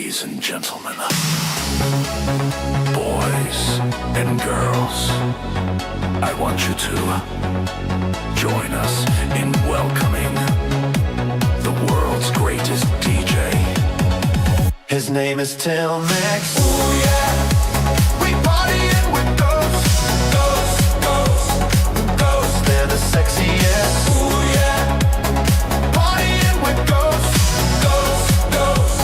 Ladies and gentlemen, boys and girls, I want you to join us in welcoming the world's greatest DJ. His name is Till Mix. Ooh yeah, we partying with ghosts, ghosts, ghosts, ghosts. They're the sexiest. Ooh yeah, partying with ghosts, ghosts, ghosts,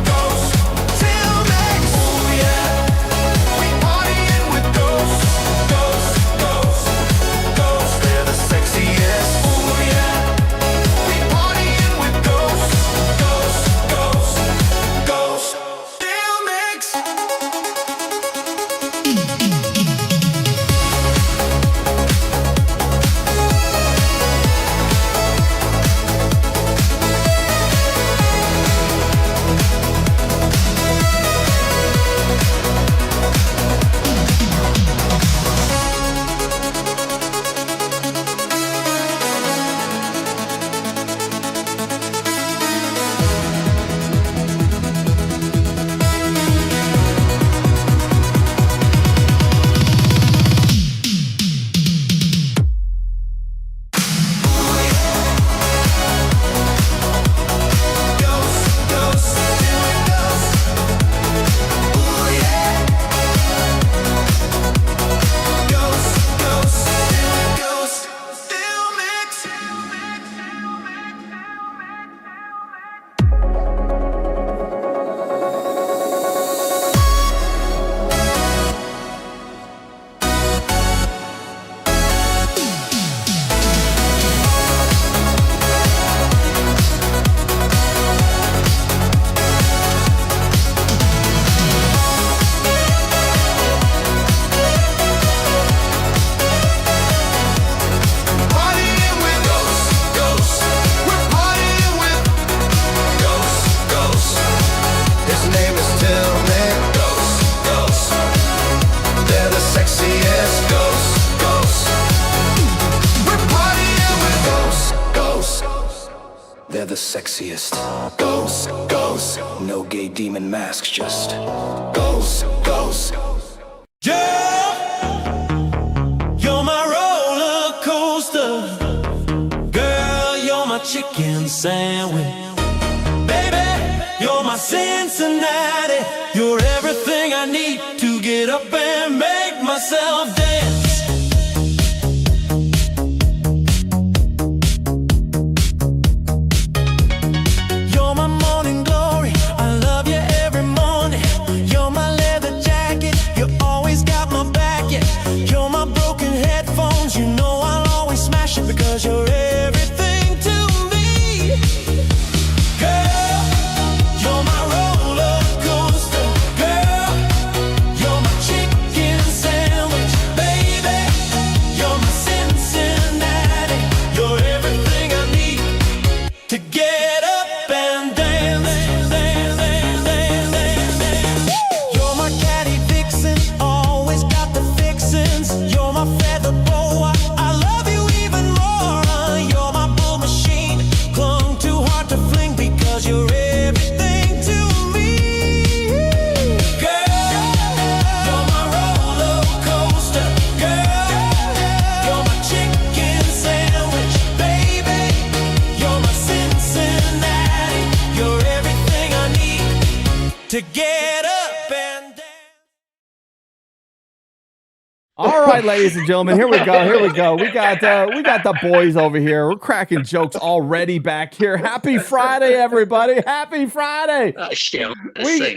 ghosts. Till Mix. Ooh yeah, we partying with ghosts, ghosts, ghosts, ghosts. They're the sexiest. Ooh yeah, we partying with ghosts, ghosts, ghosts, ghosts. Till Mix. They're the sexiest. Ghosts, ghosts. No gay demon masks, just ghosts, ghosts. Yeah, you're my roller coaster. Girl, you're my chicken sandwich. Baby, you're my Cincinnati. You're everything I need to get up and make myself dance. You're my morning glory. I love you every morning. You're my leather jacket. You always got my back. Yeah. You're my broken headphones. You know I'll always smash it because you're everything to me. Girl, you're my roller coaster. Girl, you're my chicken sandwich. Baby, you're my Cincinnati. You're everything I need to get up and dance. You're my catty vixen, always got the fixins. You're my feather boa, I love you even more. You're my bull machine, clung too hard to fling because you're everything to me. Girl, you're my roller coaster. Girl, you're my chicken sandwich. Baby, you're my Cincinnati. You're everything I need to get up and dance. All right, ladies and gentlemen, here we go. Here we go. We got the boys over here. We're cracking jokes already back here. Happy Friday, everybody! Happy Friday. Oh shit!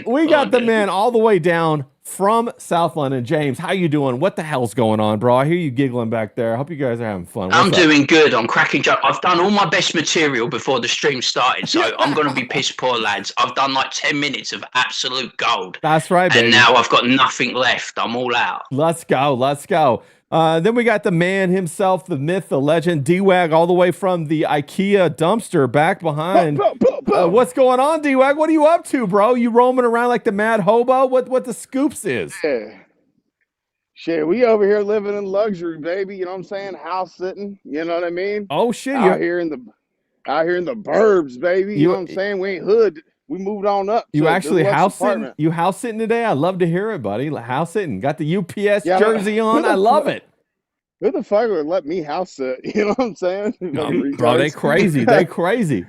We got the man all the way down from South London. James, how you doing? What the hell's going on, bro? I hear you giggling back there. I hope you guys are having fun. I'm What's up? doing good. I'm cracking joke. I've done all my best material before the stream started, so I'm gonna be piss poor, lads. I've done like 10 minutes of absolute gold, That's right, baby. and now I've got nothing left. I'm all out. Let's go. Let's go. Then we got the man himself, the myth, the legend, D-Wag, all the way from the IKEA dumpster back behind. What's going on, D-Wag? What are you up to, bro? You roaming around like the mad hobo? What the scoops is? Yeah. Shit, we over here living in luxury, baby. You know what I'm saying? House sitting. You know what I mean? Oh shit! Out here in the burbs, baby. You know what I'm saying? We ain't hood. we moved on up. You to actually deluxe house sitting? apartment. You house sitting today? I love to hear it, buddy. House sitting. Got the UPS Yeah, jersey on. I love it. Who the fuck would let me house sit? You know what I'm saying? Bro, they crazy. They crazy.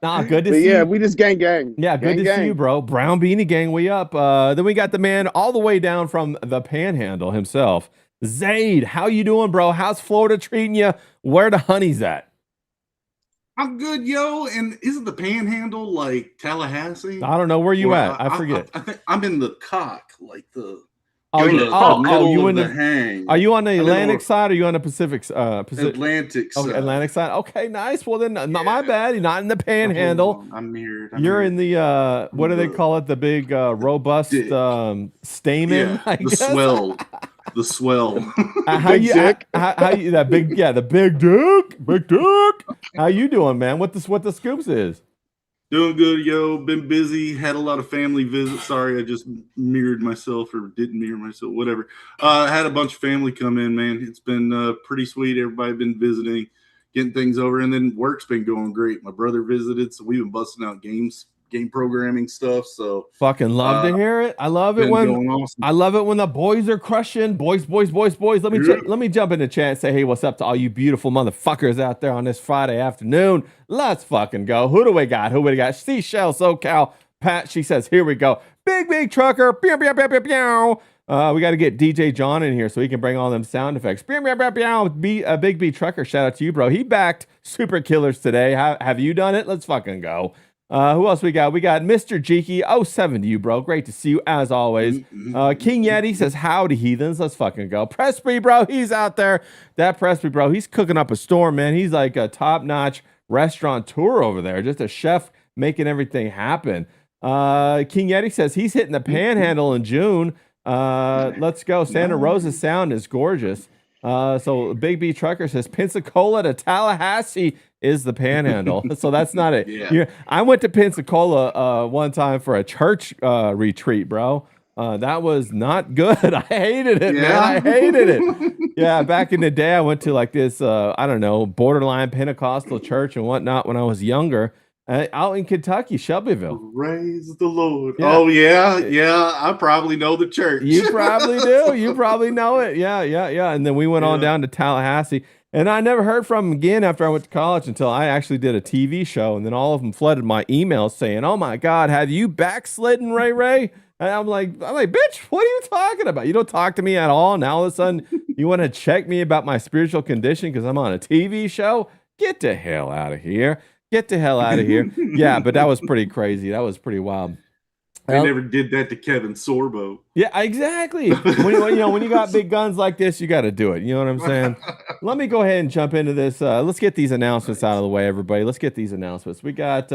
Nah, good to But see yeah, you. we just gang. Yeah, good to see you, bro. Brown Beanie Gang, we up. Then we got the man all the way down from the Panhandle himself, Zaid. How you doing, bro? How's Florida treating you? Where the honey's at? I'm good, yo. And isn't the Panhandle like Tallahassee? I don't know where you Or at. I forget. I think I'm in the cock, like the Oh, You're in you, the- middle you of in the the? hang. Are you on the I'm in Atlantic the side or are you on the Pacific? Atlantic side? Okay, Atlantic side. Okay, nice. Well, then, not my Yeah. bad. You're not in the Panhandle. Hold on, I'm mirrored. You're in the what do they The call it? The big robust dick. stamen. I the guess. swell. The swell. How Big you? dick. How you? That big, yeah, the big dick, big dick. How you doing, man? What the scoops is? Doing good, yo. Been busy. Had a lot of family visits. Sorry, I just mirrored myself or didn't mirror myself. Whatever. Had a bunch of family come in, man. It's been pretty sweet. Everybody been visiting, getting things over, and then work's been going great. My brother visited, so we've been busting out game programming stuff. So Fucking love to hear it. I love it been when going awesome. I love it when the boys are crushing. Boys. Let me Yeah. let me jump in the chat and say, hey, what's up to all you beautiful motherfuckers out there on this Friday afternoon? Let's fucking go. Who do we got? Seashell SoCal Pat. She says, here we go. Big trucker. Pew, pew, pew, pew, pew. We got to get DJ John in here so he can bring all them sound effects. Pew, pew, pew, pew. Big B trucker. Shout out to you, bro. He backed Super Killers today. Have you done it? Let's fucking go. Who else we got? We got Mr. Jeeky 07 to you, bro. Great to see you as always. King Yeti says, howdy, heathens. Let's fucking go. Presby, bro, he's out there. That Presby, bro, he's cooking up a storm, man. He's like a top-notch restaurateur over there. Just a chef making everything happen. King Yeti says he's hitting the Panhandle in June. Let's go. Santa Rosa Sound is gorgeous. So Big B Trucker says Pensacola to Tallahassee is the Panhandle. So that's not it. Yeah. I went to Pensacola one time for a church retreat, bro. That was not good. I hated it, man. I hated it. Yeah, back in the day, I went to like this, I don't know, borderline Pentecostal church and whatnot when I was younger. Out in Kentucky, Shelbyville. Praise the Lord. Yeah. Oh, yeah. I probably know the church. You probably do. You probably know it. Yeah. And then we went on down to Tallahassee. And I never heard from him again after I went to college until I actually did a TV show. And then all of them flooded my emails saying, oh, my God, have you backslidden, Ray? And I'm like, bitch, what are you talking about? You don't talk to me at all. Now all of a sudden you want to check me about my spiritual condition because I'm on a TV show? Get the hell out of here. Get the hell out of here. Yeah, but that was pretty crazy. That was pretty wild. They never did that to Kevin Sorbo. Yeah, exactly. When you got big guns like this, you got to do it. You know what I'm saying? Let me go ahead and jump into this. Let's get these announcements out of the way, everybody. Let's get these announcements. We got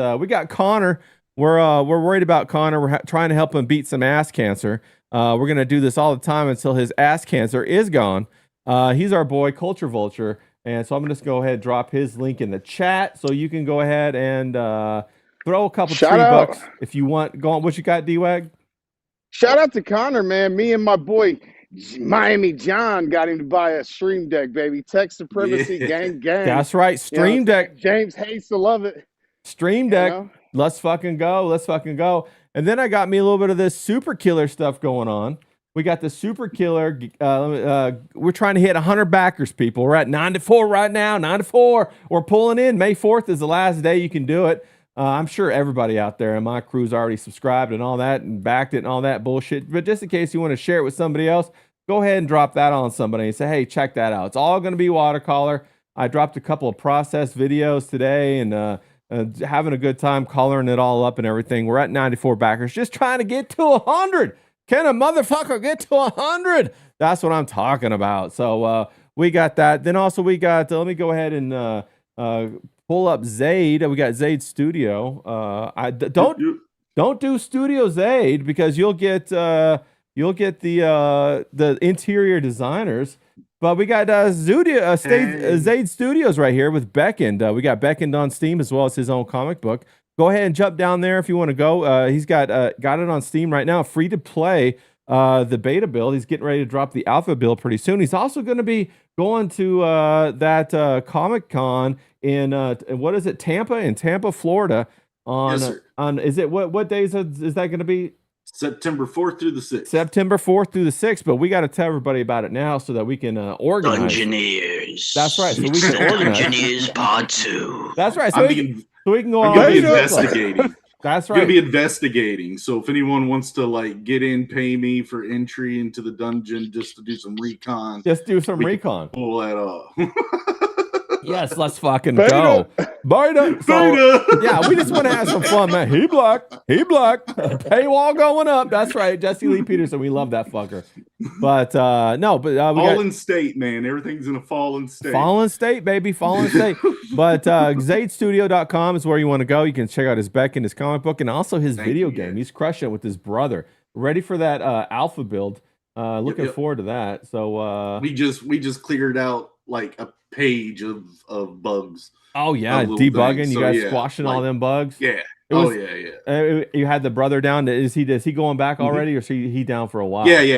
Connor. We're worried about Connor. We're trying to help him beat some ass cancer. We're gonna do this all the time until his ass cancer is gone. He's our boy, Culture Vulture. And so I'm going to just go ahead and drop his link in the chat so you can go ahead and throw a couple $3 if you want. Go on. What you got, D-Wag? Shout out to Connor, man. Me and my boy Miami John got him to buy a Stream Deck, baby. Tech Supremacy, gang. That's right. Stream Deck. James hates to love it. Stream Deck. Let's fucking go. And then I got me a little bit of this Super Killer stuff going on. We got the Super Killer. We're trying to hit 100 backers, people. We're at 94 right now. 94. We're pulling in. May 4th is the last day you can do it. I'm sure everybody out there in my crew's already subscribed and all that and backed it and all that bullshit. But just in case you want to share it with somebody else, go ahead and drop that on somebody and say, hey, check that out. It's all going to be watercolor. I dropped a couple of process videos today and having a good time coloring it all up and everything. We're at 94 backers. Just trying to get to 100. Can a motherfucker get to 100? That's what I'm talking about. So we got that. Then also we got, let me go ahead and pull up Zaid. We got Zaid Studio. Don't do Studio Zaid because you'll get the interior designers. But we got Zaid Studios right here with Beckend. We got Beckend on Steam as well as his own comic book. Go ahead and jump down there if you want to go. He's got it on Steam right now, free to play. The beta build. He's getting ready to drop the alpha build pretty soon. He's also going to be going to that Comic Con in what is it, Tampa, Florida, on Yes, sir. on is it what days is that going to be? September 4th through the 6th. September 4th through the 6th, but we got to tell everybody about it now so that we can organize. Dungeoneers. That's right. So we It's can the organize. Dungeoneers Part 2. That's right. So I'm we can go on. gonna be all these- investigating. That's Gonna right. be investigating. So if anyone wants to like get in, pay me for entry into the dungeon just to do some recon, Just do some we can recon. pull that off. Yes, let's fucking Beta. go. Beta. So, Beta. yeah, we just want to have some fun, man. He blocked. Paywall going up. That's right. Jesse Lee Peterson. We love that fucker. But no, but we got Fallen state, man. Everything's in a fallen state. Fallen State, baby. Fallen State. But ZadeStudio.com is where you want to go. You can check out his Beck and his comic book and also his Thank video you, game. guys. He's crushing it with his brother. Ready for that alpha build. Looking yep. forward to that. So We just cleared out like a page of bugs. oh yeah, little debugging. things. You So, guys yeah, squashing all like- them bugs. Yeah. It was- yeah. You had the brother down. Is he going back Mhm. already, or is he down for a while? Yeah.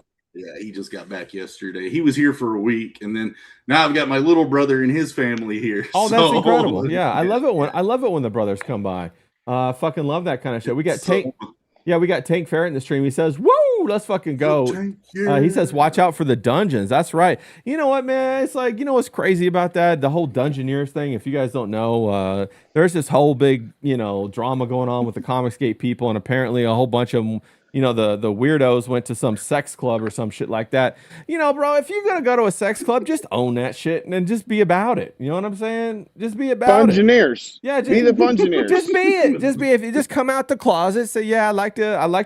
He just got back yesterday. He was here for a week, and then now I've got my little brother and his family here. Oh, that's So- incredible. Yeah, I love it when the brothers come by. Fucking love that kind of shit. We got Tank. Yeah, we got Tank Ferret in the stream. He says, "Woo, let's fucking go." He says, "Watch out for the dungeons." That's right. You know what, man? It's like, you know what's crazy about that? The whole Dungeoneers thing. If you guys don't know, there's this whole big, drama going on with the Comicsgate people, and apparently a whole bunch of them, the weirdos went to some sex club or some shit like that. Bro, if you're gonna go to a sex club, just own that shit and then just be about it. You know what I'm saying? Just be about it. Fungineers. Yeah, Be the Fungineers. Just be it. Just be. If you just come out the closet, say, yeah, I like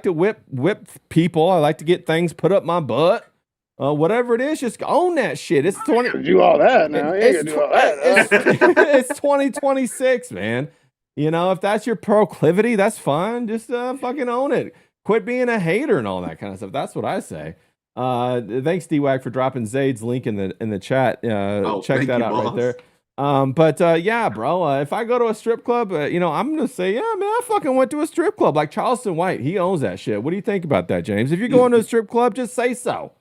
to whip people. I like to get things put up my butt. Whatever it is, just own that shit. It's 20. Do all that now. You ain't gonna do all that. It's 2026, man. If that's your proclivity, that's fine. Just fucking own it. Quit being a hater and all that kind of stuff. That's what I say. Thanks, D-Wag, for dropping Zade's link in the chat. Check that out right there. But yeah, bro, if I go to a strip club, I'm gonna say, yeah, man, I fucking went to a strip club. Like Charleston White, he owns that shit. What do you think about that, James? If you're going to a strip club, just say so.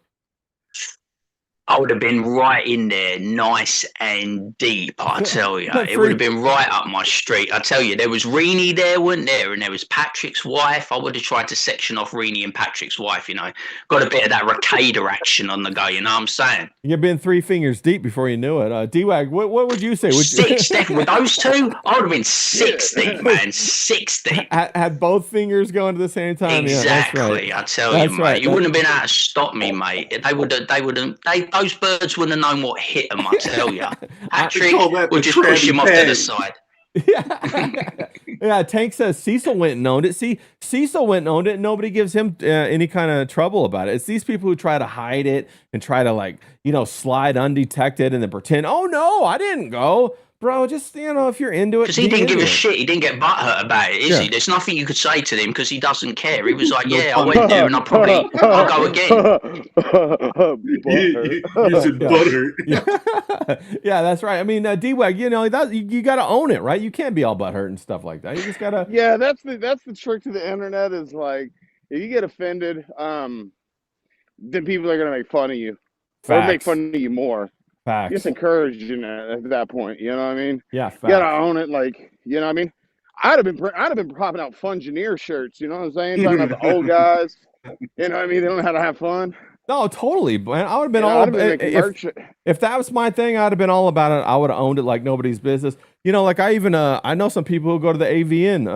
I would have been right in there, nice and deep, I tell you. It would have been right up my street. I tell you, there was Reenie there, wasn't there? And there was Patrick's wife. I would have tried to section off Reenie and Patrick's wife, Got a bit of that Ricada action on the go, you know what I'm saying? You've been 3 fingers deep before you knew it. D-Wag, what would you say? Six, definitely. With those two, I would have been 6 deep, man. 6 deep. Had both fingers going to the same time. Exactly, Yeah, that's right. I tell That's you, mate. right. You wouldn't have been able to stop me, mate. Those birds wouldn't have known what hit them, I tell you. Patrick call that would the just push Krabby him off to the Patty. side. Yeah, Tank says Cecil went and owned it. See, Cecil went and owned it, and nobody gives him any kind of trouble about it. It's these people who try to hide it and try to slide undetected and then pretend, oh no, I didn't go. Bro, just, if you're into it. Because he be didn't give into a it. shit. He didn't get butthurt about it, is Yeah. he? There's nothing you could say to him because he doesn't care. He was like, yeah, I went there and I'll go again. You said butter. Yeah, that's right. I mean, D-Wag, you got to own it, right? You can't be all butthurt and stuff like that. You just got to. Yeah, that's the trick to the internet is like if you get offended, then people are gonna make fun of you or make fun of you more. Facts. Just encouraging at that point. You know what I mean? Yeah, facts. You gotta own it. Like, you know what I mean? I'd have been popping out Fungineer shirts. You know what I'm saying? Talking about the old guys. You know what I mean? They don't know how to have fun. No, totally, man. I would have been Yeah, all I'd have been making merch. if that was my thing, I'd have been all about it. I would have owned it like nobody's business. Like I even I know some people who go to the AVN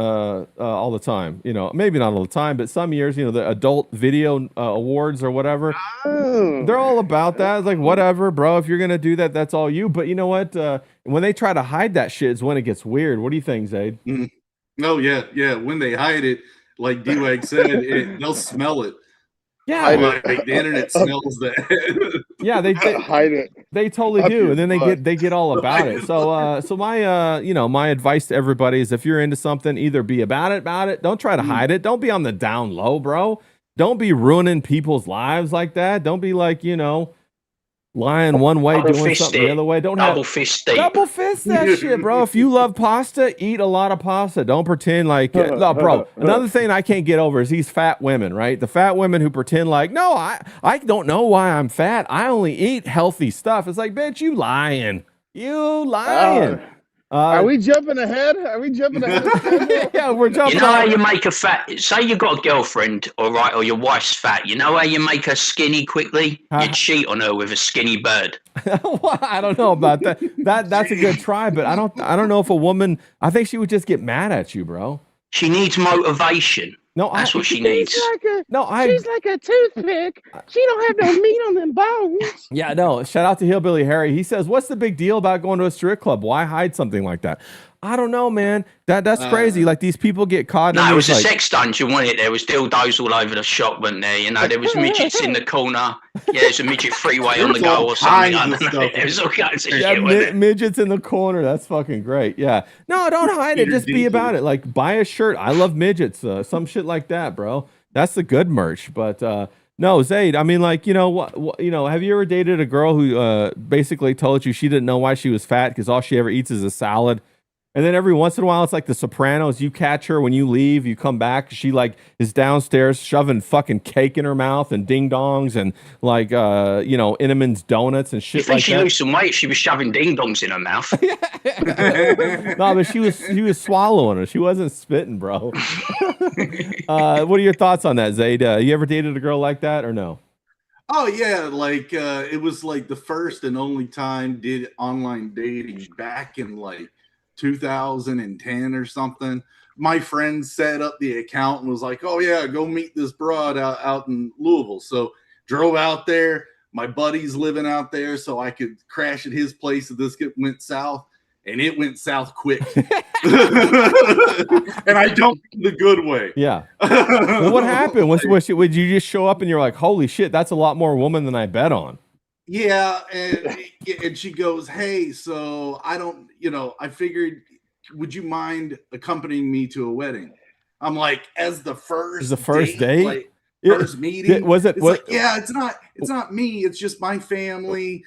all the time. Maybe not all the time, but some years, the adult video awards or whatever. Oh. They're all about that. It's like, whatever, bro. If you're gonna do that, that's all you. But you know what? When they try to hide that shit is when it gets weird. What do you think, Zaid? Oh yeah. When they hide it, like D-Wag said, they'll smell it. Yeah, Like the internet smells that. yeah, they Hide it. They totally Up do, your and then butt. they get all about it. So my my advice to everybody is if you're into something, either be about it. Don't try to hide it. Don't be on the down low, bro. Don't be ruining people's lives like that. Don't be like lying one way, Double doing fist something it. the other way. Don't Double have fist deep. double fist that shit, bro. If you love pasta, eat a lot of pasta. Don't pretend like no, bro. Another thing I can't get over is these fat women, right? The fat women who pretend like, no, I don't know why I'm fat. I only eat healthy stuff. It's like, bitch, you lying. You lying. Are we jumping ahead? Are we jumping ahead of schedule? Yeah, we're jumping. You know how you make a fat? Say you got a girlfriend, all right, or your wife's fat. You know how you make her skinny quickly? You cheat on her with a skinny bird. Well, I don't know about that. That's a good try, but I don't know if a woman. I think she would just get mad at you, bro. She needs motivation. No, that's what she needs. She's like a toothpick. She don't have no meat on them bones. Yeah, no. Shout out to Hillbilly Harry. He says, "What's the big deal about going to a strip club? Why hide something like that?" I don't know, man. That's crazy. Like these people get caught. No, it was a sex dungeon, wasn't it? There was dildos all over the shop, weren't there? You know, there was midgets in the corner. Yeah, there's a midget freeway on the go or something. I don't know. There was all kinds of shit. Midgets in the corner. That's fucking great. Yeah. No, don't hide it. Just be about it. Like buy a shirt. I love midgets. Some shit like that, bro. That's the good merch. But no, Zaid. I mean, like, you know what? You know, have you ever dated a girl who basically told you she didn't know why she was fat because all she ever eats is a salad? And then every once in a while, it's like The Sopranos. You catch her when you leave, you come back. She like is downstairs shoving fucking cake in her mouth and ding dongs and like you know, Inneman's donuts and shit like that. You think she lose some weight? She was shoving ding dongs in her mouth. No, but she was swallowing it. She wasn't spitting, bro. What are your thoughts on that, Zaid? You ever dated a girl like that or no? Oh yeah, like it was like the first and only time did online dating back in like 2010 or something. My friend set up the account and was like, "Oh yeah, go meet this broad out in Louisville." So drove out there. My buddy's living out there, so I could crash at his place if this went south, and it went south quick. And I don't in the good way. Yeah. Well, what happened? Would you just show up and you're like, "Holy shit, that's a lot more woman than I bet on"? Yeah, and she goes, "Hey, so I don't, you know, I figured, would you mind accompanying me to a wedding?" I'm like, as the first date? Like, first meeting? Yeah, it's not me, it's just my family.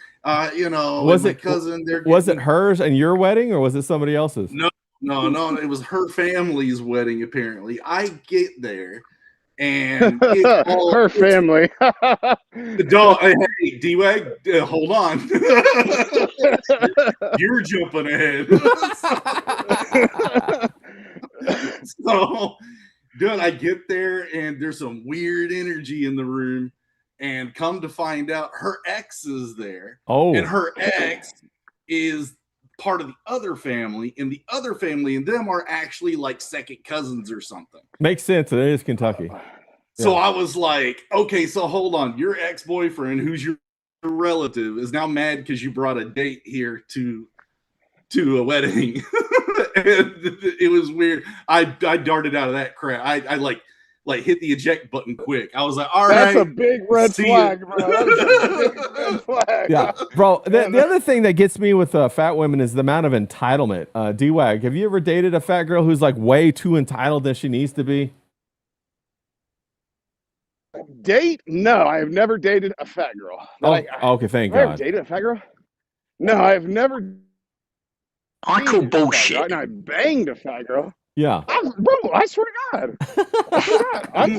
You know, was it cousin? Was it hers and your wedding, or was it somebody else's? No, it was her family's wedding. Apparently, I get there. And her family. Hey, D-Wag, hold on. You're jumping ahead. So, dude, I get there and there's some weird energy in the room. And come to find out, her ex is there. Oh. And her ex is part of the other family, and the other family and them are actually like second cousins or something. Makes sense. It is Kentucky. So I was like, okay, so hold on. Your ex-boyfriend, who's your relative, is now mad because you brought a date here to a wedding. And it was weird. I darted out of that crap. I like hit the eject button quick. I was like, all right. That's a big red flag, bro. That's a big red flag. Yeah, bro. The other thing that gets me with fat women is the amount of entitlement. D-Wag, have you ever dated a fat girl who's like way too entitled than she needs to be? Date? No, I have never dated a fat girl. Okay, thank God. Have dated a fat girl? No, I've never. I call bullshit. I banged a fat girl. Yeah. Bro, I swear to God. I'm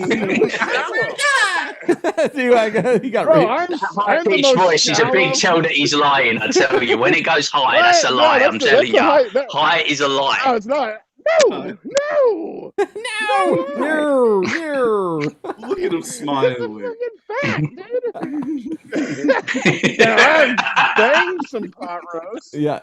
he got high pitched voice is a big tell that he's lying. I tell you, when it goes high, that's a lie. I'm telling you, high is a lie. No, it's not. No. Look at him smiling. Fat, dude. Yeah, I've banged some pot roast. Yeah.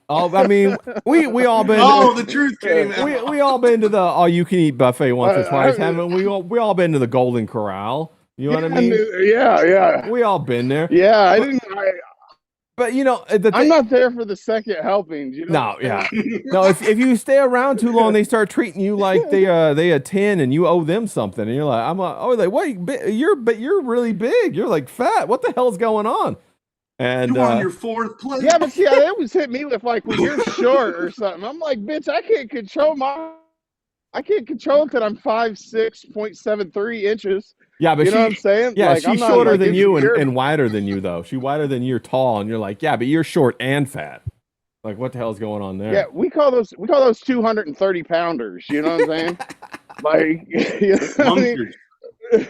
Oh, I mean, we all been. Oh, the truth came out. We all been to the all-you-can-eat buffet once or twice, haven't we? We all been to the Golden Corral. You know what I mean? Yeah. We all been there. Yeah, but you know, I'm not there for the second helping. You know? No, yeah, no. If you stay around too long, they start treating you like they a 10 and you owe them something, and you're like, wait, you're really big. You're like fat. What the hell's going on? And you're on your fourth plate. Yeah, but see, they always hit me with like, when you're short or something. I'm like, bitch, I can't control it that I'm 5'6.73 inches. Yeah, but you know what I'm saying? Yeah, like, she's shorter than you and wider than you, though. She's wider than you're tall, and you're like, yeah, but you're short and fat. Like, what the hell's going on there? Yeah, we call those 230 pounders. You know what I'm saying? Like, you know what I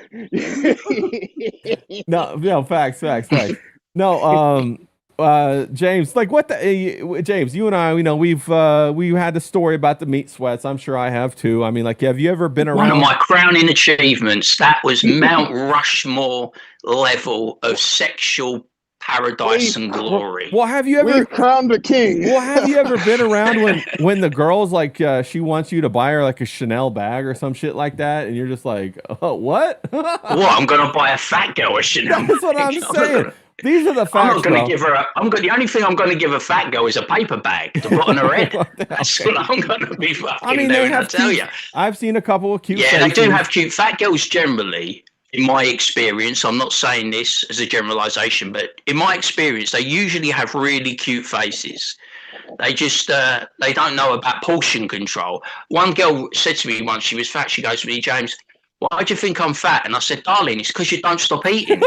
mean? No, facts. No, James, like what the James, you and I, we've had the story about the meat sweats. I'm sure I have too. I mean, like, have you ever been around? One of my crowning achievements. That was Mount Rushmore level of sexual paradise and glory. Well, have you ever We've crowned a king? Well, have you ever been around when the girl's like, she wants you to buy her like a Chanel bag or some shit like that, and you're just like, oh, what? What? I'm gonna buy a fat girl a Chanel. That's what I'm saying. These are the facts. I'm not going to give her. The only thing I'm going to give a fat girl is a paper bag to put on her head. That's what I'm going to be fucking doing. I tell you. I've seen a couple of cute. Yeah, faces. they do have cute fat girls generally. In my experience, I'm not saying this as a generalization, but in my experience, they usually have really cute faces. They just they don't know about portion control. One girl said to me once, she was fat. She goes to me, James, why do you think I'm fat? And I said, darling, it's because you don't stop eating.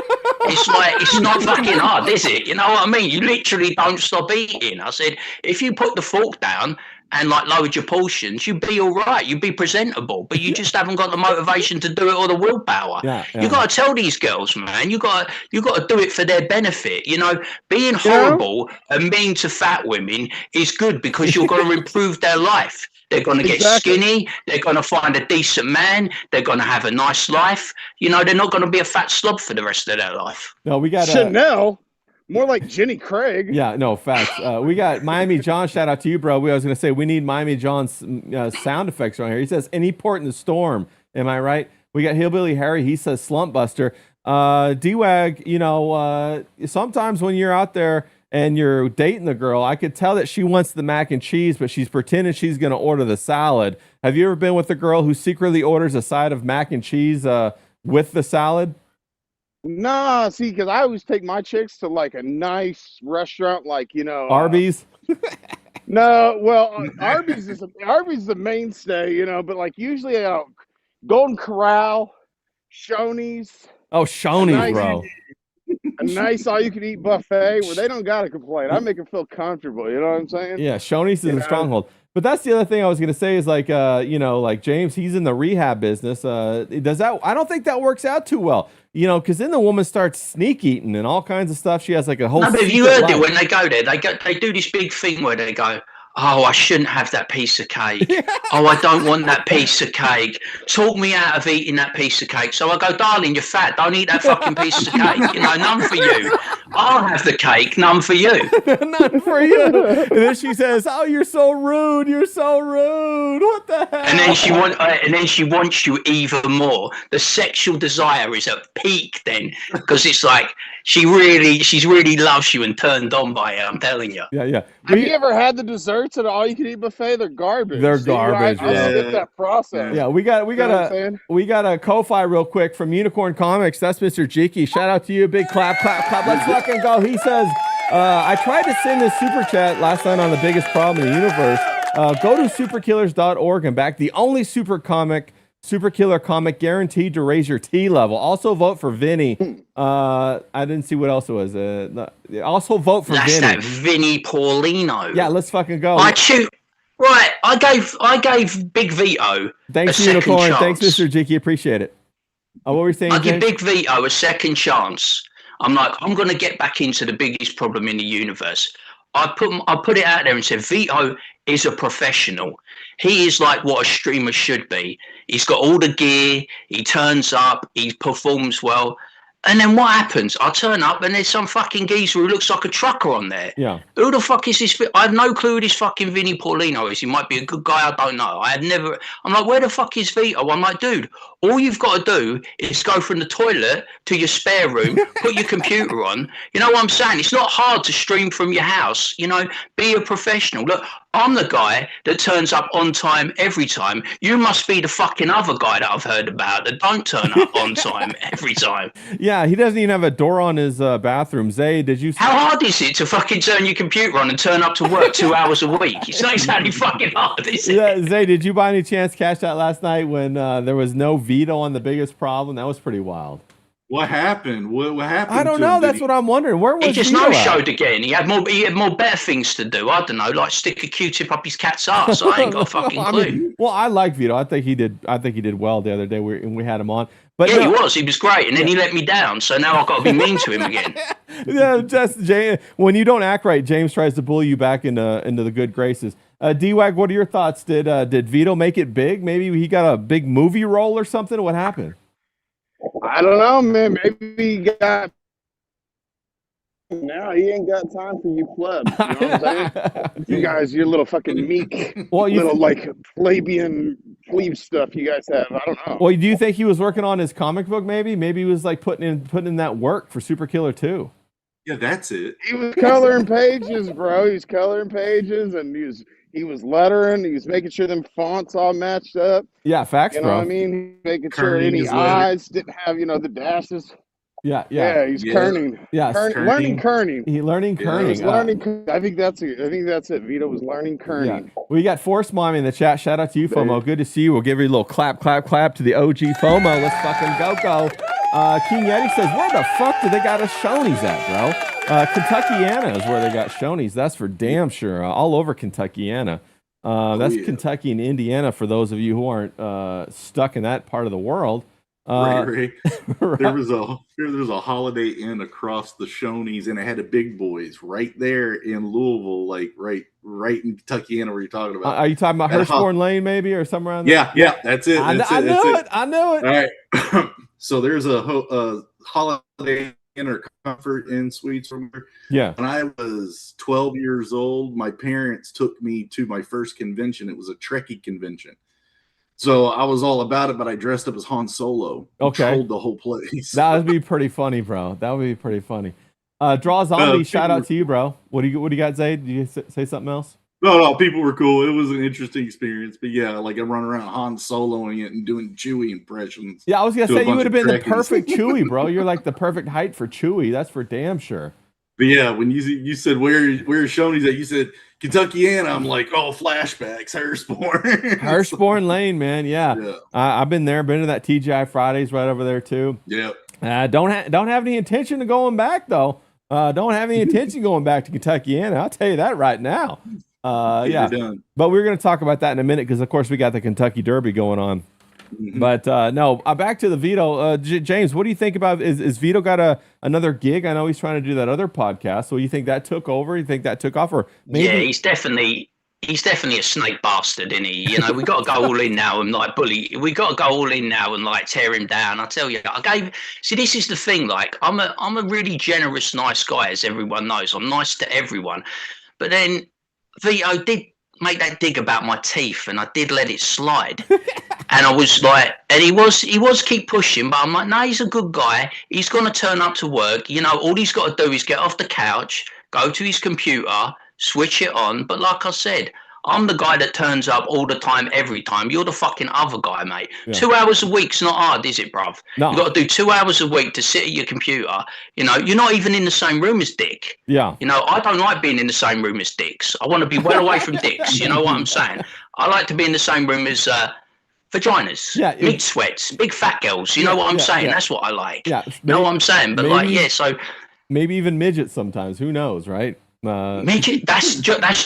It's like, it's not fucking hard, is it? You know what I mean? You literally don't stop eating. I said, if you put the fork down and like lowered your portions, you'd be all right. You'd be presentable, but you just haven't got the motivation to do it or the willpower. Yeah. You got to tell these girls, man, you got to do it for their benefit. You know, being horrible and mean to fat women is good because you're going to improve their life. They're going to get skinny. They're going to find a decent man. They're going to have a nice life. You know, they're not going to be a fat slob for the rest of their life. No, we got Chanel. More like Jenny Craig. Yeah, no, facts. We got Miami John. Shout out to you, bro. I was going to say we need Miami John's sound effects on here. He says, any port in the storm. Am I right? We got Hillbilly Harry. He says, slump buster. D-Wag, sometimes when you're out there and you're dating the girl, I could tell that she wants the mac and cheese, but she's pretending she's going to order the salad. Have you ever been with a girl who secretly orders a side of mac and cheese with the salad? Nah, see, because I always take my chicks to like a nice restaurant, like Arby's. No, well, Arby's is the mainstay, but like usually Golden Corral, Shoney's. Oh, Shoney's, bro. A nice all-you-can-eat buffet where they don't gotta complain. I make them feel comfortable. You know what I'm saying? Yeah, Shoney's is a stronghold. But that's the other thing I was gonna say is like, like James, he's in the rehab business. Does that? I don't think that works out too well. Because then the woman starts sneak eating and all kinds of stuff. She has like a whole. No, but have you heard it when they go there? They do this big thing where they go, oh, I shouldn't have that piece of cake. Oh, I don't want that piece of cake. Talk me out of eating that piece of cake. So I go, darling, you're fat. Don't eat that fucking piece of cake. None for you. I'll have the cake. None for you. None for you. And then she says, oh, you're so rude. You're so rude. What the hell? And then she wants you even more. The sexual desire is at peak then, because it's like she really loves you and turned on by it. I'm telling you. Yeah. Have you ever had the desserts at an all-you-can-eat buffet? They're garbage. They're garbage. I skip that process. Yeah, we got a Ko-Fi real quick from Unicorn Comics. That's Mr. Jiki. Shout out to you. Big clap. Let's fucking go. He says, I tried to send this super chat last night on the biggest problem in the universe. Go to superkillers.org and back the only super killer comic guaranteed to raise your T level. Also vote for Vinny. I didn't see what else it was. Also vote for Vinny. That's that Vinny Paulino. Yeah, let's fucking go. Right, I gave Big Vito Thanks, a second Unicorn. chance. Thanks, Mr. Jiki. Appreciate it. What were you saying, I give James? Big Vito a second chance. I'm like, I'm going to get back into the biggest problem in the universe. I put it out there and said, Vito is a professional. He is like what a streamer should be. He's got all the gear. He turns up. He performs well. And then what happens? I turn up and there's some fucking geezer who looks like a trucker on there. Yeah. Who the fuck is this? I have no clue who this fucking Vinny Paulino is. He might be a good guy. I don't know. I'm like, where the fuck is Vito? I'm like, dude, all you've got to do is go from the toilet to your spare room, put your computer on. You know what I'm saying? It's not hard to stream from your house. Be a professional. Look, I'm the guy that turns up on time every time. You must be the fucking other guy that I've heard about that don't turn up on time every time. Yeah, he doesn't even have a door on his bathroom. Zay, did you? How hard is it to fucking turn your computer on and turn up to work 2 hours a week? It's not exactly fucking hard, is it? Yeah, Zay, did you by any chance catch that last night when there was no veto on the biggest problem? That was pretty wild. What happened? What happened? I don't to know. him? That's what I'm wondering. Where was He just Vito no at? showed again. He had more better things to do. I don't know, like stick a Q-tip up his cat's ass. I ain't got a fucking I clue. mean, well, I like Vito. I think he did well the other day. We had him on. But Yeah, no, he was great, and then he let me down. So now I've got to be mean to him again. yeah, just James. When you don't act right, James tries to bully you back into the good graces. D-Wag, what are your thoughts? Did Vito make it big? Maybe he got a big movie role or something. What happened? I don't know, man. Maybe he got. Now he ain't got time for you plebs. You know what I'm saying? You guys, your little fucking meek, Well, little like plebeian plebe stuff you guys have. I don't know. Well, do you think he was working on his comic book? Maybe he was like putting in that work for Super Killer 2. Yeah, that's it. He was coloring pages, bro. He was coloring pages, and he was lettering. He was making sure them fonts all matched up. Yeah, facts, You know bro. what I mean? Making sure Kerning any his letter. eyes didn't have, the dashes. Yeah. Yeah, he's Yeah. kerning. Yes. Learning kerning. He learning Yeah, kerning. He was learning. I think that's it. Vito was learning kerning. Yeah. We got Force Mommy in the chat. Shout out to you, FOMO. Good to see you. We'll give you a little clap to the OG FOMO. Let's fucking go. King Yeti says, where the fuck do they got a Shoney's at, bro? Kentuckiana is where they got Shoney's. That's for damn sure. All over Kentuckiana. That's Kentucky and Indiana for those of you who aren't stuck in that part of the world. Ray. There was a Holiday Inn across the Shoney's, and it had the Big Boys right there in Louisville, like right in Kentuckiana, where you're talking about. Are you talking about Hurstbourne Lane, maybe, or somewhere around there? Yeah, that's it. I knew it. All right. So there's a Holiday Inn or Comfort Inn Suites somewhere. Yeah. When I was 12 years old, my parents took me to my first convention. It was a Trekkie convention. So I was all about it, but I dressed up as Han Solo. Okay. Controlled the whole place. That would be pretty funny, bro. That would be pretty funny. Draw Zombie, shout out to you, bro. What do you got, Zay? Did you say something else? No, people were cool. It was an interesting experience. But yeah, like I run around Han Soloing it and doing Chewie impressions. Yeah, I was gonna say you would have been the Trekkies. perfect Chewie, bro. You're like the perfect height for Chewie. That's for damn sure. But yeah, when you said where's Shoney's at, you said Kentuckiana. I'm like, oh, flashbacks, Hurstbourne. Hurstbourne Lane, man. Yeah. I've been there. Been to that TGI Fridays right over there too. Yep. Don't have any intention of going back though. Don't have any intention of going back to Kentuckiana. I'll tell you that right now. Yeah. But we're gonna talk about that in a minute because of course we got the Kentucky Derby going on. Mm-hmm. But no, back to the Vito. James, what do you think about is Vito got another gig? I know he's trying to do that other podcast. So you think that took over? You think that took off? Or maybe... Yeah, he's definitely a snake bastard, isn't he? You know, we got to go all in now and like bully. We got to go all in now and like tear him down. I tell you, see, this is the thing. Like, I'm a really generous, nice guy, as everyone knows. I'm nice to everyone, but then Vito did make that dig about my teeth, and I did let it slide. And I was like, and he was keep pushing, but I'm like, no, he's a good guy. He's going to turn up to work. You know, all he's got to do is get off the couch, go to his computer, switch it on. But like I said, I'm the guy that turns up all the time, every time. You're the fucking other guy, mate. Yeah. 2 hours a week's not hard, is it, bruv? No. You got to do 2 hours a week to sit at your computer. You know, you're not even in the same room as Dick. Yeah. You know, I don't like being in the same room as Dicks. I want to be well away from Dicks. You know what I'm saying? I like to be in the same room as vaginas, meat sweats, big fat girls. You know what I'm saying? That's what I like. Yeah. You know what I'm saying? But like, yeah, so maybe even midgets sometimes. Who knows, right? Midget, that's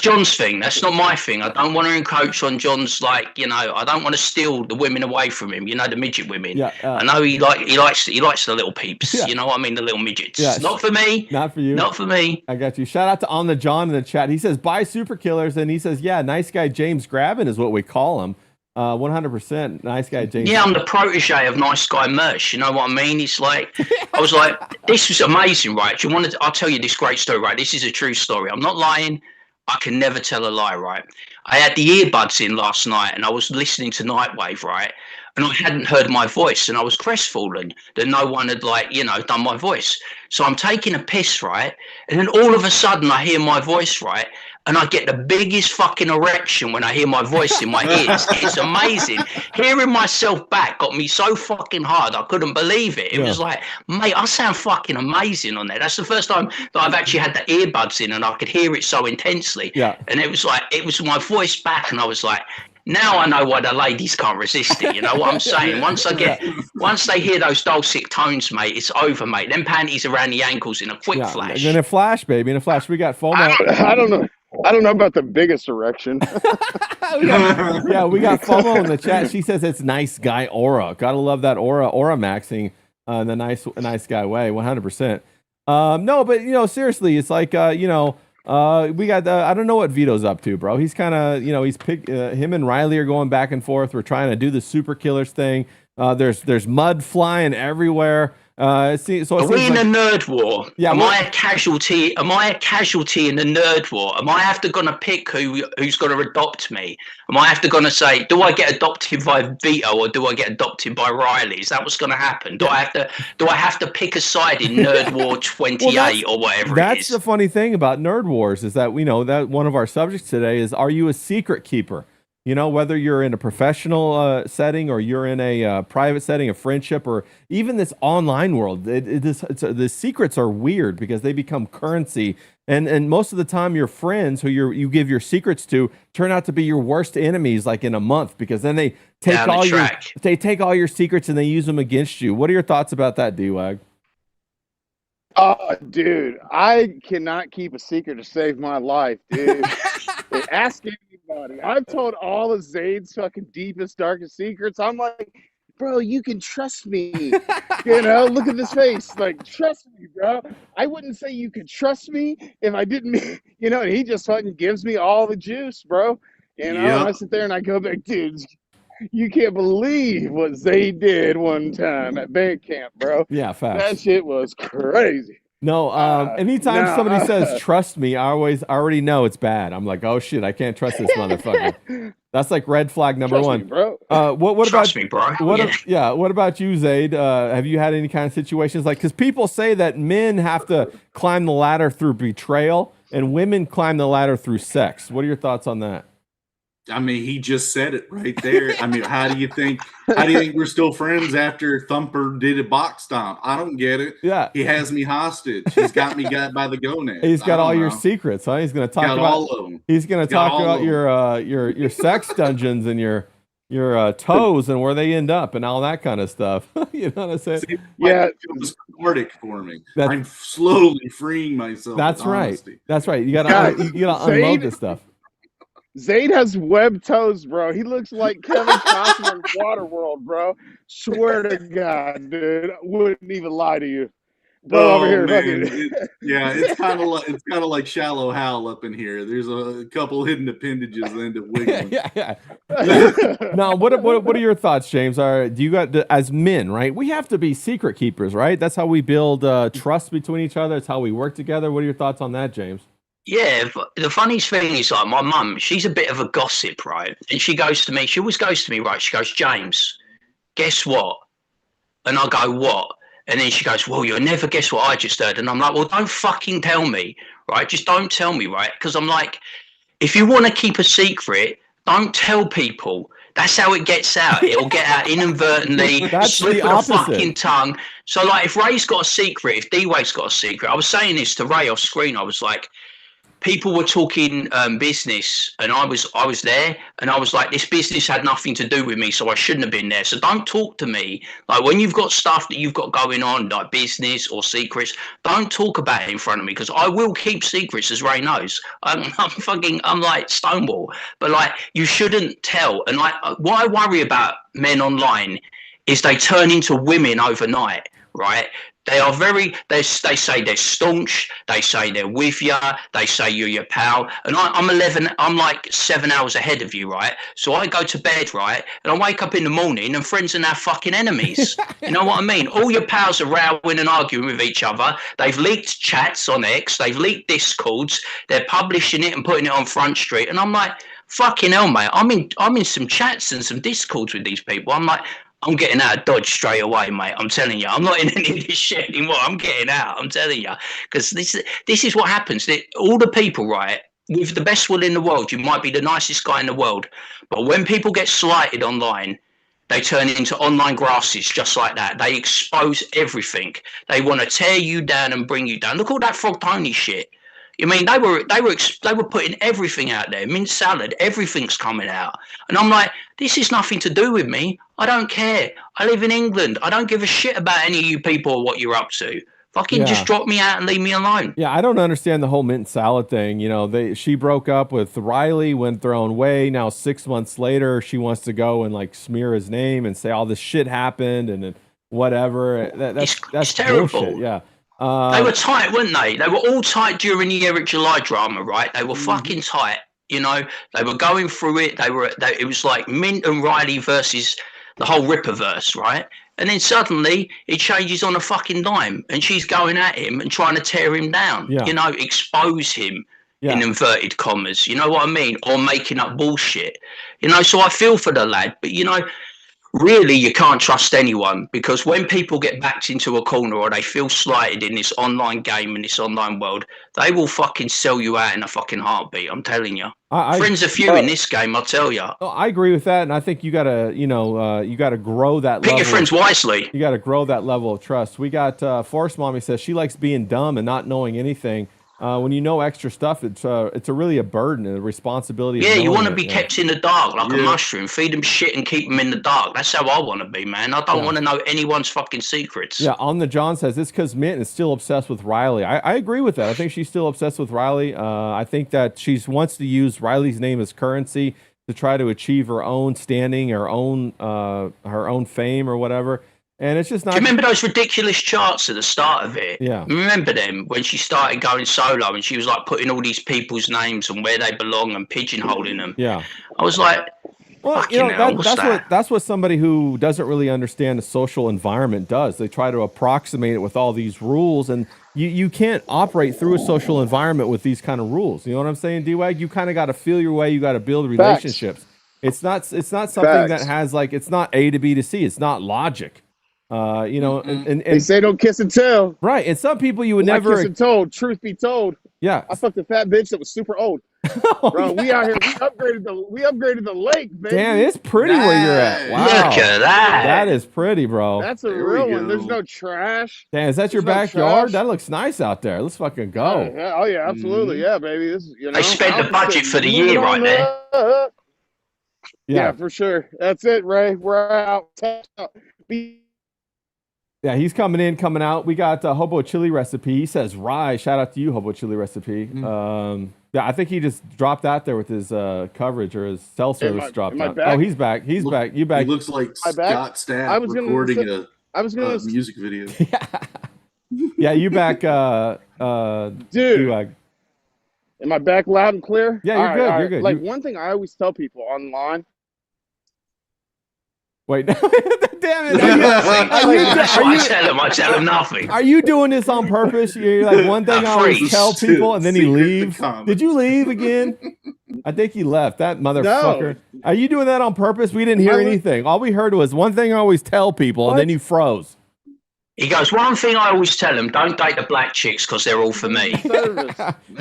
John's thing. That's not my thing. I don't want to encroach on John's, like, you know, I don't want to steal the women away from him. You know, the midget women. Yeah, I know he likes the little peeps. Yeah. You know what I mean? The little midgets. Yeah. Not for me. Not for you. Not for me. I got you. Shout out to On the John in the chat. He says, "Buy Super Killers," and he says, "Yeah, nice guy James Grabbin is what we call him." 100% nice guy James. Yeah, I'm the protege of Nice Guy Merch. You know what I mean? It's like, I was like, this was amazing, right? I'll tell you this great story, right? This is a true story. I'm not lying. I can never tell a lie, right? I had the earbuds in last night and I was listening to Nightwave, right? And I hadn't heard my voice and I was crestfallen that no one had, like, you know, done my voice. So I'm taking a piss, right? And then all of a sudden I hear my voice, right? And I get the biggest fucking erection when I hear my voice in my ears. It's amazing. Hearing myself back got me so fucking hard. I couldn't believe it. It was like, mate, I sound fucking amazing on there. That's the first time that I've actually had the earbuds in and I could hear it so intensely. Yeah. And it was like, it was my voice back and I was like, Now I know why the ladies can't resist it. You know what I'm saying? Once they hear those dulcet tones, mate, it's over, mate. Them panties around the ankles in a quick flash. In a flash, baby. In a flash. We got FOMO. I don't know. I don't know about the biggest erection. we got FOMO in the chat. She says it's nice guy aura. Gotta love that aura maxing in the nice guy way, 100%. No, but seriously, it's like we got I don't know what Vito's up to, bro. He's kind of him and Riley are going back and forth. We're trying to do the super killers thing. There's mud flying everywhere. Are we in a nerd war? Yeah, am I a casualty? Am I a casualty in the nerd war? Am I have to gonna pick who's gonna adopt me? Am I have to gonna say, do I get adopted by Vito or do I get adopted by Riley? Is that what's gonna happen? Do I have to pick a side in Nerd War 28 or whatever it is? That's the funny thing about Nerd Wars is that that one of our subjects today is, are you a secret keeper? Whether you're in a professional setting or you're in a private setting, a friendship, or even this online world, the secrets are weird because they become currency. And most of the time, your friends who you give your secrets to turn out to be your worst enemies, like in a month, because then they take all your secrets and they use them against you. What are your thoughts about that, D-Wag? Dude, I cannot keep a secret to save my life, dude. Ask anybody. I've told all of Zayd's fucking deepest, darkest secrets. I'm like, bro, you can trust me. Look at this face. Like, trust me, bro. I wouldn't say you could trust me if I didn't, and he just fucking gives me all the juice, bro. And I sit there and I go back, dude, you can't believe what Zayd did one time at band camp, bro. Yeah, facts. That shit was crazy. No, anytime somebody says trust me, I already know it's bad. I'm like, oh shit, I can't trust this motherfucker. That's like red flag number one. Me, bro. What trust about me, bro? What about you, Zayd? Have you had any kind of situations like, because people say that men have to climb the ladder through betrayal and women climb the ladder through sex? What are your thoughts on that? I mean, he just said it right there. I mean, how do you think we're still friends after Thumper did a box stomp? I don't get it. Yeah. He has me hostage. He's got me by the gonads. He's got all your secrets, huh? He's going to talk about all of them. He's going to talk about your sex dungeons and your toes and where they end up and all that kind of stuff. You know what I'm saying? See, it was cathartic for me. I'm slowly freeing myself. That's right. That's right. You gotta unload this stuff. Zayd has webbed toes, bro. He looks like Kevin Costner in Waterworld, bro. Swear to God, dude. I wouldn't even lie to you. Bro, over here, it's kind of like Shallow Hal up in here. There's a couple hidden appendages that end up wiggling. Yeah. Now, what are your thoughts, James? Do you got as men, right? We have to be secret keepers, right? That's how we build trust between each other. It's how we work together. What are your thoughts on that, James? Yeah, the funniest thing is, like, my mum, she's a bit of a gossip, right? And she always goes to me, right? She goes, James, guess what? And I go, what? And then she goes, well, you'll never guess what I just heard. And I'm like, well, don't fucking tell me, right? Just don't tell me, right? Because I'm like, if you want to keep a secret, don't tell people. That's how it gets out. It'll get out inadvertently, slip of the fucking tongue. So, like, if Ray's got a secret, if D-Wave's got a secret, I was saying this to Ray off screen. I was like, people were talking business, and I was there, and I was like, this business had nothing to do with me, so I shouldn't have been there. So don't talk to me. Like, when you've got stuff that you've got going on, like business or secrets, don't talk about it in front of me, because I will keep secrets, as Ray knows. I'm like Stonewall. But, like, you shouldn't tell. And, like, what I worry about men online is they turn into women overnight, right? They say they're staunch, they say they're with you, they say you're your pal, and I'm like 7 hours ahead of you, right? So I go to bed, right, and I wake up in the morning and friends are now fucking enemies. You know what I mean? All your pals are rowing and arguing with each other. They've leaked chats on X, they've leaked Discords, they're publishing it and putting it on Front Street, and I'm like, fucking hell, mate, I'm in some chats and some Discords with these people. I'm like, I'm getting out of Dodge straight away, mate. I'm telling you, I'm not in any of this shit anymore. I'm getting out. I'm telling you, because this is what happens. All the people, right, with the best will in the world, you might be the nicest guy in the world, but when people get slighted online, they turn into online grasses just like that. They expose everything. They want to tear you down and bring you down. Look at all that Frog Tony shit. I mean, they were putting everything out there, mint salad, everything's coming out, and I'm like, this is nothing to do with me. I don't care. I live in England. I don't give a shit about any of you people or what you're up to. Fucking just drop me out and leave me alone. Yeah, I don't understand the whole mint salad thing. You know, she broke up with Riley, went their own way. Now 6 months later, she wants to go and like smear his name and say all this shit happened and whatever. That's terrible. Bullshit. Yeah. They were tight, weren't they? They were all tight during the Eric July drama, right? They were fucking tight. You know, they were going through it. It was like Mint and Riley versus the whole Ripperverse, right? And then suddenly he changes on a fucking dime, and she's going at him and trying to tear him down. Yeah. You know, expose him in inverted commas. You know what I mean? Or making up bullshit. You know, so I feel for the lad, but you know. Really, you can't trust anyone, because when people get backed into a corner or they feel slighted in this online game, in this online world, they will fucking sell you out in a fucking heartbeat. I'm telling you. Friends are few in this game, I'll tell you. I agree with that, and I think you gotta, you gotta grow that. Pick your friends wisely. You gotta grow that level of trust. We got Force Mommy says she likes being dumb and not knowing anything. When you know extra stuff, it's really a burden and a responsibility. Yeah, you want to be kept in the dark like a mushroom. Feed them shit and keep them in the dark. That's how I want to be, man. I don't want to know anyone's fucking secrets. Yeah, On the John says it's because Mint is still obsessed with Riley. I agree with that. I think she's still obsessed with Riley. I think that she wants to use Riley's name as currency to try to achieve her own standing, her own fame or whatever. And it's just not. Do you remember those ridiculous charts at the start of it? Yeah. Remember them when she started going solo and she was like putting all these people's names and where they belong and pigeonholing them. Yeah. I was like, well, that's what somebody who doesn't really understand the social environment does. They try to approximate it with all these rules, and you can't operate through a social environment with these kind of rules. You know what I'm saying, D-Wag? You kind of got to feel your way. You got to build relationships. It's not something that has like, it's not A to B to C. It's not logic. And they say don't kiss and tell. Right, and some people you would never kiss and told. Truth be told, I fucked a fat bitch that was super old. Bro, we out here. We upgraded the lake, baby. Damn, it's pretty where you're at. Wow, look at that. That is pretty, bro. That's a real one. There's no trash. Damn, is that your backyard? That looks nice out there. Let's fucking go. Oh yeah, absolutely. Yeah, baby. This is, they spent the budget for the year right there. Yeah, for sure. That's it, Ray. We're out. Yeah, he's coming in, coming out. We got Hobo Chili Recipe. He says, Rye. Shout out to you, Hobo Chili Recipe. Yeah, I think he just dropped out there with his coverage, or his cell service dropped out. Oh, he's back. He's back. You back. He looks like Scott Stapp recording a music video. Yeah, you back, dude. Am I back loud and clear? Yeah, you're good. You're good. Like, one thing I always tell people online. Wait, damn it! I tell him nothing. Are you doing this on purpose? You're like, one thing I always tell people, and then he leaves. Did you leave again? I think he left. That motherfucker. No. Are you doing that on purpose? We didn't hear anything. All we heard was one thing I always tell people, and then you froze. He goes, one thing I always tell them: don't date the black chicks because they're all for me.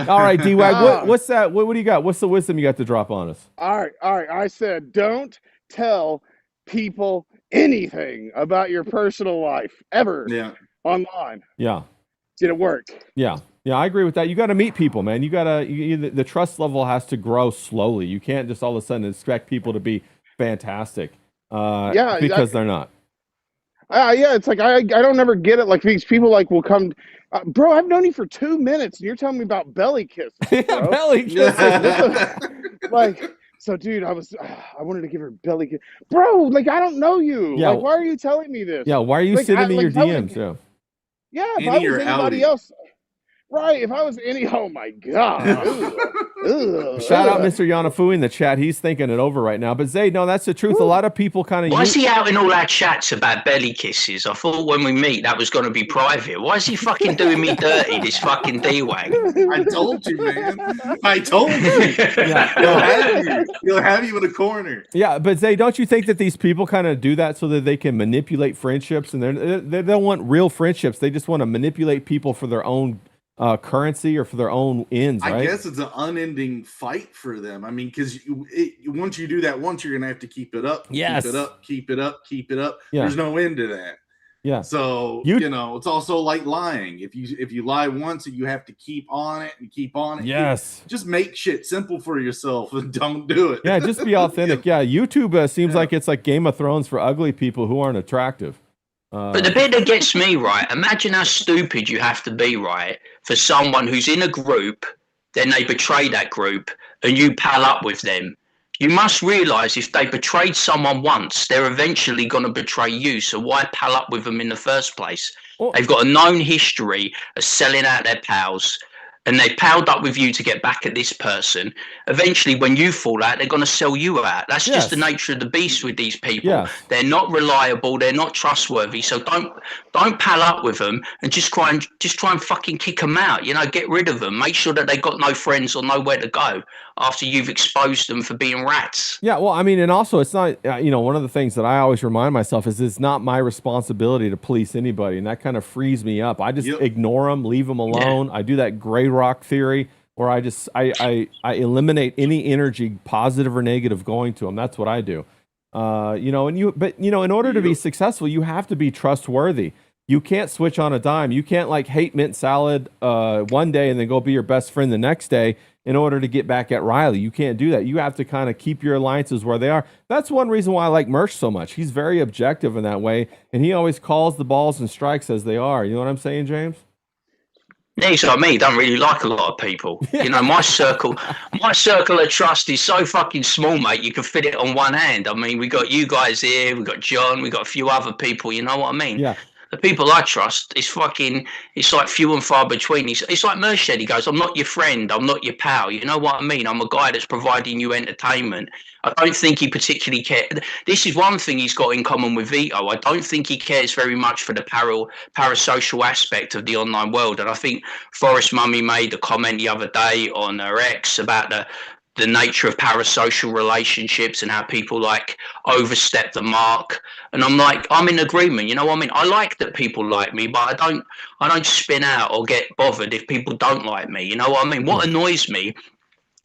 All right, D-Wag, what's that? What do you got? What's the wisdom you got to drop on us? All right. I said, don't tell people anything about your personal life ever online. Yeah. Did it work? Yeah, I agree with that. You got to meet people, man. The trust level has to grow slowly. You can't just all of a sudden expect people to be fantastic because they're not. Yeah, it's like I don't ever get it. Like, these people like will come, bro, I've known you for 2 minutes and you're telling me about belly kisses. Yeah, belly kisses. Like, so, dude, I wanted to give her a belly kiss. Bro, like, I don't know you. Yeah. Like, why are you telling me this? Yeah, why are you sending me your DMs? Yeah, if I was anybody else. Right, if I was oh my God. Shout out Mr. Yanafui in the chat. He's thinking it over right now. But Zayd, no, that's the truth. A lot of people kind of... Why is he out in all our chats about belly kisses? I thought when we meet that was going to be private. Why is he fucking doing me dirty, this fucking D-Wag? I told you, man. I told you. Yeah. He'll have you in a corner. Yeah, but Zayd, don't you think that these people kind of do that so that they can manipulate friendships? And they don't want real friendships. They just want to manipulate people for their own... currency or for their own ends, right? I guess it's an unending fight for them. I mean, because once you do that once, you're gonna have to keep it up. Yes. Keep it up. Yeah. There's no end to that. Yeah. So it's also like lying. If you lie once, you have to keep on it and keep on it. Yes. Just make shit simple for yourself and don't do it. Yeah, just be authentic. Yeah, YouTube seems like it's like Game of Thrones for ugly people who aren't attractive. But the bit that gets me, right, imagine how stupid you have to be, right, for someone who's in a group, then they betray that group, and you pal up with them. You must realise if they betrayed someone once, they're eventually going to betray you, so why pal up with them in the first place? Well, They've got a known history of selling out their pals, and they palled up with you to get back at this person. Eventually, when you fall out, they're going to sell you out. That's just the nature of the beast with these people. Yes. They're not reliable. They're not trustworthy. So don't pal up with them and just try and fucking kick them out. Get rid of them. Make sure that they got no friends or nowhere to go after you've exposed them for being rats. Yeah, well, I mean, and also it's not, one of the things that I always remind myself is it's not my responsibility to police anybody, and that kind of frees me up. I just ignore them, leave them alone. I do that gray rock theory where I eliminate any energy, positive or negative, going to them. That's what I do. In order to be successful, you have to be trustworthy. You can't switch on a dime. You can't hate mint salad one day and then go be your best friend the next day in order to get back at Riley. You can't do that. You have to kind of keep your alliances where they are. That's one reason why I like Merch so much. He's very objective in that way, and he always calls the balls and strikes as they are. You know what I'm saying, James? Yeah, he's like me. He don't really like a lot of people. My circle of trust is so fucking small, mate. You can fit it on one hand. I mean, we got you guys here. We got John. We got a few other people. You know what I mean? Yeah. The people I trust, it's like few and far between. It's like Merched. He goes, I'm not your friend. I'm not your pal. You know what I mean? I'm a guy that's providing you entertainment. I don't think he particularly cares. This is one thing he's got in common with Vito. I don't think he cares very much for the parasocial aspect of the online world. And I think Forrest Mummy made a comment the other day on her ex about the nature of parasocial relationships and how people overstep the mark. And I'm in agreement. You know what I mean? I like that people like me, but I don't spin out or get bothered if people don't like me. You know what I mean? What annoys me,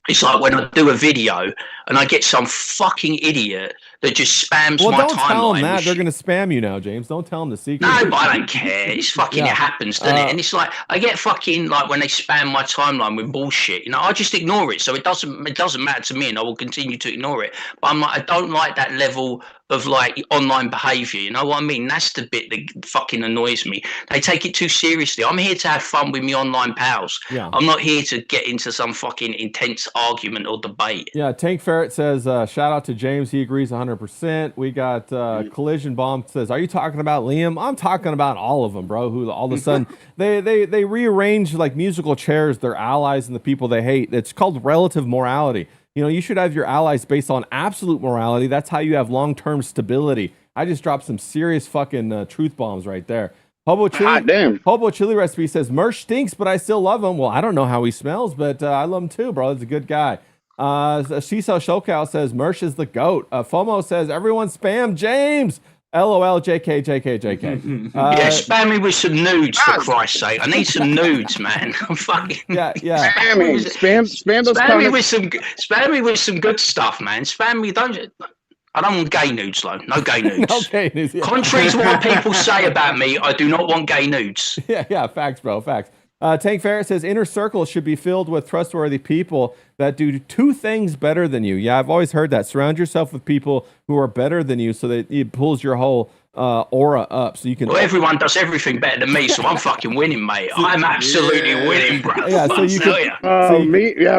it's like when I do a video and I get some fucking idiot that just spams my timeline. Well, don't tell them that. They're going to spam you now, James. Don't tell them the secret. No, but I don't care. It's fucking, it happens, doesn't it? And it's like, I get fucking, when they spam my timeline with bullshit, I just ignore it. So it doesn't matter to me, and I will continue to ignore it. But I don't like that level of online behavior. You know what I mean? That's the bit that fucking annoys me. They take it too seriously. I'm here to have fun with me online pals. Yeah. I'm not here to get into some fucking intense argument or debate. Yeah, Tank Ferret says, shout out to James. He agrees 100%. We got Collision Bomb says, are you talking about Liam? I'm talking about all of them, bro, who all of a sudden they rearrange musical chairs, their allies and the people they hate. It's called relative morality. You should have your allies based on absolute morality. That's how you have long-term stability. I just dropped some serious fucking truth bombs right there. Hobo Chili Recipe says, Merch stinks, but I still love him. Well, I don't know how he smells, but I love him too, bro. He's a good guy. Shiso Shokow says, Merch is the GOAT. FOMO says, everyone spam James. LOL, JK, JK, JK. Spam me with some nudes, for Christ's sake. I need some nudes, man. I'm fucking... Yeah. Spam those comments. Spam me with some good stuff, man. Spam me, I don't want gay nudes, though. No gay nudes. No gay nudes, yeah. Contrary to what people say about me, I do not want gay nudes. Yeah, facts, bro, facts. Tank Ferret says, inner circles should be filled with trustworthy people that do two things better than you. Yeah, I've always heard that. Surround yourself with people who are better than you so that it pulls your whole aura up so you can... Well, everyone does everything better than me, so I'm fucking winning, mate. I'm absolutely winning, bro. Yeah, so you can...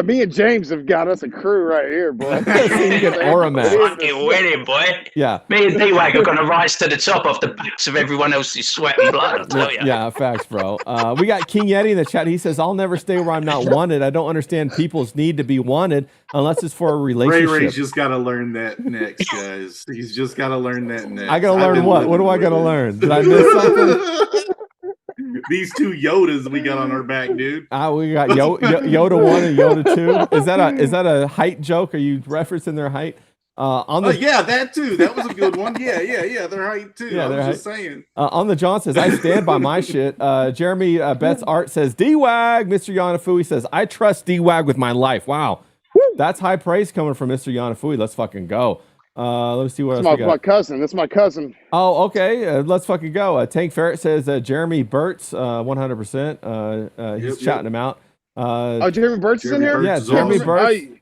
me and James have got us a crew right here, boy. So you can aura match. Fucking winning, boy. Yeah. Me and D-Wag are going to rise to the top off the backs of everyone else's sweat and blood, I'll tell you. Yeah, facts, bro. We got King Yeti in the chat. He says, I'll never stay where I'm not wanted. I don't understand people's need to be wanted unless it's for a relationship. Ray's just got to learn that next, guys. He's just got to learn that next. I got to learn what? What do I got to learn? Did I miss something? These two Yodas we got on our back, dude. We got Yoda 1 and Yoda 2. Is that a height joke? Are you referencing their height? Yeah, that too. That was a good one. Yeah. Their height too. Yeah, I was just saying. On the John says, I stand by my shit. Jeremy Betts Art says, D-Wag. Mr. Yanafui says, I trust D-Wag with my life. Wow. That's high praise coming from Mr. Yanafui. Let's fucking go. Let me see what That's else we got. my cousin. That's my cousin. Oh, okay. Let's fucking go. Tank Ferret says Jeremy Burtz, 100%. He's shouting him out. Jeremy Burtz is in here? Yeah, Jeremy Burtz.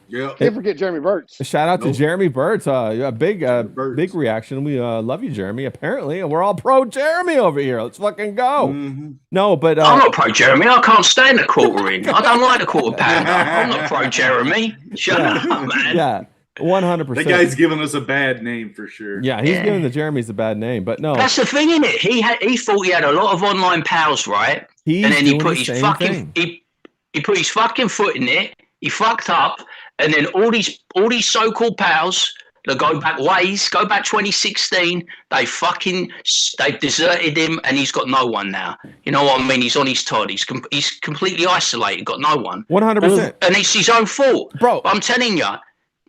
Yeah. Can't forget Jeremy Burtz. Shout out to Jeremy Burtz. A big reaction. We love you, Jeremy. Apparently, we're all pro Jeremy over here. Let's fucking go. Mm-hmm. No, but I'm not pro Jeremy. I can't stand the quartering. I don't like the quarter pounder. I'm not pro Jeremy. Shut up, man. Yeah. 100%. That guy's giving us a bad name for sure. Yeah, he's giving the Jeremys a bad name, but no. That's the thing, isn't it? He thought he had a lot of online pals, right? He's and then he doing put the his same fucking thing. he put his fucking foot in it. He fucked up, and then all these so-called pals that go back 2016, they deserted him, and he's got no one now. You know what I mean? He's on his Todd. He's completely isolated, got no one. 100%. And it's his own fault, bro. I'm telling you.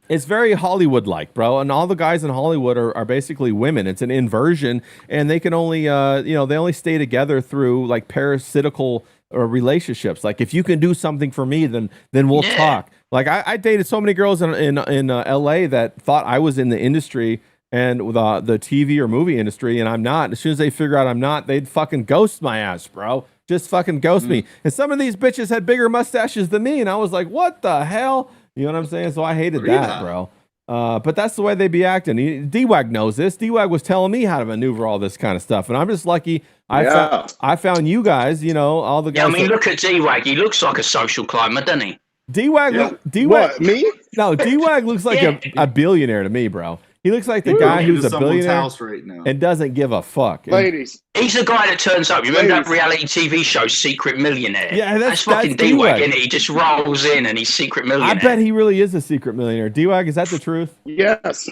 It's very Hollywood-like, bro, and all the guys in Hollywood are basically women. It's an inversion, and they can only, they only stay together through like parasitical relationships. Like, if you can do something for me, then we'll talk. Like, I dated so many girls in LA that thought I was in the industry and the TV or movie industry, and I'm not. As soon as they figure out I'm not, they'd fucking ghost my ass, bro. Just fucking ghost me. And some of these bitches had bigger mustaches than me, and I was like, what the hell? You know what I'm saying? So I hated that, bro. But that's the way they be acting. D-Wag knows this. D-Wag was telling me how to maneuver all this kind of stuff, and I'm just lucky I found you guys, all the guys. Yeah, I mean, look at D-Wag. He looks like a social climber, doesn't he? D-Wag, What, me? No, D-Wag looks like a billionaire to me, bro. He looks like the guy who's a billionaire house right now. and doesn't give a fuck. Ladies. He's the guy that turns up. You remember that reality TV show, Secret Millionaire? Yeah, that's fucking D-Wag, isn't it? He just rolls in and he's Secret Millionaire. I bet he really is a secret millionaire. D-Wag, is that the truth? Yes.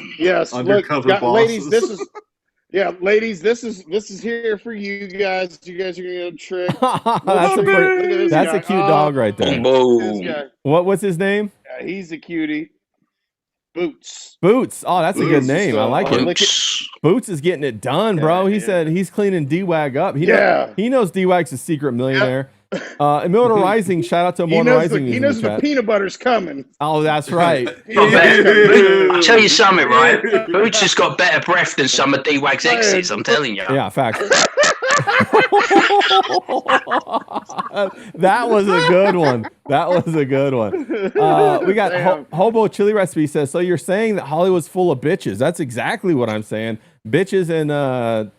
Undercover Look, bosses. ladies, this is here for you guys. You guys are gonna get a trick. That's a cute dog right there. This guy. What's his name? Yeah, he's a cutie. Boots. Oh, that's a good name. I like it. Boots. Boots is getting it done, bro. He said he's cleaning D-Wag up. He knows D-Wag's a secret millionaire. Immortal Rising, shout out to Immortal Rising. He knows the peanut butter's coming. Oh, that's right. I'll tell you something, right? Boots has got better breath than some of D-Wag's exes, I'm telling you. Yeah, fact. That was a good one. We got Hobo Chili Recipe says, so you're saying that Hollywood's full of bitches. That's exactly what I'm saying. Bitches and the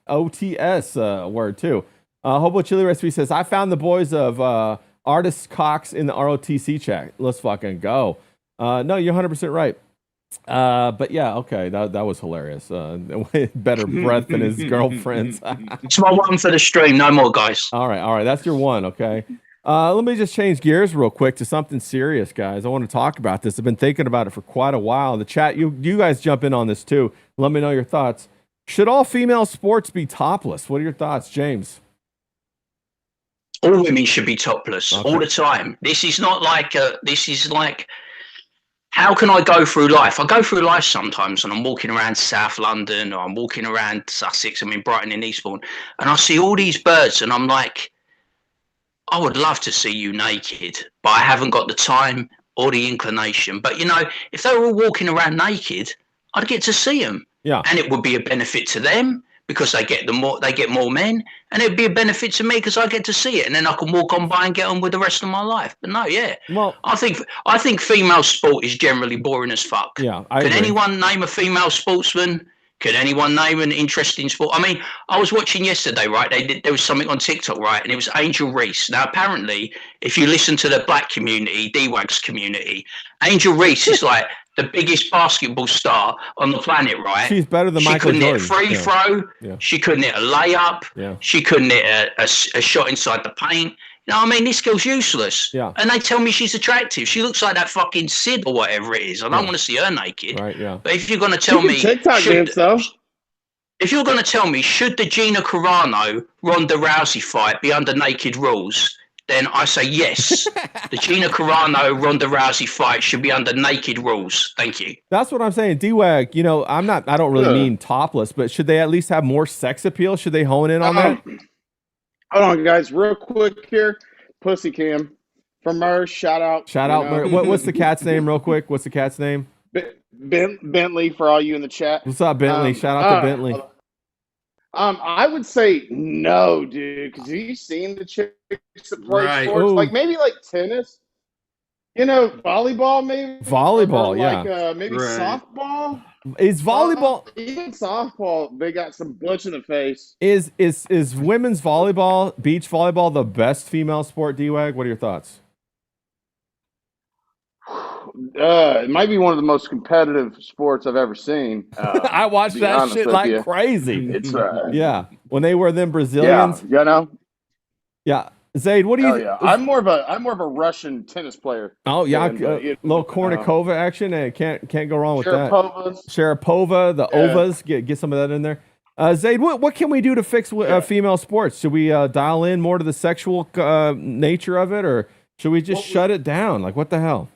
FAGGOTS word too. Hobo Chili Recipe says, I found the boys of Artist Cox in the ROTC chat. Let's fucking go. No, you're 100% right. But yeah, okay, that was hilarious. Better breath than his girlfriend's. It's my one for the stream. No more, guys. All right, that's your one. Okay. Let me just change gears real quick to something serious, guys. I want to talk about this. I've been thinking about it for quite a while. The chat, you guys jump in on this too. Let me know your thoughts. Should all female sports be topless? What are your thoughts, James? All women should be topless all the time. This is not like how can I go through life? I go through life sometimes and I'm walking around South London or I'm walking around Sussex, I'm in Brighton and Eastbourne, and I see all these birds and I'm like, I would love to see you naked, but I haven't got the time or the inclination. But, if they were all walking around naked, I'd get to see them. Yeah. And it would be a benefit to them because they get more men, and it'd be a benefit to me because I get to see it, and then I can walk on by and get on with the rest of my life. But no, yeah. Well, I think female sport is generally boring as fuck. Yeah, Can anyone name a female sportsman? Can anyone name an interesting sport? I mean, I was watching yesterday, right? There was something on TikTok, right? And it was Angel Reese. Now, apparently, if you listen to the black community, D-Wag's community, Angel Reese is like the biggest basketball star on the planet, right? She's better than Michael Jordan. She couldn't hit a free throw. Yeah. She couldn't hit a layup. Yeah. She couldn't hit a shot inside the paint. You know what I mean? This girl's useless. Yeah. And they tell me she's attractive. She looks like that fucking Sid or whatever it is. I don't want to see her naked. Right, yeah. But if you're going to tell me... TikTok dance, though. If you're going to tell me, should the Gina Carano Ronda Rousey fight be under naked rules, then I say yes. The Gina Carano Ronda Rousey fight should be under naked rules. Thank you. That's what I'm saying. D-Wag, I don't really mean topless, but should they at least have more sex appeal? Should they hone in on that? Hold on, guys, real quick here. Pussy cam. from Murs. Shout out. Shout out. What's the cat's name, real quick? What's the cat's name? Bentley for all you in the chat. What's up, Bentley? Shout out to Bentley. I would say no, dude, because you've seen the chicks that play sports, like maybe like tennis, volleyball, maybe volleyball, maybe softball. Is volleyball even softball? They got some butch in the face. Is women's volleyball, beach volleyball, the best female sport? D-Wag, what are your thoughts? It might be one of the most competitive sports I've ever seen. I watched that shit like crazy. It's yeah, when they were them Brazilians. Yeah, Zaid, what do you? Yeah, I'm more of a Russian tennis player. Oh yeah, little Kornikova action. Can't go wrong with that. Sharapova, the Ovas. Get some of that in there. Zaid, what can we do to fix female sports? Should we dial in more to the sexual nature of it, or should we just shut it down? Like, what the hell?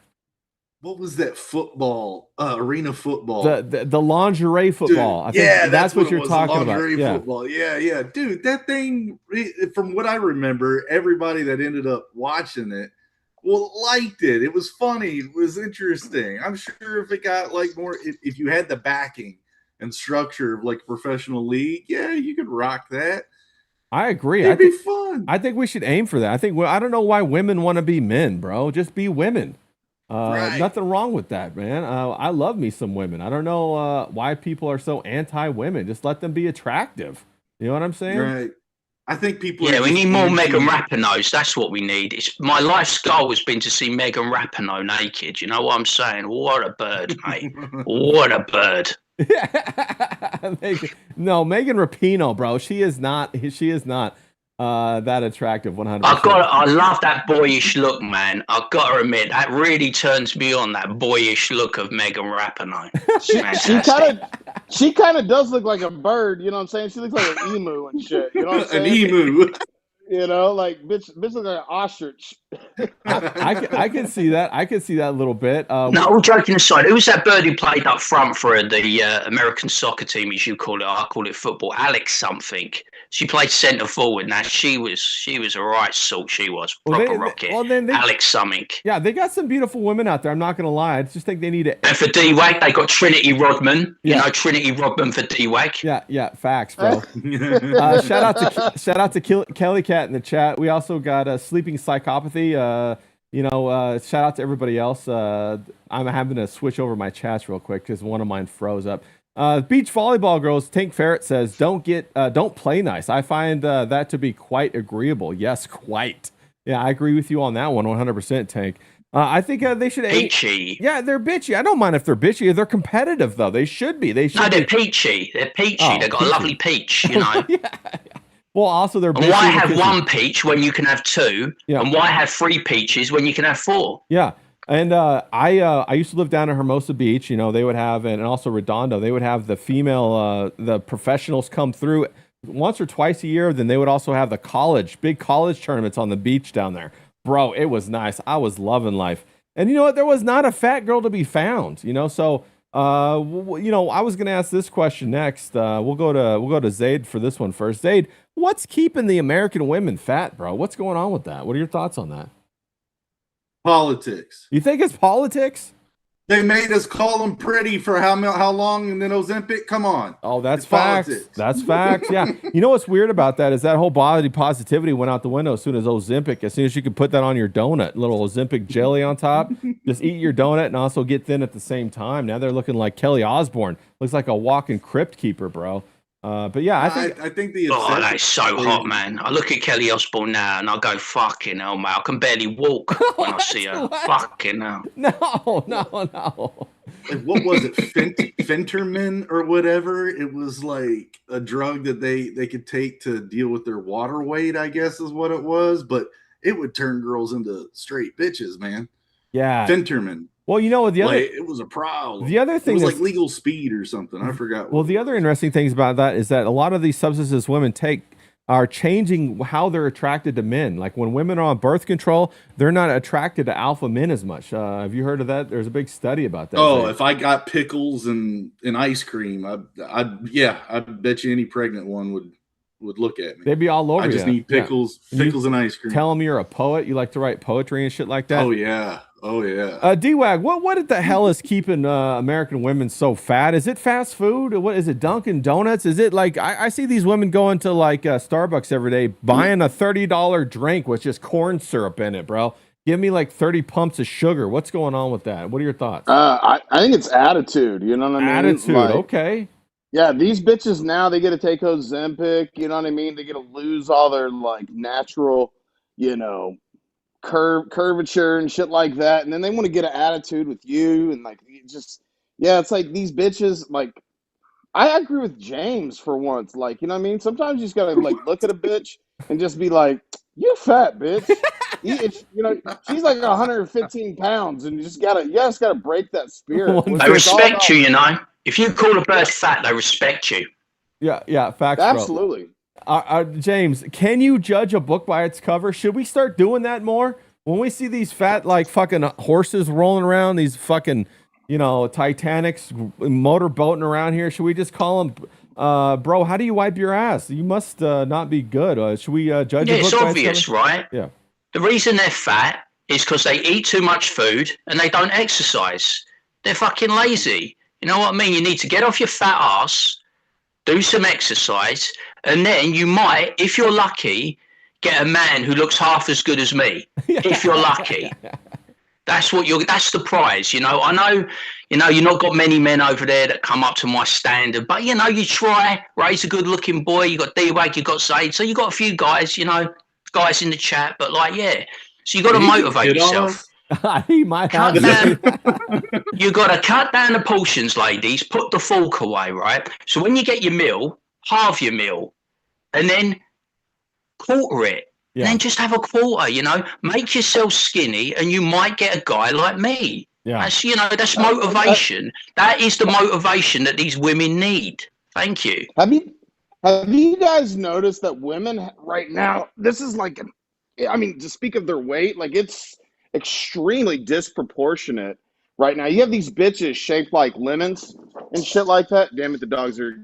What was that football, arena football? The lingerie football. Dude, I think that's what you're talking about. Football. Yeah. Dude, that thing, from what I remember, everybody that ended up watching it, liked it. It was funny. It was interesting. I'm sure if it got like more, if you had the backing and structure of like a professional league, yeah, you could rock that. I agree. It'd be fun. I think we should aim for that. I don't know why women want to be men, bro. Just be women. Nothing wrong with that, man. I love me some women. I don't know why people are so anti-women. Just let them be attractive. You know what I'm saying? Right. I think people. Yeah, we need more Megan Rapinoes. That's what we need. My life's goal has been to see Megan Rapinoe naked. You know what I'm saying? What a bird, mate. What a bird. Megan Rapinoe, bro. She is not. That attractive, 100%. I love that boyish look, man. I've got to admit, that really turns me on. That boyish look of Megan Rapinoe. She kind of does look like a bird. You know what I'm saying? She looks like an emu and shit. You know what I'm saying? An emu. Like bitch looks like an ostrich. I can see that. I can see that a little bit. No, all joking aside, who was that bird who played up front for the American soccer team, as you call it? I call it football. Alex something. She played centre forward. Now she was a right salt. She was proper rocket. Alex something. Yeah, they got some beautiful women out there. I'm not gonna lie. I just think they need to. And for D-Wag, they got Trinity Rodman. Yeah. You know, Trinity Rodman for D-Wag. Yeah, facts, bro. Shout out to Kelly Cat in the chat. We also got Sleeping Psychopathy. Shout out to everybody else. I'm having to switch over my chats real quick because one of mine froze up. Beach volleyball girls, Tank Ferret says, don't play nice. I find that to be quite agreeable. Yes, quite. Yeah, I agree with you on that one, 100%, Tank. I think they should. Peachy. Yeah, they're bitchy. I don't mind if they're bitchy. They're competitive, though. They should be. They're peachy. They're peachy. Oh, They've got a lovely peach, you know. Yeah. Well, also they're. And why have one peach when you can have two? Yeah. And why have 3 peaches when you can have 4? Yeah. And I used to live down at Hermosa Beach. You know, they would have, and also Redondo, they would have the female, the professionals come through once or twice a year. Then they would also have the big college tournaments on the beach down there. Bro, it was nice. I was loving life. And you know what? There was not a fat girl to be found. You know, so I was gonna ask this question next. We'll go to Zaid for this one first. Zaid, what's keeping the American women fat, bro? What's going on with that? What are your thoughts on that? Politics. You think it's politics? They made us call them pretty for how long, and then Ozempic? Come on. Oh, that's facts. Politics. That's facts. Yeah. You know what's weird about that is that whole body positivity went out the window as soon as Ozempic. As soon as you could put that on your donut, little Ozempic jelly on top, just eat your donut and also get thin at the same time. Now they're looking like Kelly Osbourne. Looks like a walking crypt keeper, bro. But yeah, I think the that's so hot, man. I look at Kelly Osbourne now and I go, fucking hell, mate. I can barely walk when I see her. Fucking hell. No. What was it? Fenterman or whatever? It was like a drug that they could take to deal with their water weight, I guess is what it was. But it would turn girls into straight bitches, man. Yeah. Fenterman. Well, you know, it was a problem. The other thing it was like legal speed or something. I forgot. Well, the other interesting things about that is that a lot of these substances women take are changing how they're attracted to men. Like when women are on birth control, they're not attracted to alpha men as much. Have you heard of that? There's a big study about that. Oh, if I got pickles and ice cream, I bet you any pregnant one would would look at me. They'd be all over I just you. need pickles, Yeah. pickles and ice cream. Tell them you're a poet. You like to write poetry and shit like that. Oh yeah. Oh yeah. D-Wag, what the hell is keeping American women so fat? Is it fast food? Or what is it? Dunkin' Donuts? Is it like I see these women going to like Starbucks every day buying a $30 drink with just corn syrup in it, bro. Give me like 30 pumps of sugar. What's going on with that? What are your thoughts? I think it's attitude. You know what I mean? Attitude. Like, okay. yeah, these bitches now, they get to take Ozempic. You know what I mean? They get to lose all their like natural, you know, curvature and shit like that, and then they want to get an attitude with you, and like it's like these bitches. Like, I agree with James for once. Like, you know what I mean? Sometimes you just gotta like look at a bitch and just be like, "You fat bitch." You know, she's like 115 pounds, and you just gotta break that spirit. They respect you, you know. If you call a bird fat, they respect you. Yeah, facts, absolutely. Bro. James, can you judge a book by its cover? Should we start doing that more? When we see these fat, like, fucking horses rolling around, these fucking, you know, Titanics motorboating around here, should we just call them, bro, how do you wipe your ass? You must not be good. Should we judge a book it's by obvious, its cover? right? Yeah. The reason they're fat is because they eat too much food and they don't exercise. They're fucking lazy. You know what I mean? You need to get off your fat ass, do some exercise, and then you might, if you're lucky, get a man who looks half as good as me. If you're lucky. That's the prize, you know. I know, you know, you've not got many men over there that come up to my standard, but you know, you try, raise a good looking boy, you got D-Wag, you got Zaid, so you got a few guys, you know, guys in the chat, but like, yeah. So you got to motivate yourself. He might have you got to cut down the portions, ladies. Put the fork away, right? So when you get your meal, halve your meal, and then quarter it. Yeah. And then just have a quarter. You know, make yourself skinny, and you might get a guy like me. Yeah, that's, you know, that's motivation. That is the motivation that these women need. Thank you. Have you guys noticed that women right now? This is like, I mean, to speak of their weight, like it's extremely disproportionate right now. You have these bitches shaped like lemons and shit like that. Damn it, the dogs are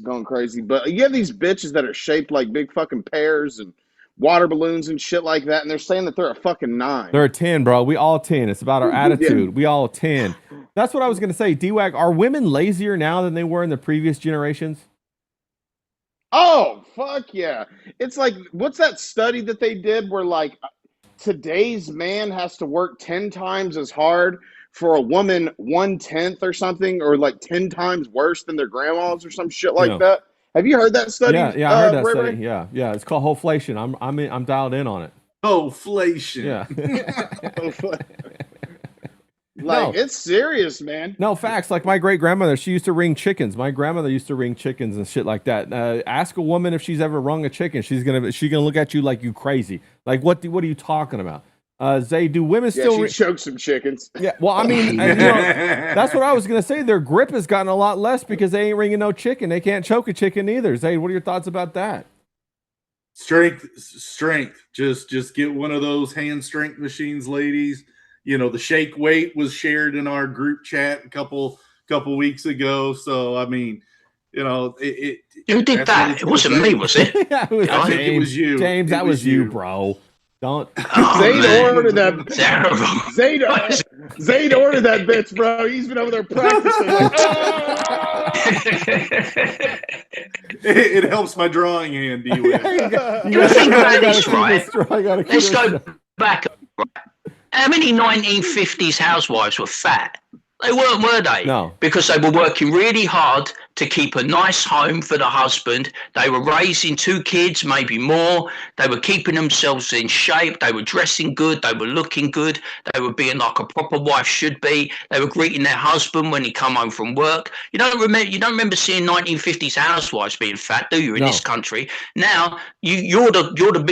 going crazy. But you have these bitches that are shaped like big fucking pears and water balloons and shit like that, and they're saying that they're a fucking 9. They're a 10, bro. We all 10. It's about our attitude. Yeah. We all 10. That's what I was going to say. D-Wag, are women lazier now than they were in the previous generations? Oh, fuck yeah. It's like, what's that study that they did where like today's man has to work 10 times as hard for a woman 1/10 or something, or like 10 times worse than their grandmas or some shit like that? Have you heard that study? Yeah, I heard that study. Yeah. It's called Hoflation. I'm dialed in on it. Hoflation. Yeah. Like, it's serious, man. No, facts. Like my great grandmother, she used to ring chickens. My grandmother used to ring chickens and shit like that. Ask a woman if she's ever rung a chicken. She's gonna look at you like you crazy. Like what are you talking about? Zay, do women still choke some chickens? Yeah, well, I mean, you know, that's what I was gonna say. Their grip has gotten a lot less because they ain't ringing no chicken. They can't choke a chicken either. Zay, what are your thoughts about that? Strength. Just get one of those hand strength machines, ladies. You know, the shake weight was shared in our group chat a couple weeks ago. So I mean, you know, who did that? It wasn't me, was it? Yeah, it was I think it was you, James. That was you, bro. Don't. Zayd ordered that. Terrible. Zayd ordered that bitch, bro. He's been over there practicing. Like, it helps my drawing hand, D-Wag. Think about this, right? Let's go back. How many 1950s housewives were fat? They weren't, were they? No. Because they were working really hard to keep a nice home for the husband. They were raising 2 kids, maybe more. They were keeping themselves in shape. They were dressing good. They were looking good. They were being like a proper wife should be. They were greeting their husband when he come home from work. You don't remember seeing 1950s housewives being fat, do you? In this country now, you're the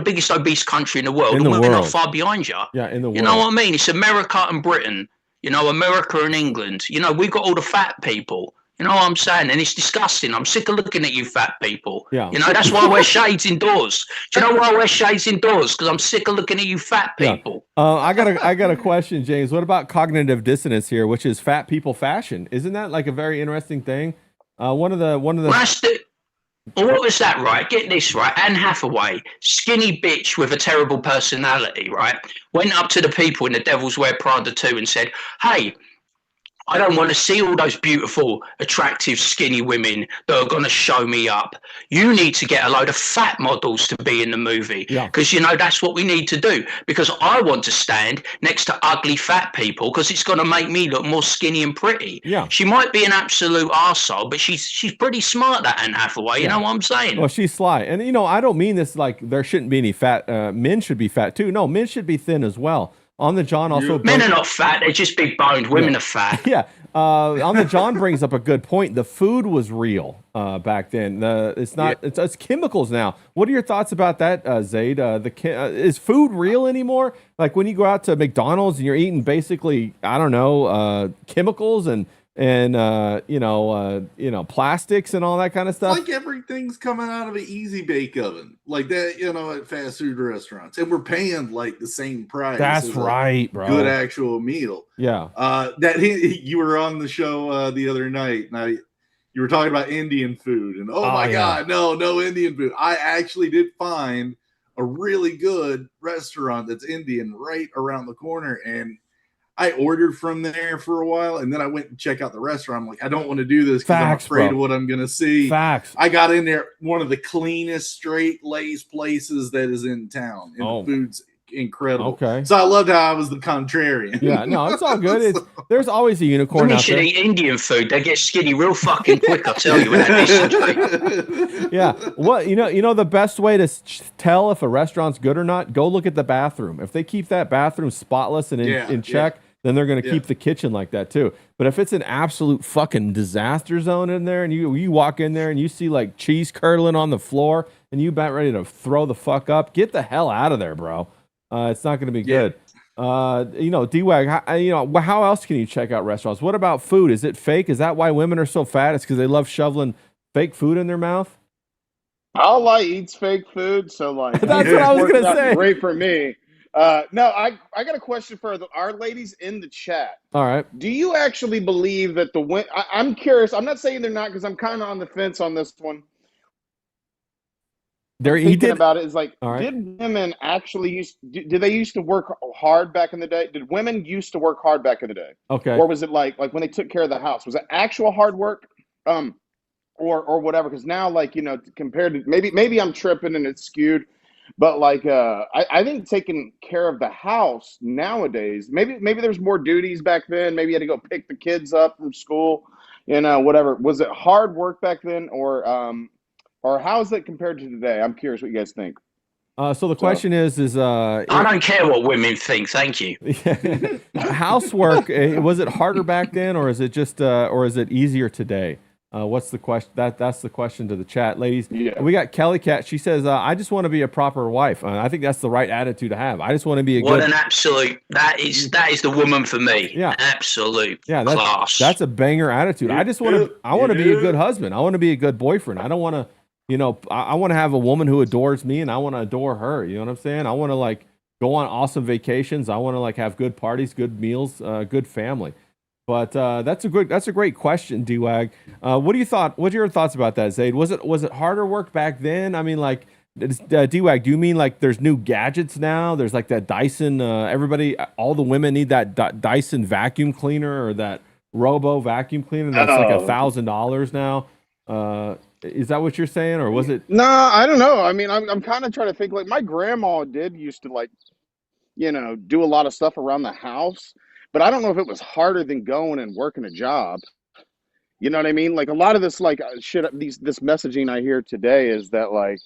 biggest obese country in the world, and we're not far behind you. Yeah, in the world. You know what I mean? It's America and Britain. You know, America and England. You know, we've got all the fat people. You know what I'm saying? And it's disgusting. I'm sick of looking at you fat people. Yeah. You know, that's why I wear shades indoors. Do you know why I wear shades indoors? Because I'm sick of looking at you fat people. Yeah. I got a question, James. What about cognitive dissonance here, which is fat people fashion? Isn't that like a very interesting thing? One of the Well, what was that, right? Get this, right? Anne Hathaway, skinny bitch with a terrible personality, right? Went up to the people in The Devil's Wear Prada 2 and said, hey, I don't want to see all those beautiful, attractive, skinny women that are going to show me up. You need to get a load of fat models to be in the movie Yeah. because, you know, that's what we need to do. Because I want to stand next to ugly fat people because it's going to make me look more skinny and pretty. Yeah. She might be an absolute arsehole, but she's pretty smart, that Anne Hathaway. You Yeah. know what I'm saying? Well, she's sly. And, you know, I don't mean this like there shouldn't be any fat. Men should be fat too. No, men should be thin as well. On the John also. Men are not fat. They're just big boned. Women are fat. Yeah. On the John brings up a good point. The food was real back then. It's not. It's chemicals now. What are your thoughts about that, Zaid? Is food real anymore? Like when you go out to McDonald's and you're eating basically, I don't know, chemicals and plastics and all that kind of stuff. Like everything's coming out of an easy bake oven, like that, at fast food restaurants, and we're paying like the same price. That's as right, bro. Good actual meal. Yeah. You were on the show the other night, and you were talking about Indian food, and my God, no Indian food. I actually did find a really good restaurant that's Indian right around the corner, and I ordered from there for a while, and then I went and check out the restaurant. I'm like, I don't want to do this because I'm afraid of what I'm going to see. Facts. I got in there, one of the cleanest, straight-laced places that is in town, and the food's incredible. Okay. So I loved how I was the contrarian. Yeah, no, it's all good. There's always a unicorn Women out should there. eat Indian food. They get skinny real fucking quick, I tell you. Yeah. What you know the best way to tell if a restaurant's good or not, go look at the bathroom. If they keep that bathroom spotless and in check, then they're going to keep the kitchen like that too. But if it's an absolute fucking disaster zone in there, and you walk in there and you see like cheese curdling on the floor, and you about ready to throw the fuck up, get the hell out of there, bro. It's not going to be good. D-Wag, how else can you check out restaurants? What about food? Is it fake? Is that why women are so fat? It's because they love shoveling fake food in their mouth? All I eat's fake food, so like that's what I was going to say. Great for me. No, I got a question for our ladies in the chat. All right. Do you actually believe that I'm curious. I'm not saying they're not, because I'm kind of on the fence on this one. Thinking about it is like, did women actually did they used to work hard back in the day? Did women used to work hard back in the day? Okay. Or was it like when they took care of the house? Was it actual hard work? Or whatever? Because now, like, compared to maybe I'm tripping and it's skewed, but like I think taking care of the house nowadays, maybe there's more duties back then. Maybe you had to go pick the kids up from school, whatever. Was it hard work back then, or how is it compared to today? I'm curious what you guys think. So the question is I don't care what women think. Thank you. Housework, was it harder back then, or is it just or is it easier today? What's the question? That's the question to the chat, ladies. Yeah. We got Kelly Cat. She says, "I just want to be a proper wife." I think that's the right attitude to have. I just want to be a good. What an absolute! That is the woman for me. Yeah, absolute. Yeah, class. That's a banger attitude. I just want to. I want to be a good husband. I want to be a good boyfriend. I don't want to. I want to have a woman who adores me, and I want to adore her. You know what I'm saying? I want to like go on awesome vacations. I want to like have good parties, good meals, good family. But that's a great question, D-Wag. What are your thoughts about that, Zaid? Was it harder work back then? I mean, like, D-Wag, do you mean like there's new gadgets now? There's like that Dyson. All the women need that Dyson vacuum cleaner or that Robo vacuum cleaner. That's like $1,000 now. Is that what you're saying, or was it? No, I don't know. I mean, I'm kind of trying to think. Like, my grandma used to like, do a lot of stuff around the house. But I don't know if it was harder than going and working a job. You know what I mean? Like, a lot of this, like, this messaging I hear today is that, like,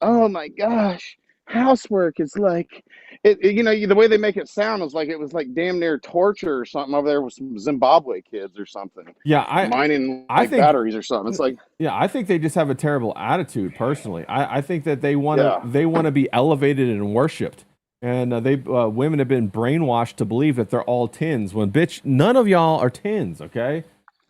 oh my gosh, housework is like, the way they make it sound is like it was like damn near torture or something over there with some Zimbabwe kids or something. Yeah, mining batteries or something. It's like, yeah, I think they just have a terrible attitude. Personally, I think that they want to be elevated and worshipped. And women have been brainwashed to believe that they're all 10s when, bitch, none of y'all are 10s, okay?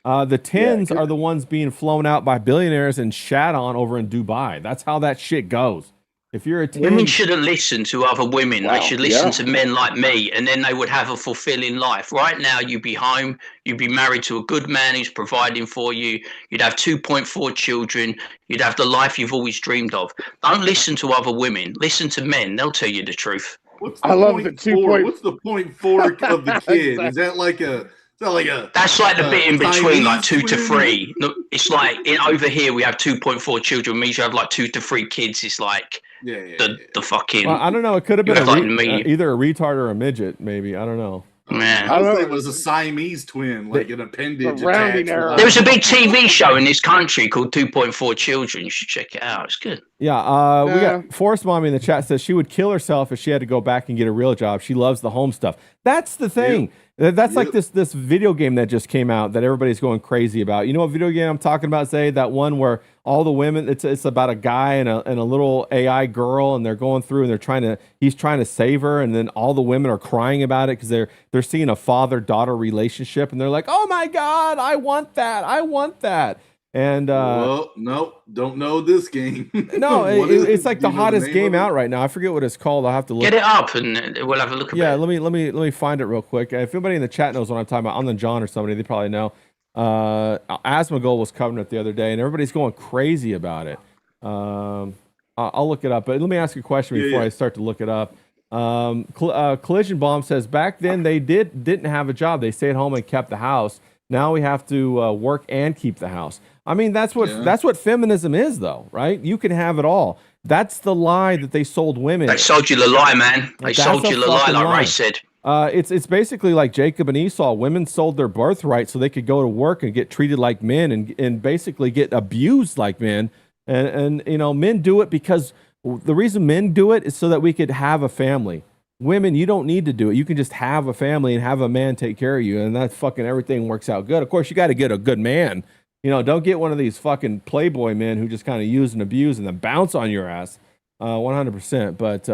The 10s are the ones being flown out by billionaires and shat on over in Dubai. That's how that shit goes. If you're a teen, Women shouldn't listen to other women. Wow, They should listen yeah. to men like me, and then they would have a fulfilling life. Right now, you'd be home, you'd be married to a good man who's providing for you, you'd have 2.4 children, you'd have the life you've always dreamed of. Don't listen to other women. Listen to men. They'll tell you the truth. What's the I love the point 2 four? point- What's the point four of the kid? Is that like a? Is that like a? That's like the bit in between, like Chinese 2 to twin? 3. Look, it's like over here we have 2.4 children. Means you have like 2 to 3 kids. It's like the fucking. well, I don't know. It could have been Like me. either a retard or a midget. Maybe I don't know. Man. I was thinking it was a Siamese twin, like an appendage. The rounding attached. error. There was a big TV show in this country called 2.4 Children. You should check it out. It's good. Yeah, we Yeah. got Forest Mommy in the chat says she would kill herself if she had to go back and get a real job. She loves the home stuff. That's the thing. That's like this video game that just came out that everybody's going crazy about. You know what video game I'm talking about? Say that one where all the women. It's about a guy and a little AI girl, and they're going through and he's trying to save her, and then all the women are crying about it because they're seeing a father-daughter relationship, and they're like, oh my god, I want that. And well, no, don't know this game. no, it's like the hottest game out right now. I forget what it's called. I'll have to look. Get it up and we'll have a look at it. Yeah, let me find it real quick. If anybody in the chat knows what I'm talking about, on the John or somebody, they probably know. Asmongold was covering it the other day, and everybody's going crazy about it. I'll look it up, but let me ask you a question before I start to look it up. Collision Bomb says back then they didn't have a job. They stayed home and kept the house. Now we have to work and keep the house. I mean, that's what feminism is, though, right? You can have it all. That's the lie that they sold women. They sold you the lie, man. They sold you the lie, like Ray said. It's basically like Jacob and Esau. Women sold their birthright so they could go to work and get treated like men and basically get abused like men. And you know, men do it because the reason men do it is so that we could have a family. Women, you don't need to do it. You can just have a family and have a man take care of you, and that fucking everything works out good. Of course, you got to get a good man. You know, don't get one of these fucking playboy men who just kind of use and abuse and then bounce on your ass. 100%. But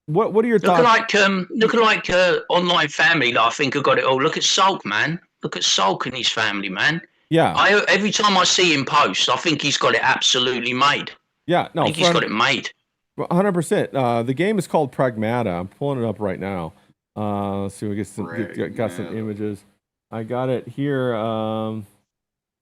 what are your thoughts? Looking like online family that I think have got it all. Look at Sulk, man. Look at Sulk and his family, man. Yeah. Every time I see him post, I think he's got it absolutely made. Yeah, no, I think he's got it made. 100%. The game is called Pragmata. I'm pulling it up right now. Let's see, we got some images. I got it here.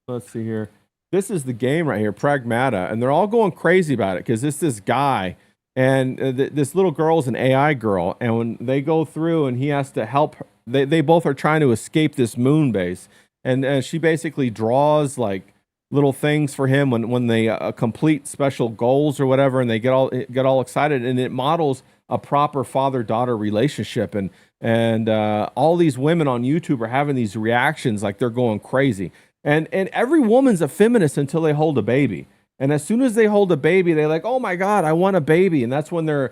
Let's see here. This is the game right here, Pragmata, and they're all going crazy about it because it's this guy and this little girl's an AI girl, and when they go through and he has to help, they both are trying to escape this moon base, and she basically draws like little things for him when they complete special goals or whatever, and they get all excited, and it models a proper father-daughter relationship, and all these women on YouTube are having these reactions like they're going crazy. And every woman's a feminist until they hold a baby. And as soon as they hold a baby, they're like, oh my God, I want a baby. And that's when their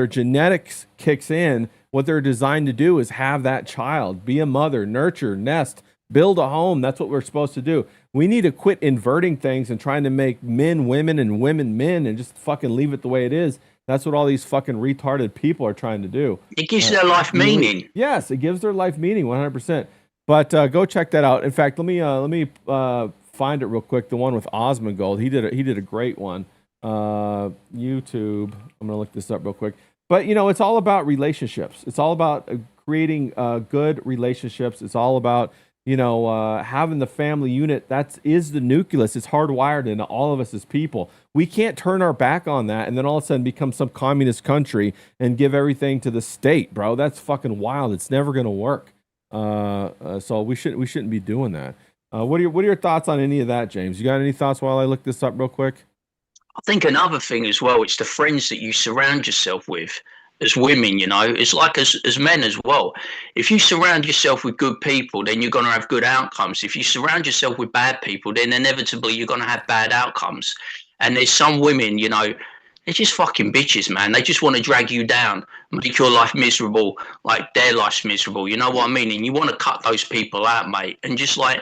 genetics kicks in. What they're designed to do is have that child, be a mother, nurture, nest, build a home. That's what we're supposed to do. We need to quit inverting things and trying to make men women and women men and just fucking leave it the way it is. That's what all these fucking retarded people are trying to do. It gives their life meaning. Yes, it gives their life meaning, 100%. But go check that out. In fact, let me find it real quick. The one with Osmongold, he did a great one. YouTube. I'm gonna look this up real quick. But you know, it's all about relationships. It's all about creating good relationships. It's all about having the family unit. That is the nucleus. It's hardwired into all of us as people. We can't turn our back on that and then all of a sudden become some communist country and give everything to the state, bro. That's fucking wild. It's never gonna work. So we shouldn't be doing that. What are your thoughts on any of that, James? You got any thoughts while I look this up real quick? I think another thing as well, it's the friends that you surround yourself with as women, it's like as men as well. If you surround yourself with good people, then you're going to have good outcomes. If you surround yourself with bad people, then inevitably you're going to have bad outcomes. And there's some women, they're just fucking bitches, man. They just want to drag you down, make your life miserable, like their life's miserable. You know what I mean? And you want to cut those people out, mate, and just like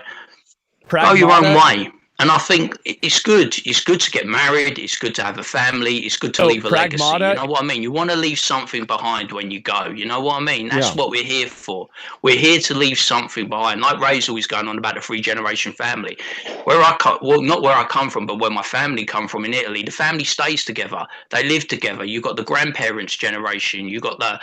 go your own way. And I think it's good. It's good to get married. It's good to have a family. It's good to leave a legacy. You know what I mean? You want to leave something behind when you go. You know what I mean? That's what we're here for. We're here to leave something behind. Like Ray's always going on about the 3-generation family. Not where I come from, but where my family come from in Italy. The family stays together. They live together. You got the grandparents' generation. You got the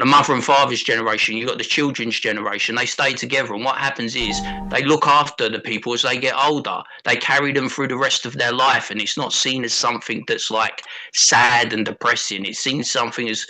mother and father's generation. You got the children's generation. They stay together. And what happens is they look after the people as they get older. They carry them through the rest of their life, and it's not seen as something that's like sad and depressing. It's seen something as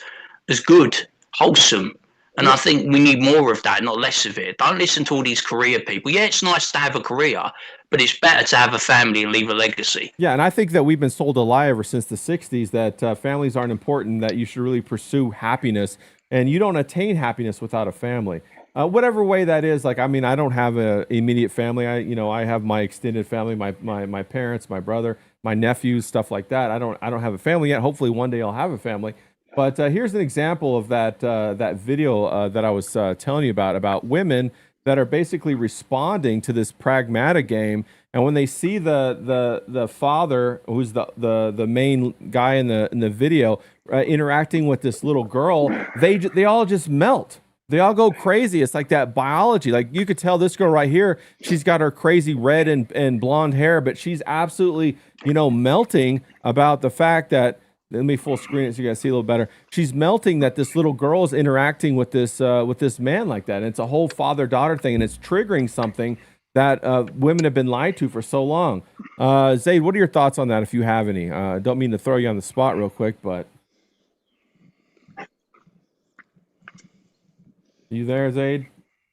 good, wholesome. And I think we need more of that, not less of it. Don't listen to all these career people. Yeah, it's nice to have a career, but it's better to have a family and leave a legacy. Yeah, and I think that we've been sold a lie ever since the 60s that families aren't important, that you should really pursue happiness, and you don't attain happiness without a family. Whatever way that is, like, I mean, I don't have an immediate family. I have my extended family, my parents, my brother, my nephews, stuff like that. I don't have a family yet. Hopefully one day I'll have a family. But here's an example of that video that I was telling you about women that are basically responding to this pragmatic game. And when they see the father, who's the main guy in the video, interacting with this little girl, they all just melt. They all go crazy. It's like that biology. Like, you could tell this girl right here, she's got her crazy red and blonde hair, but she's absolutely, melting about the fact that, let me full screen it so you guys see a little better. She's melting that this little girl is interacting with this man like that. And it's a whole father-daughter thing, and it's triggering something that women have been lied to for so long. Zaid, what are your thoughts on that, if you have any? Don't mean to throw you on the spot real quick, but... You there, Zaid?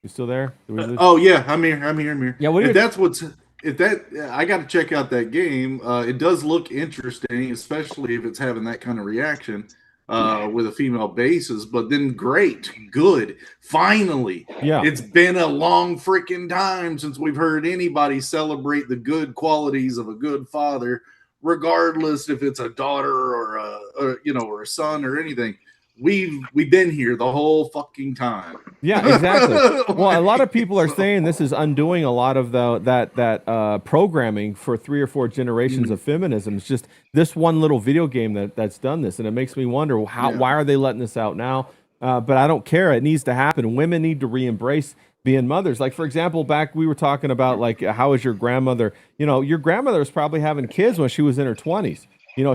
You still there? Oh yeah, I'm here. Yeah, I got to check out that game. It does look interesting, especially if it's having that kind of reaction with a female basis. But then, good. Finally, it's been a long freaking time since we've heard anybody celebrate the good qualities of a good father, regardless if it's a daughter or a son or anything. We've been here the whole fucking time. Yeah, exactly. Well, a lot of people are saying this is undoing a lot of that programming for 3 or 4 generations of feminism. It's just this one little video game that's done this, and it makes me wonder why are they letting this out now? But I don't care. It needs to happen. Women need to re-embrace being mothers. Like, for example, back we were talking about, like, how is your grandmother? Your grandmother was probably having kids when she was in her 20s.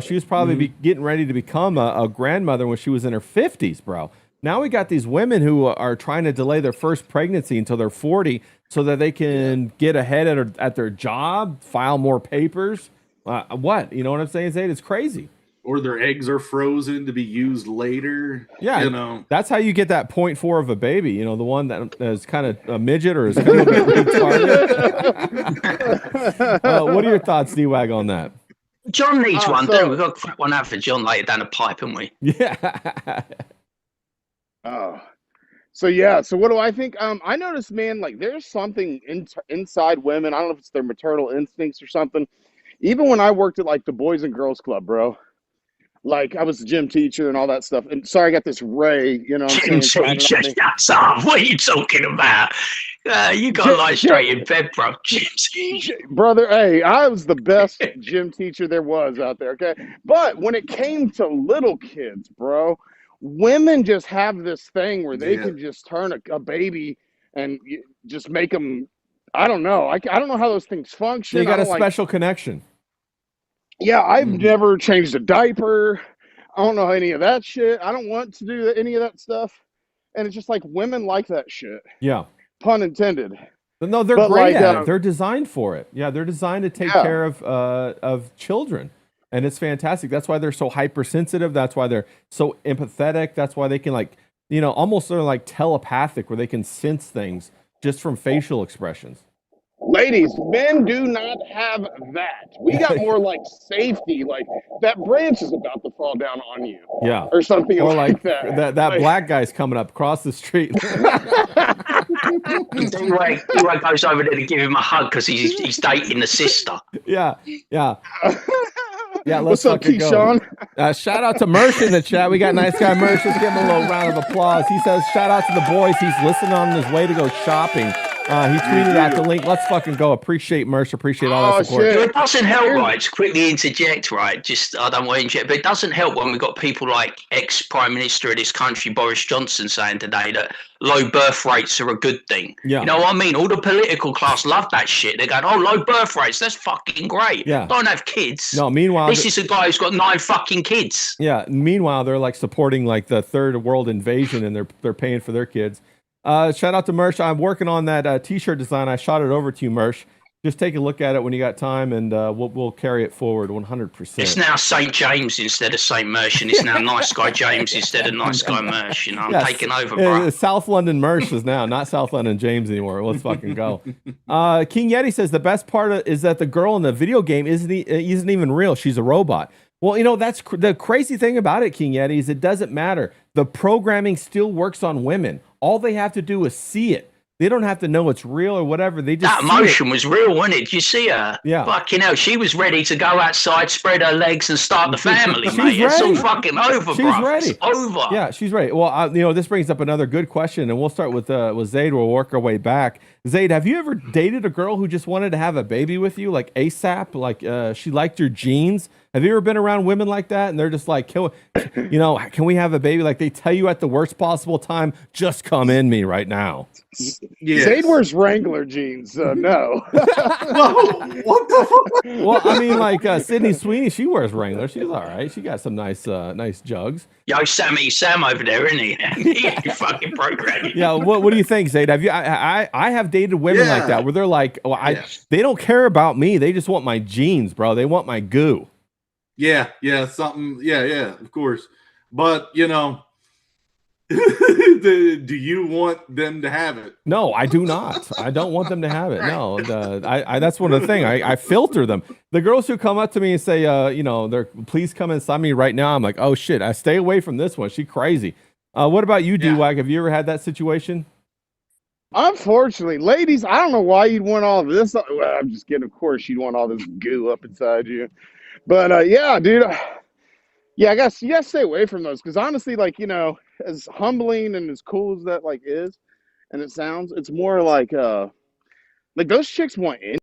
She was probably getting ready to become a grandmother when she was in her 50s, bro. Now we got these women who are trying to delay their first pregnancy until they're 40 so that they can get ahead at their job, file more papers. What? You know what I'm saying, Zaid? It's crazy. Or their eggs are frozen to be used later. Yeah, that's how you get that 0.4 of a baby. The one that is kind of a midget or is kind of retarded. What are your thoughts, D-Wag, on that? John needs one, don't we? We've got to crack one out for John later down the pipe, haven't we? Yeah. So what do I think? I noticed, man, like, there's something inside women. I don't know if it's their maternal instincts or something. Even when I worked at, like, the Boys and Girls Club, bro. Like, I was a gym teacher and all that stuff. And sorry, I got this Ray, Gym teacher, shut up. What are you talking about? You got to lie straight in bed, bro. Gym teacher. Brother, hey, I was the best gym teacher there was out there, okay? But when it came to little kids, bro, women just have this thing where they can just turn a baby and just make them, I don't know. I don't know how those things function. They got a special connection. Yeah, I've never changed a diaper. I don't know any of that shit. I don't want to do any of that stuff. And it's just like women like that shit. Yeah. Pun intended. No, they're great at it. They're designed for it. Yeah, they're designed to take care of children. And it's fantastic. That's why they're so hypersensitive. That's why they're so empathetic. That's why they can, like, almost sort of like telepathic, where they can sense things just from facial expressions. Ladies, men do not have that. We got more like safety, like that branch is about to fall down on you. Yeah. Or something or like that. That like, black guy's coming up across the street. D-Wag goes over there to give him a hug because he's dating the sister. Yeah. Yeah, let's What's up, Keyshawn? Shout out to Mersh in the chat. We got nice guy Mersh. Let's give him a little round of applause. He says, shout out to the boys. He's listening on his way to go shopping. He tweeted out the link. Let's fucking go. Appreciate Mersh. Appreciate all that support. shit. It doesn't help, right? To quickly interject, right? Just I don't want to interject, but it doesn't help when we've got people like ex-Prime Minister of this country, Boris Johnson, saying today that low birth rates are a good thing. Yeah. You know what I mean? All the political class love that shit. They're going, oh, low birth rates, that's fucking great. Yeah. Don't have kids. No, meanwhile, this is a guy who's got 9 fucking kids. Yeah. Meanwhile, they're like supporting like the third world invasion, and they're paying for their kids. Shout out to Mersh. I'm working on that t-shirt design. I shot it over to you, Mersh. Just take a look at it when you got time, and we'll carry it forward 100%. It's now St. James instead of St. Mersh, and it's now Nice Guy James instead of Nice Guy Mersh. You know, I'm taking over, bro. South London Mersh is now not South London James anymore. Let's fucking go. King Yeti says the best part is that the girl in the video game isn't even real. She's a robot. Well, you know, that's the crazy thing about it, King Yeti, is it doesn't matter. The programming still works on women. All they have to do is see it. They don't have to know it's real or whatever. They just that emotion was real, wasn't it? Did you see her? Yeah. Fucking hell, she was ready to go outside, spread her legs, and start the family, She's mate. ready. It's all fucking over, She's bro. ready. It's over. Yeah, she's ready. Well, you know, this brings up another good question, and we'll start with Zaid. We'll work our way back. Zaid, have you ever dated a girl who just wanted to have a baby with you, like ASAP? Like she liked your genes? Have you ever been around women like that, and they're just like, you know, can we have a baby? Like they tell you at the worst possible time, just come in me right now. Yes. Zaid wears Wrangler jeans, so no. What the fuck? Well, I mean, like Sydney Sweeney, she wears Wrangler. She's all right. She got some nice jugs. Yo, Sam over there, isn't he? He fucking programmed. Yeah. What do you think, Zaid? Have you? I have dated women like that where they're like, oh, they don't care about me. They just want my genes, bro. They want my goo. Yeah, something. Yeah, of course. But you know, do you want them to have it? No, I do not. I don't want them to have it. No, that's one of the things. I filter them. The girls who come up to me and say, you know, please come inside me right now. I'm like, oh shit, I stay away from this one. She crazy. What about you, D-Wag? Have you ever had that situation? Unfortunately, ladies, I don't know why you'd want all this. Well, I'm just kidding. Of course, you'd want all this goo up inside you. But yeah, dude. Yeah, I guess you gotta stay away from those because honestly, like, you know, as humbling and as cool as that like is, and it sounds, it's more like those chicks want in.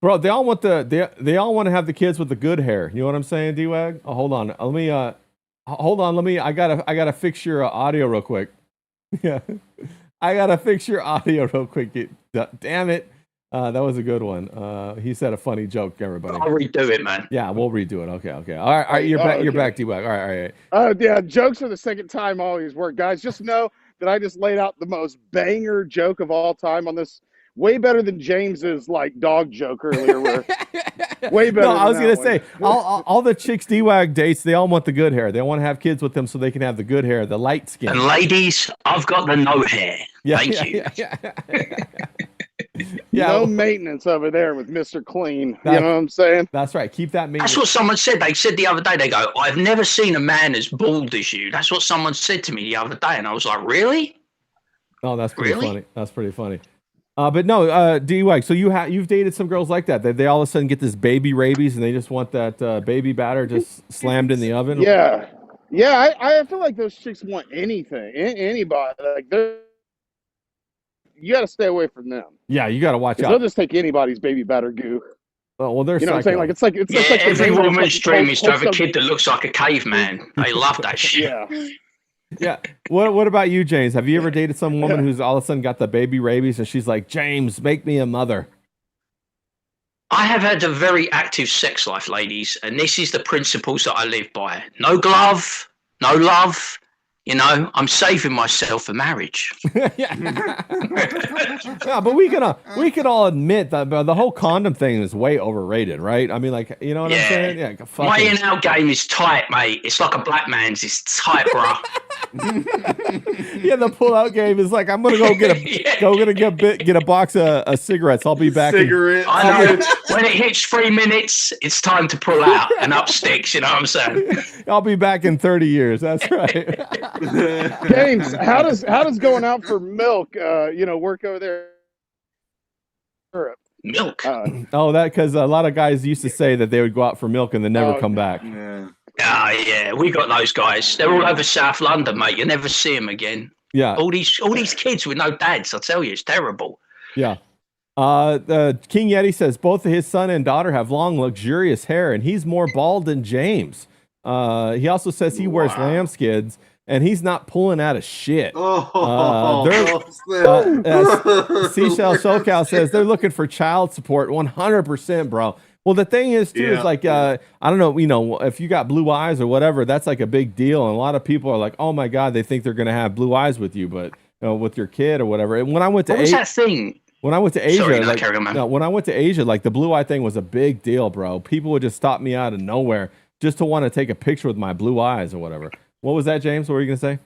Bro, they all want they all want to have the kids with the good hair. You know what I'm saying, D-Wag? Oh, hold on. Let me I gotta fix your audio real quick. Yeah. I gotta fix your audio real quick. Damn it. That was a good one. He said a funny joke, everybody. I'll redo it, man. Yeah, we'll redo it. Okay. All right, you're back. Okay. You're back, D-Wag. All right. Yeah, jokes for the second time always work, guys. Just know that I just laid out the most banger joke of all time on this. Way better than James's like dog joke earlier. Way better. No, I was gonna say all the chicks D-Wag dates, they all want the good hair. They want to have kids with them so they can have the good hair, the light skin. And ladies, I've got the no hair. Thank you. Yeah. No maintenance over there with Mr. Clean. You know what I'm saying? That's right. Keep that maintenance. That's what someone said. They said the other day, they go, I've never seen a man as bald as you. That's what someone said to me the other day. And I was like, really? Oh, that's pretty funny. That's pretty funny. But no, D-Wag, so you've dated some girls like that. They all of a sudden get this baby rabies and they just want that baby batter just slammed in the oven. Yeah. I feel like those chicks want anything, anybody. Like you got to stay away from them. Yeah, you got to watch out. They'll just take anybody's baby batter goo. Oh, well, they're you know what I'm saying? Like it's like every woman's dream is to have a kid that looks like a caveman. They love that shit. Yeah. Yeah. What about you, James? Have you ever dated some woman who's all of a sudden got the baby rabies and she's like, James, make me a mother? I have had a very active sex life, ladies, and this is the principles that I live by. No glove, no love. You know, I'm saving myself for marriage. Yeah, but we can all admit that the whole condom thing is way overrated, right? I mean, like, you know what I'm saying? Yeah. My in-out game is tight, mate. It's like a black man's. It's tight, bro. Yeah, the pull-out game is like, I'm gonna go get a box of cigarettes. I'll be back. Cigarettes. I know. When it hits 3 minutes, it's time to pull out and up sticks. You know what I'm saying? I'll be back in 30 years. That's right. James, how does going out for milk, work over there? Europe? Milk. Because a lot of guys used to say that they would go out for milk and then never come back. Yeah. Yeah, we got those guys. They're all over South London, mate. You never see them again. Yeah. All these kids with no dads. I tell you, it's terrible. Yeah. King Yeti says both his son and daughter have long, luxurious hair, and he's more bald than James. He also says he wears lambskins, and he's not pulling out of shit. Seashell SoCal says they're looking for child support 100%, bro. Well, the thing is, too, is like, I don't know, if you got blue eyes or whatever, that's like a big deal. And a lot of people are like, oh my God, they think they're going to have blue eyes with you, but with your kid or whatever. And when I went to that thing? When I went to Asia, Sorry, when I went to Asia, like the blue eye thing was a big deal, bro. People would just stop me out of nowhere just to want to take a picture with my blue eyes or whatever. What was that, James? What were you going to say?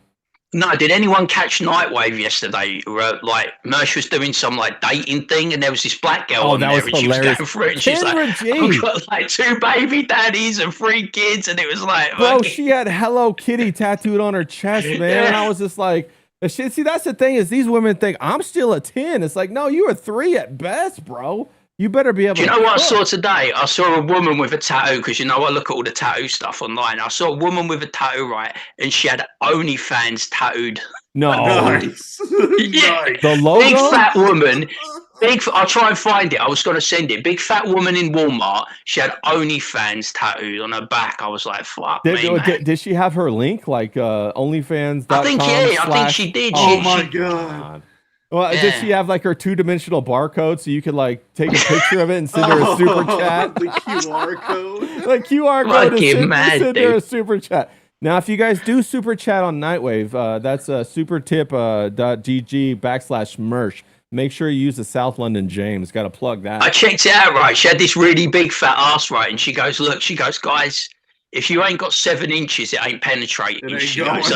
No, did anyone catch Nightwave yesterday? Like Mersh was doing some like dating thing, and there was this black girl on there, and she was going through it, and she's like, "I've got like 2 baby daddies and 3 kids," and it was like, bro, she had Hello Kitty tattooed on her chest, man. And I was just like, shit. See, that's the thing is these women think I'm still a 10. It's like, no, you are 3 at best, bro. You better be able to. Do you know what I saw today? I saw a woman with a tattoo, because I look at all the tattoo stuff online. I saw a woman with a tattoo, right? And she had OnlyFans tattooed. No. Nice. Yeah. The logo? Big fat woman. I'll try and find it. I was going to send it. Big fat woman in Walmart. She had OnlyFans tattooed on her back. I was like, fuck me, man. Did she have her link, like OnlyFans.com? I think, I think she did. Oh, my God. Well, did she have like her 2-dimensional barcode so you could like take a picture of it and send her a super chat? The QR code. Like QR code and send her a dude. super chat. Now, if you guys do super chat on Nightwave, that's supertip.gg/merch. Make sure you use the South London James. Got to plug that. I checked it out, right? She had this really big fat ass, right? And she goes, look, guys, if you ain't got 7 inches, it ain't penetrating. She goes, she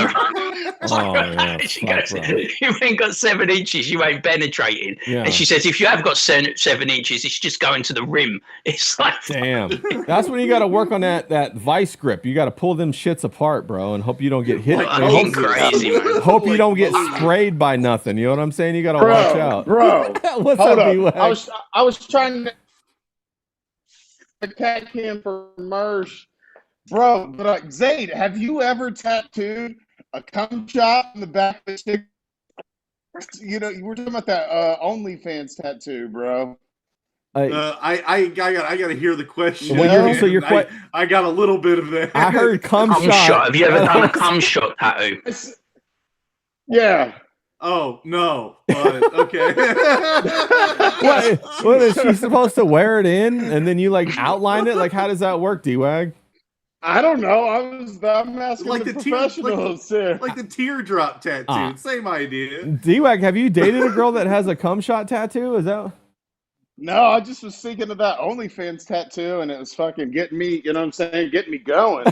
goes, if you ain't got 7 inches, you ain't penetrating. Yeah. And she says, if you have got 7 inches, it's just going to the rim. It's like, damn. That's when you got to work on that vice grip. You got to pull them shits apart, bro, and hope you don't get hit. Crazy, man. Hope you don't get sprayed by nothing. You know what I'm saying? You got to watch out. Bro, what's hold up, up. B-Wax? I was trying to attack him for Mersh. Bro, but Zayd, have you ever tattooed a cum shot in the back of the stick? You know, you were talking about that OnlyFans tattoo, bro. I gotta hear the question. Well, so I got a little bit of that. I heard cum shot. Have you ever done a cum shot tattoo? Yeah. Oh no, but okay. What is she supposed to wear it in, and then you like outline it? Like, how does that work, D-Wag? I don't know. I'm asking like the professionals. here. Like the teardrop tattoo. Same idea. D-Wag, have you dated a girl that has a cum shot tattoo? Is that? No, I just was thinking of that OnlyFans tattoo, and it was fucking getting me. You know what I'm saying? Getting me going.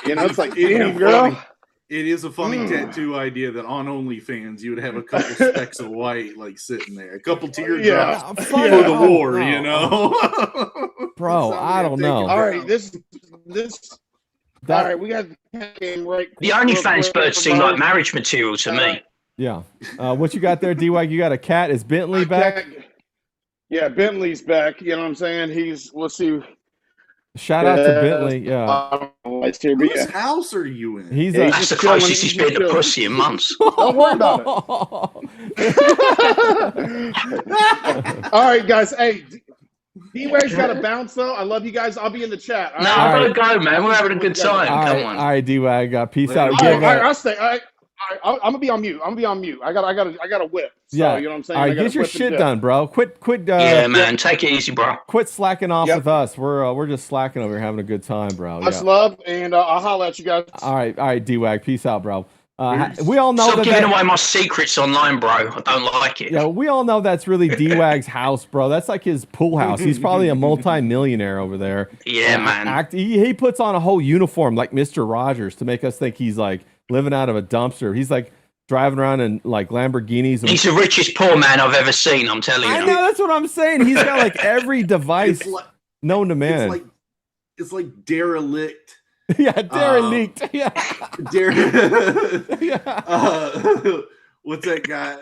You know, it's like, damn, girl. It is a funny tattoo idea that on OnlyFans you would have a couple specks of white like sitting there, a couple teardrops for the war, you know. Bro, I don't know. All right, this. All right, we got right. The OnlyFans birds seem like marriage material to me. Yeah. What you got there, D-Wag? You got a cat? Is Bentley back? Yeah, Bentley's back. You know what I'm saying? We'll see. Shout out to Bentley. Yeah. Whose house are you in? That's the closest he's been to pussy in months. Don't worry about it. All right, guys. Hey, D-Wag's got to bounce, though. I love you guys. I'll be in the chat. No, I'm going to go, man. We're having a good time. Come on. All right, D-Wag. Peace out. All right, I'll stay. All right. I'm gonna be on mute. I got a whip. So, yeah, you know what I'm saying. All right, get your shit done, bro. Quit. Yeah, man. Take it easy, bro. Quit slacking off with us. We're just slacking over here, having a good time, bro. Much love, and I'll holler at you guys. All right, D-Wag. Peace out, bro. We all know Stop giving away my secrets online, bro. I don't like it. Yeah, we all know that's really D-Wag's house, bro. That's like his pool house. He's probably a multi-millionaire over there. Yeah, man. He puts on a whole uniform like Mr. Rogers to make us think he's like living out of a dumpster. He's like driving around in like Lamborghinis. He's the richest poor man I've ever seen, I'm telling you. I know, that's what I'm saying. He's got like every device known to man. It's like derelict. Yeah, derelict. Yeah. What's that guy?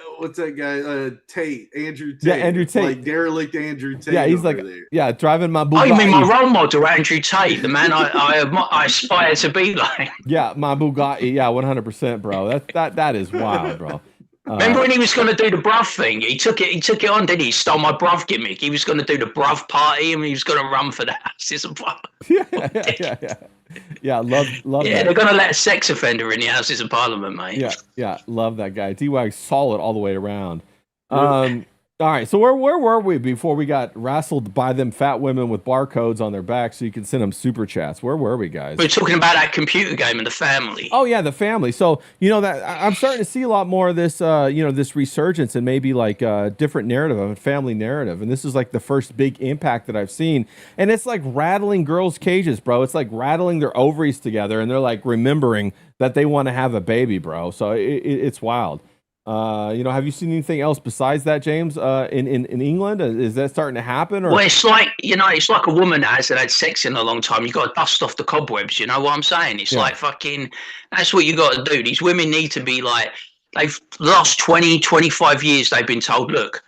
Tate, Andrew Tate. Yeah, Andrew Tate. Like derelict Andrew Tate. Yeah, he's like, there. Driving my Bugatti. Oh, you mean my role model, Andrew Tate, the man I aspire to be like. Yeah, my Bugatti. Yeah, 100%, bro. That is wild, bro. Remember when he was going to do the bruv thing? He took it on, didn't he? He stole my bruv gimmick. He was going to do the bruv party and he was going to run for the houses of Parliament. Yeah, love Yeah, that. they're going to let a sex offender in the houses of Parliament, mate. Yeah, love that guy. D-Wag solid all the way around. All right, so where were we before we got wrestled by them fat women with barcodes on their backs so you can send them super chats? Where were we, guys? We're talking about that computer game and the family. Oh yeah, the family. So that I'm starting to see a lot more of this, this resurgence and maybe like a different narrative of a family narrative. And this is like the first big impact that I've seen. And it's like rattling girls' cages, bro. It's like rattling their ovaries together, and they're like remembering that they want to have a baby, bro. So it's wild. Have you seen anything else besides that, James? In England, is that starting to happen? Or? Well, it's like a woman that hasn't had sex in a long time. You got to dust off the cobwebs. You know what I'm saying? It's like fucking. That's what you got to do. These women need to be like. They've last 20, 25 years. They've been told, look,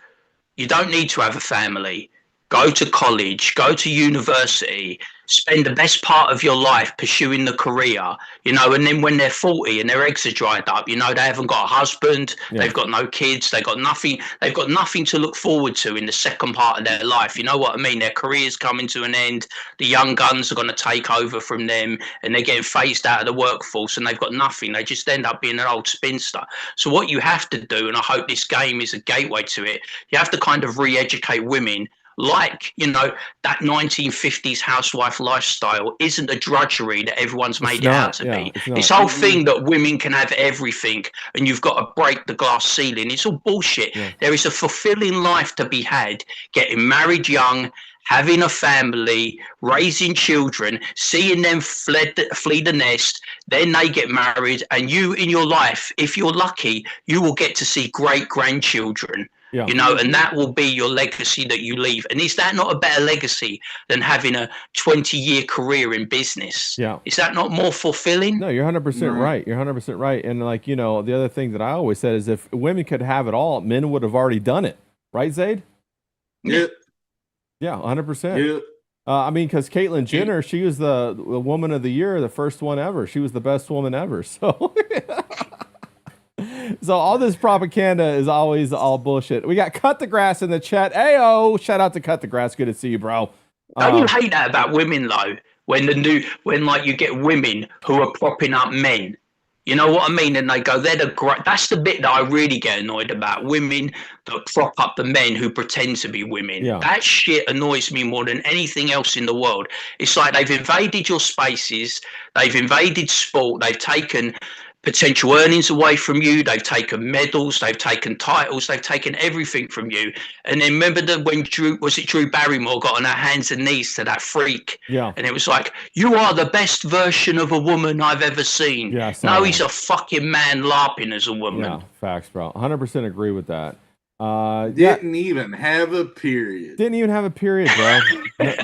you don't need to have a family. Go to college. Go to university. Spend the best part of your life pursuing the career, and then when they're 40 and their eggs are dried up, they haven't got a husband, they've got no kids, they've got nothing to look forward to in the second part of their life. You know what I mean? Their career's coming to an end, the young guns are going to take over from them, and they're getting phased out of the workforce, and they've got nothing. They just end up being an old spinster. So what you have to do, and I hope this game is a gateway to it, you have to kind of re-educate women. Like, that 1950s housewife lifestyle isn't the drudgery that everyone's made it out to be. This whole thing that women can have everything and you've got to break the glass ceiling, it's all bullshit. There is a fulfilling life to be had, getting married young, having a family, raising children, seeing them flee the nest, then they get married, and you in your life, if you're lucky, you will get to see great grandchildren. And that will be your legacy that you leave. And is that not a better legacy than having a 20-year career in business? Yeah. Is that not more fulfilling? No, you're 100% right. You're 100% right. And the other thing that I always said is if women could have it all, men would have already done it. Right, Zaid? Yeah. Yeah, 100%. Yeah. Because Caitlyn Jenner, she was the woman of the year, the first one ever. She was the best woman ever. So... So all this propaganda is always all bullshit. We got Cut the Grass in the chat. Ayo, shout out to Cut the Grass. Good to see you, bro. Don't you hate that about women though? When you get women who are propping up men. You know what I mean? And they go, that's the bit that I really get annoyed about. Women that prop up the men who pretend to be women. Yeah. That shit annoys me more than anything else in the world. It's like they've invaded your spaces. They've invaded sport. They've taken potential earnings away from you. They've taken medals, they've taken titles, they've taken everything from you. And then remember when Drew Barrymore got on her hands and knees to that freak? Yeah. And it was like, you are the best version of a woman I've ever seen. Yeah, no, he's a fucking man LARPing as a woman. Yeah, facts, bro. 100% agree with that. Didn't even have a period. Didn't even have a period, bro.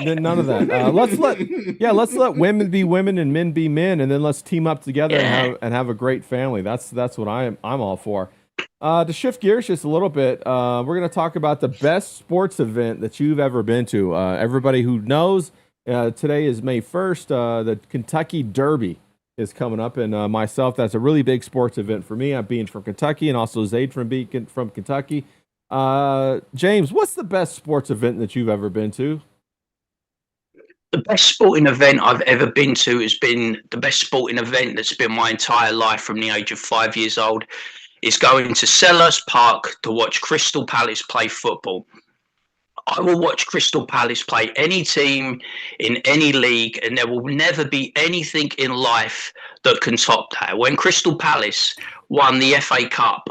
None of that. Let's let women be women and men be men, and then let's team up together and have a great family. That's what I'm all for. To shift gears just a little bit, we're gonna talk about the best sports event that you've ever been to. Everybody who knows, today is May 1st. The Kentucky Derby is coming up, and myself, that's a really big sports event for me. I'm being from Kentucky, and also Zaid from Kentucky. James, what's the best sports event that you've ever been to? The best sporting event I've ever been to has been the best sporting event that's been my entire life from the age of 5 years old. It's going to Selhurst Park to watch Crystal Palace play football. I will watch Crystal Palace play any team in any league, and there will never be anything in life that can top that. When Crystal Palace won the FA Cup,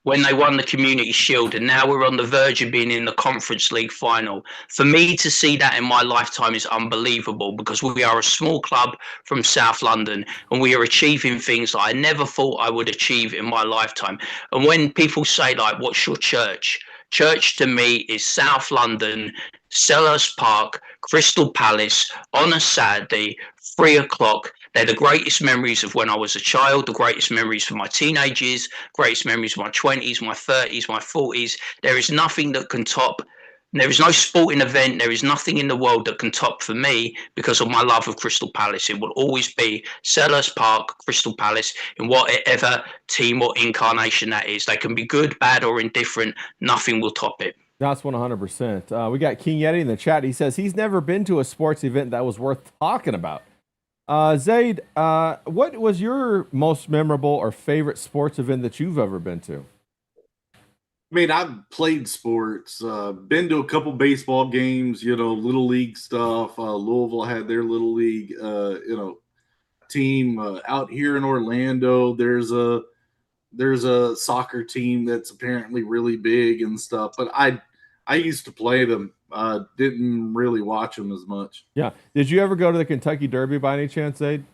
when they won the Community Shield, and now we're on the verge of being in the Conference League final. For me to see that in my lifetime is unbelievable, because we are a small club from South London and we are achieving things that I never thought I would achieve in my lifetime. And when people say, like, what's your church? Church to me is South London, Selhurst Park, Crystal Palace on a Saturday, 3 o'clock. They're the greatest memories of when I was a child, the greatest memories for my teenage years, greatest memories of my 20s, my 30s, my 40s. There is nothing that can top There is no sporting event, there is nothing in the world that can top for me because of my love of Crystal Palace. It will always be Selhurst Park, Crystal Palace, in whatever team or incarnation that is. They can be good, bad, or indifferent. Nothing will top it. That's 100%. We got King Yeti in the chat. He says he's never been to a sports event that was worth talking about. Zaid, what was your most memorable or favorite sports event that you've ever been to? I mean, I've played sports, been to a couple baseball games, little league stuff. Louisville had their little league, team out here in Orlando. There's a soccer team that's apparently really big and stuff. But I used to play them. Didn't really watch them as much. Yeah. Did you ever go to the Kentucky Derby by any chance, Zaid?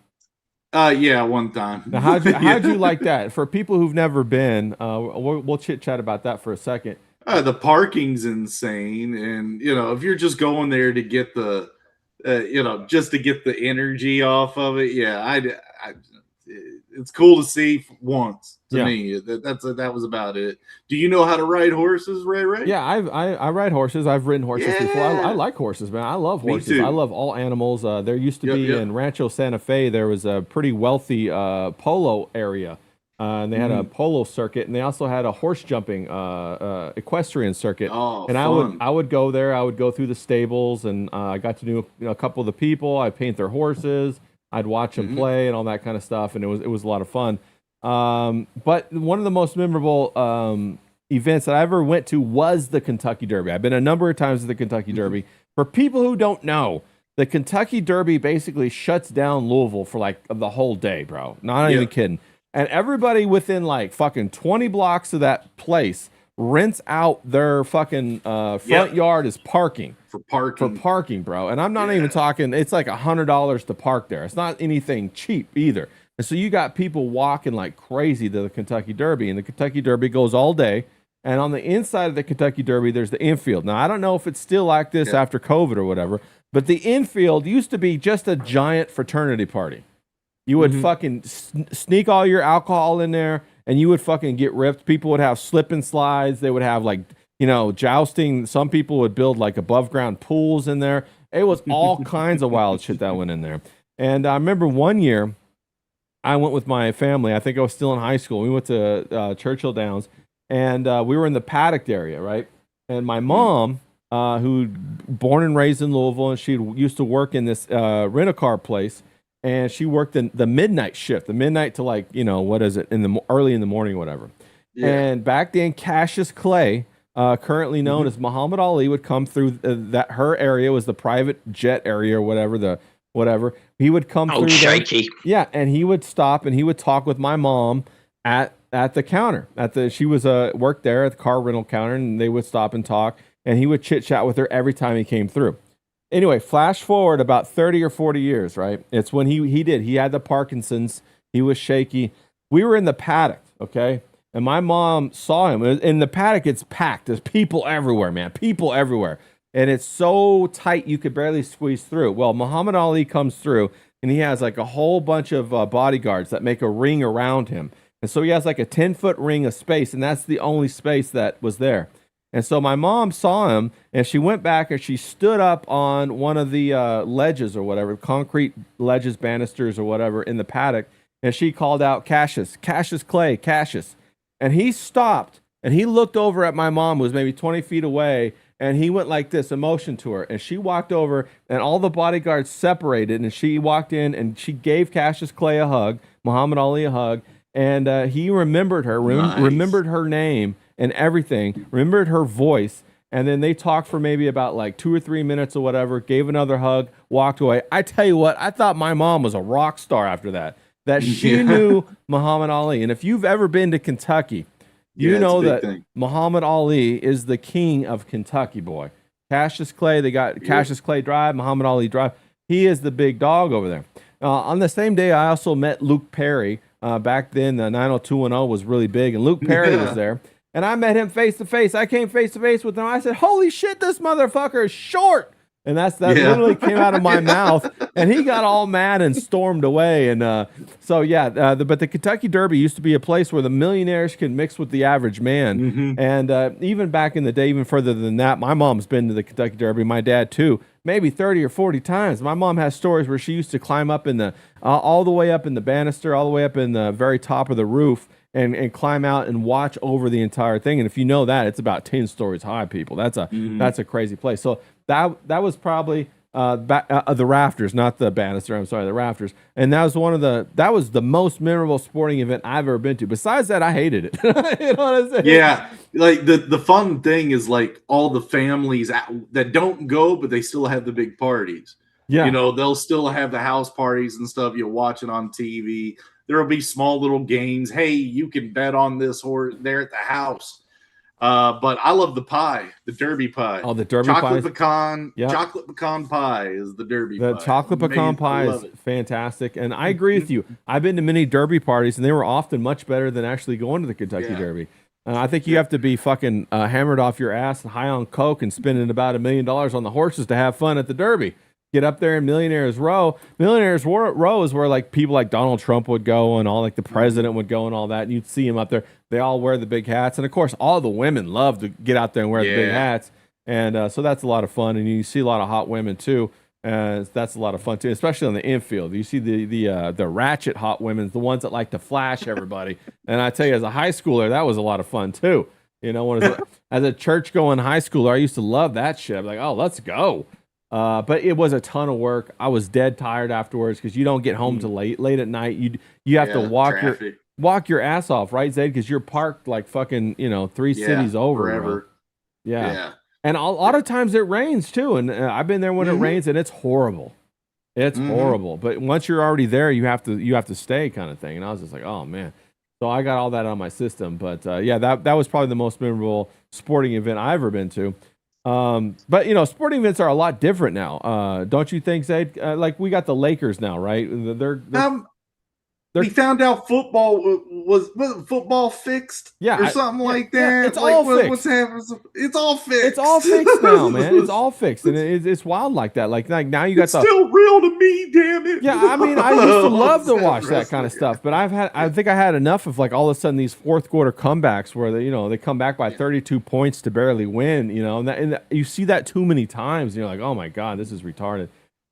Yeah, one time. Now, how'd you like that? For people who've never been, we'll chit chat about that for a second. The parking's insane, and if you're just going there to get the, just to get the energy off of it, yeah, it's cool to see once. To me, that was about it. Do you know how to ride horses, Ray? Yeah, I ride horses. I've ridden horses before. I like horses, man. I love horses. Me too. I love all animals. There used to be in Rancho Santa Fe, there was a pretty wealthy polo area. And they had a polo circuit, and they also had a horse jumping equestrian circuit. Oh, and fun. I would go there. I would go through the stables, and I got to know a couple of the people. I paint their horses. I'd watch them play and all that kind of stuff, and it was a lot of fun. But one of the most memorable events that I ever went to was the Kentucky Derby. I've been a number of times to the Kentucky Derby. For people who don't know, the Kentucky Derby basically shuts down Louisville for like the whole day, bro. Not even kidding. And everybody within like fucking 20 blocks of that place rents out their fucking front yard as parking. For parking, bro. And I'm not even talking, it's like $100 to park there. It's not anything cheap either. And so you got people walking like crazy to the Kentucky Derby, and the Kentucky Derby goes all day. And on the inside of the Kentucky Derby, there's the infield. Now, I don't know if it's still like this after COVID or whatever, but the infield used to be just a giant fraternity party. You would fucking sneak all your alcohol in there, and you would fucking get ripped. People would have slip and slides. They would have like, jousting. Some people would build like above ground pools in there. It was all kinds of wild shit that went in there. And I remember one year I went with my family. I think I was still in high school. We went to Churchill Downs, and we were in the paddock area, right? And my mom, who born and raised in Louisville, and she used to work in this rent-a-car place, and she worked in the midnight shift, the midnight to like, early in the morning, whatever. Yeah. And back then, Cassius Clay, currently known as Muhammad Ali, would come through her area was the private jet area or whatever. He would come through shaky. there. Yeah, and he would stop and he would talk with my mom at the counter. She was worked there at the car rental counter, and they would stop and talk, and he would chit chat with her every time he came through. Anyway, flash forward about 30 or 40 years, right? It's when he had the Parkinson's. He was shaky. We were in the paddock, okay? And my mom saw him. In the paddock, it's packed. There's people everywhere, man. People everywhere. And it's so tight you could barely squeeze through. Well, Muhammad Ali comes through, and he has like a whole bunch of bodyguards that make a ring around him. And so he has like a 10-foot ring of space, and that's the only space that was there. And so my mom saw him, and she went back and she stood up on one of the ledges or whatever, concrete ledges, banisters or whatever in the paddock, and she called out, Cassius Clay, Cassius. And he stopped, and he looked over at my mom, who was maybe 20 feet away, and he went like this, a motion to her. And she walked over, and all the bodyguards separated, and she walked in, and she gave Cassius Clay a hug, Muhammad Ali a hug, and he remembered her, remembered her name, and everything, remembered her voice, and then they talked for maybe about like 2 or 3 minutes or whatever, gave another hug, walked away. I tell you what, I thought my mom was a rock star after that she knew Muhammad Ali. And if you've ever been to Kentucky, you know that Muhammad Ali is the king of Kentucky, boy. Cassius Clay, they got Cassius Clay Drive, Muhammad Ali Drive. He is the big dog over there. On the same day, I also met Luke Perry. Back then, the 90210 was really big, and Luke Perry was there. And I met him face to face. I came face to face with him. I said, holy shit, this motherfucker is short. And that literally came out of my mouth, and he got all mad and stormed away. And so yeah, but the Kentucky Derby used to be a place where the millionaires could mix with the average man. And even back in the day, even further than that, my mom's been to the Kentucky Derby, my dad too, maybe 30 or 40 times. My mom has stories where she used to climb up in the all the way up in the banister, all the way up in the very top of the roof, and climb out and watch over the entire thing. And if you know that, it's about 10 stories high, people. That's a crazy place. So that was probably the rafters, not the banister. I'm sorry, the rafters. And that was the most memorable sporting event I've ever been to. Besides that, I hated it. You know what I'm saying? Yeah, like the fun thing is like all the families that don't go, but they still have the big parties. Yeah, you know, they'll still have the house parties and stuff. You'll watch it on TV. There will be small little games. Hey, you can bet on this horse there at the house. But I love the pie, the Derby pie. Oh, the Derby chocolate pies. pecan, chocolate pecan pie is the Derby pie. The chocolate pecan pie is fantastic, and I agree with you. I've been to many Derby parties, and they were often much better than actually going to the Kentucky Derby. I think you have to be fucking hammered off your ass and high on coke and spending about $1 million on the horses to have fun at the Derby. Get up there in Millionaires Row. Millionaires Row is where like people like Donald Trump would go, and all like the president would go, and all that. And you'd see them up there. They all wear the big hats, and of course, all the women love to get out there and wear the big hats. And so that's a lot of fun, and you see a lot of hot women too. That's a lot of fun too, especially on the infield. You see the ratchet hot women, the ones that like to flash everybody. And I tell you, as a high schooler, that was a lot of fun too. You know, as a church going high schooler, I used to love that shit. I'm like, oh, let's go. But it was a ton of work. I was dead tired afterwards because you don't get home till late at night. You have to walk your ass off, right, Zayd? Because you're parked like fucking 3 cities over. Forever. Yeah. And a lot of times it rains too. And I've been there when it rains, and it's horrible. It's horrible. But once you're already there, you have to stay, kind of thing. And I was just like, oh man. So I got all that on my system. But that was probably the most memorable sporting event I've ever been to. But sporting events are a lot different now. Don't you think, Zayd? Like we got the Lakers now, right? We found out football was football fixed, or something like that. Yeah, it's like, all fixed. What's happening? It's all fixed. It's all fixed now, man. It's all fixed, and it's wild like that. Like now you got it's still real to me, damn it. Yeah, I mean, I used to love to watch that kind of stuff, but I think I had enough of like all of a sudden these fourth quarter comebacks where they come back by 32 points to barely win, and you see that too many times, and you're like, oh my god, this is retarded.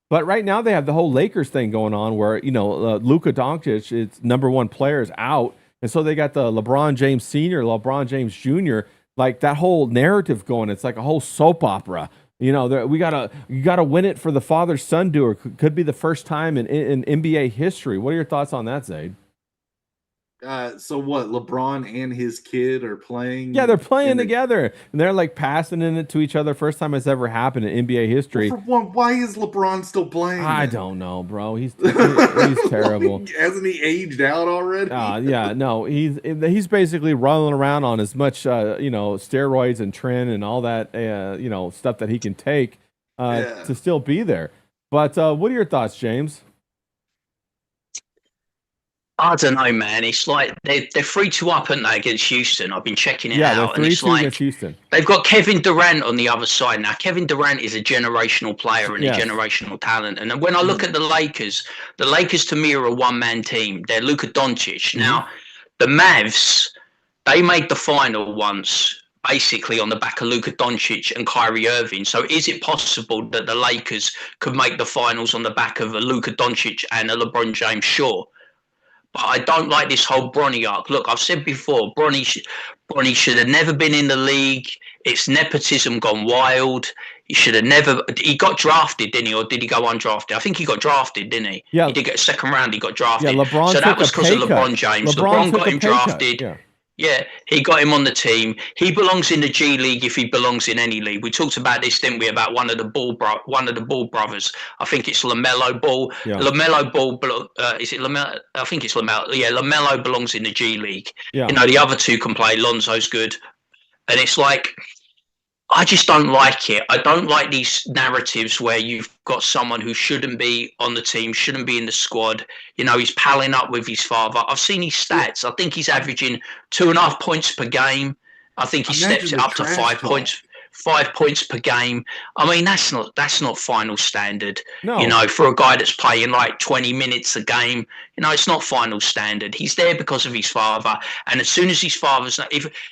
But right now they have the whole Lakers thing going on where, Luka Doncic, its number one player, is out. And so they got the LeBron James Sr., LeBron James Jr., like that whole narrative going. It's like a whole soap opera. You gotta win it for the father-son duel. Could be the first time in NBA history. What are your thoughts on that, Zayd? So what? LeBron and his kid are playing. Yeah, they're playing together, and they're like passing it to each other. First time it's ever happened in NBA history. Well, for one, why is LeBron still playing? I don't know, bro. He's terrible. Hasn't he aged out already? Yeah, no. He's basically running around on as much steroids and tren and all that stuff that he can take to still be there. But what are your thoughts, James? I don't know, man. It's like they're 3-2 up, aren't they, against Houston? I've been checking it out. Yeah, they're 3-2 against Houston. They've got Kevin Durant on the other side. Now, Kevin Durant is a generational player and a generational talent. And when I look at the Lakers to me are a one-man team. They're Luka Doncic. Now, the Mavs, they made the final once, basically on the back of Luka Doncic and Kyrie Irving. So is it possible that the Lakers could make the finals on the back of a Luka Doncic and a LeBron James? Sure. But I don't like this whole Bronny arc. Look, I've said before, Bronny should have never been in the league. It's nepotism gone wild. He got drafted, didn't he? Or did he go undrafted? I think he got drafted, didn't he? Yeah. He did get a second round, he got drafted. Yeah, LeBron so that was because of LeBron James. LeBron got him drafted. Yeah, he got him on the team. He belongs in the G League if he belongs in any league. We talked about this, didn't we? About one of the Ball brothers. I think it's LaMelo Ball. Yeah. LaMelo Ball. Is it LaMelo? I think it's LaMelo. Yeah, LaMelo belongs in the G League. Yeah. The other two can play. Lonzo's good, and it's like, I just don't like it. I don't like these narratives where you've got someone who shouldn't be on the team, shouldn't be in the squad. He's palling up with his father. I've seen his stats. I think he's averaging 2.5 points per game. I think he steps it up to 5 points. 5 points per game. I mean, that's not final standard. No. You know, for a guy that's playing like 20 minutes a game, you know, it's not final standard. He's there because of his father. And as soon as his father's,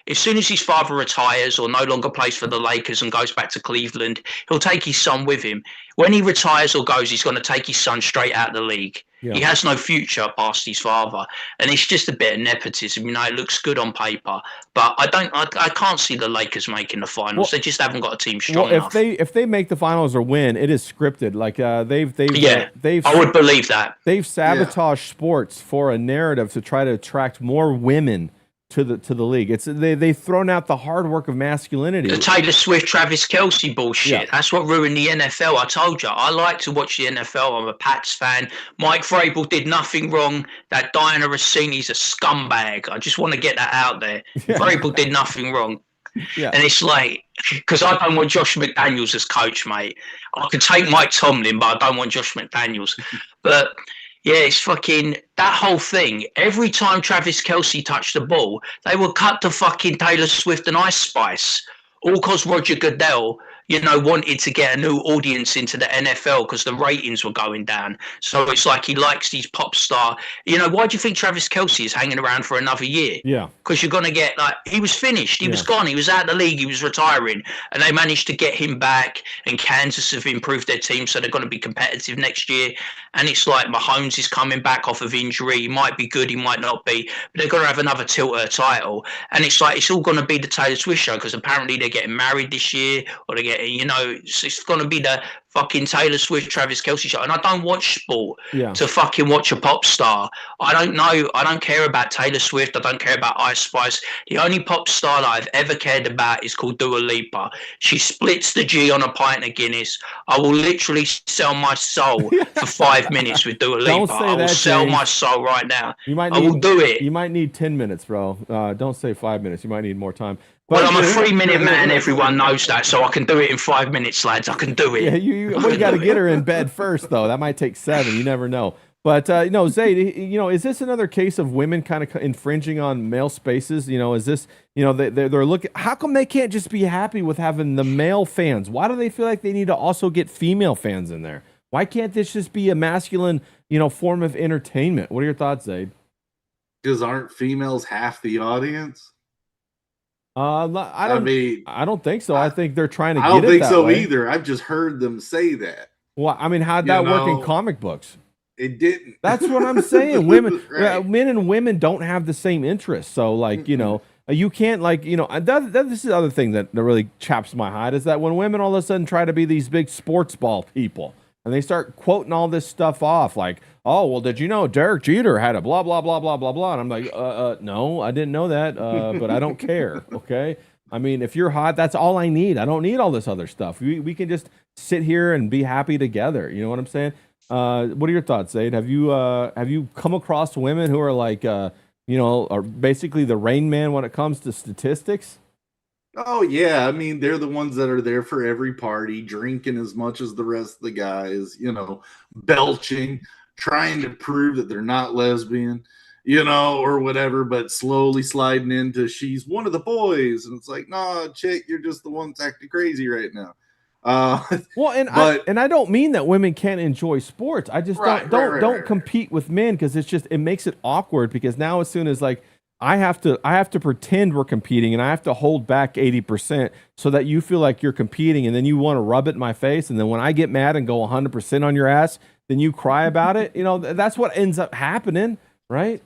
as soon as his father retires or no longer plays for the Lakers and goes back to Cleveland, he'll take his son with him. When he retires or goes, he's going to take his son straight out of the league. Yeah. He has no future past his father, and it's just a bit of nepotism. You know, it looks good on paper, but I can't see the Lakers making the finals. Well, they just haven't got a team strong enough. If they make the finals or win, it is scripted. Like I would believe that they've sabotaged sports for a narrative to try to attract more women to the league. It's they've thrown out the hard work of masculinity. The Taylor Swift, Travis Kelce bullshit. Yeah. That's what ruined the NFL. I told you, I like to watch the NFL. I'm a Pats fan. Mike Vrabel did nothing wrong. That Diana Rossini's a scumbag. I just want to get that out there. Yeah. Vrabel did nothing wrong. Yeah. And it's like, because I don't want Josh McDaniels as coach, mate. I can take Mike Tomlin, but I don't want Josh McDaniels. But yeah, it's fucking that whole thing. Every time Travis Kelce touched the ball, they would cut to fucking Taylor Swift and Ice Spice. All because Roger Goodell, you know, wanted to get a new audience into the NFL because the ratings were going down. So it's like he likes these pop star. You know, why do you think Travis Kelce is hanging around for another year? Yeah. Because you're going to get, like, he was finished. He was gone. He was out of the league. He was retiring. And they managed to get him back. And Kansas have improved their team, so they're going to be competitive next year. And it's like Mahomes is coming back off of injury. He might be good. He might not be. But they're going to have another tilt title. And it's like, it's all going to be the Taylor Swift show because apparently they're getting married this year, or they're getting, you know, it's going to be the fucking Taylor Swift, Travis Kelce show. And I don't watch sport to fucking watch a pop star. I don't know. I don't care about Taylor Swift. I don't care about Ice Spice. The only pop star that I've ever cared about is called Dua Lipa. She splits the G on a pint of Guinness. I will literally sell my soul for 5 minutes with Dua Lipa. I will sell my soul right now. I will do it. You might need 10 minutes, bro. Don't say 5 minutes. You might need more time. Well, I'm a 3-minute man. Everyone knows that, so I can do it in 5 minutes, lads. I can do it. Yeah, we got to get her in bed first, though. That might take 7. You never know. But you know, Zayd, you know, is this another case of women kind of infringing on male spaces? You know, is this, you know, they're looking? How come they can't just be happy with having the male fans? Why do they feel like they need to also get female fans in there? Why can't this just be a masculine, you know, form of entertainment? What are your thoughts, Zayd? Because aren't females half the audience? I don't think so. I think they're trying to get it that way. I don't think so either. I've just heard them say that. Well, I mean, how'd that work in comic books? It didn't. That's what I'm saying. Women, men and women don't have the same interests. So, like, you know, you can't, like, you know, this is the other thing that really chaps my hide is that when women all of a sudden try to be these big sports ball people and they start quoting all this stuff off, like, oh, well, did you know Derek Jeter had a blah, blah, blah, blah, blah, blah. And I'm like, no, I didn't know that, but I don't care, okay? I mean, if you're hot, that's all I need. I don't need all this other stuff. We can just sit here and be happy together. You know what I'm saying? What are your thoughts, Zayd? Have you come across women who are like, you know, are basically the Rain Man when it comes to statistics? Oh, yeah. I mean, they're the ones that are there for every party, drinking as much as the rest of the guys, you know, belching, trying to prove that they're not lesbian, you know, or whatever, but slowly sliding into she's one of the boys. And it's like, nah, chick, you're just the one that's acting crazy right now. Well, and I don't mean that women can't enjoy sports. I just don't compete with men because it makes it awkward because now as soon as like I have to pretend we're competing and I have to hold back 80% so that you feel like you're competing and then you want to rub it in my face and then when I get mad and go 100% on your ass, then you cry about it. You know, that's what ends up happening, right?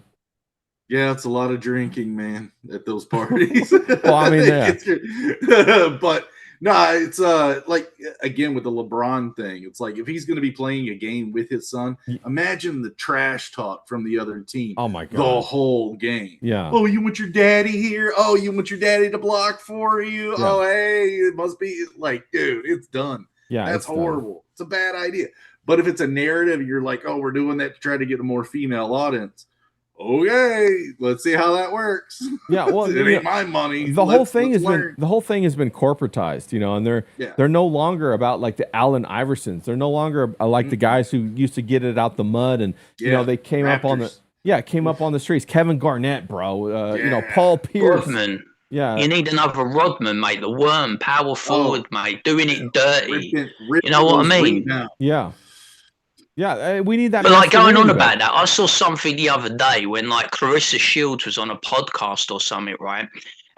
Yeah, it's a lot of drinking, man, at those parties. Well, I mean, yeah. But no, it's like again with the LeBron thing. It's like if he's going to be playing a game with his son, imagine the trash talk from the other team. Oh my god, the whole game. Yeah. Oh, you want your daddy here? Oh, you want your daddy to block for you? Yeah. Oh, hey, it must be like, dude, it's done. Yeah, that's horrible. It's a bad idea. But if it's a narrative, you're like, oh, we're doing that to try to get a more female audience. Okay, let's see how that works. Yeah, well, it ain't my money. The whole thing has been corporatized, you know, and they're no longer about like the Allen Iversons. They're no longer like the guys who used to get it out the mud and you know they came up on the streets. Kevin Garnett, bro. You know, Paul Pierce. Yeah. You need another Rodman, mate. The worm, power forward, mate, doing it dirty. Ripping You know what I those mean? weight down. Yeah. Yeah, we need that. But like going on masculinity about back. that, I saw something the other day when like Clarissa Shields was on a podcast or something, right?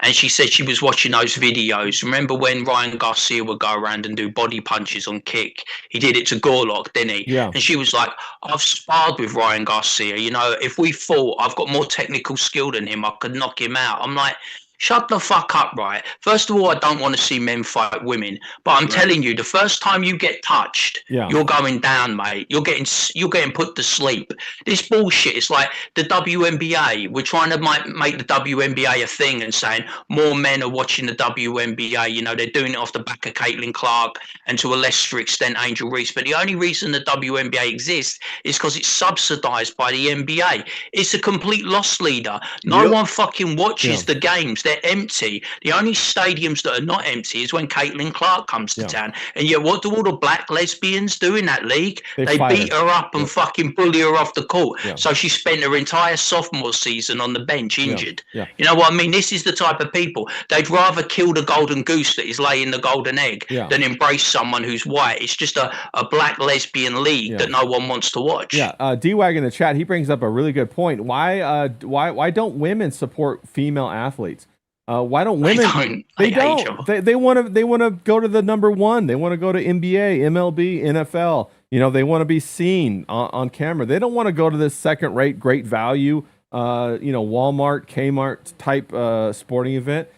And she said she was watching those videos. Remember when Ryan Garcia would go around and do body punches on kick? He did it to Gorlock, didn't he? Yeah. And she was like, I've sparred with Ryan Garcia. You know, if we fought, I've got more technical skill than him. I could knock him out. I'm like, shut the fuck up, right? First of all, I don't want to see men fight women, but I'm telling you, the first time you get touched, you're going down, mate. You're getting put to sleep. This bullshit is like the WNBA. We're trying to make the WNBA a thing and saying more men are watching the WNBA. You know, they're doing it off the back of Caitlin Clark and to a lesser extent Angel Reese. But the only reason the WNBA exists is because it's subsidized by the NBA. It's a complete loss leader. No one fucking watches the games. They're empty. The only stadiums that are not empty is when Caitlin Clark comes to town. And yet, what do all the black lesbians do in that league? They beat her up and fucking bully her off the court. So she spent her entire sophomore season on the bench injured. You know what I mean? This is the type of people. They'd rather kill the golden goose that is laying the golden egg than embrace someone who's white. It's just a black lesbian league that no one wants to watch. D-Wag in the chat, he brings up a really good point. Why don't women support female athletes? Why don't women? They don't. They want to go to the number one. They want to go to NBA, MLB, NFL. You know, they want to be seen on camera. They don't want to go to this second-rate, great value, Walmart, Kmart type sporting event.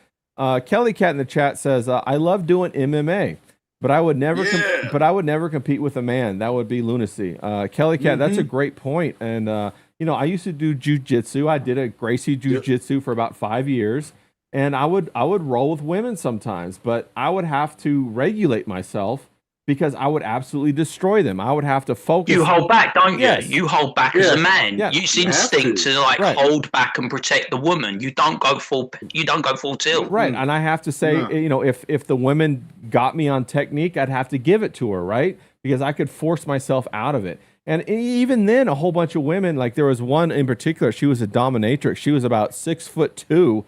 Kelly Cat in the chat says, "I love doing MMA, but I would never compete with a man. That would be lunacy." Kelly Cat, that's a great point. And I used to do jujitsu. I did a Gracie jujitsu for about 5 years. And I would roll with women sometimes, but I would have to regulate myself because I would absolutely destroy them. I would have to focus. You hold back, don't you? Yes. You hold back as a man. Yes. It's instinct to hold back and protect the woman. You don't go full tilt. Right. And I have to say, if the women got me on technique, I'd have to give it to her, right? Because I could force myself out of it. And even then, a whole bunch of women, like there was one in particular, she was a dominatrix. She was about 6'2".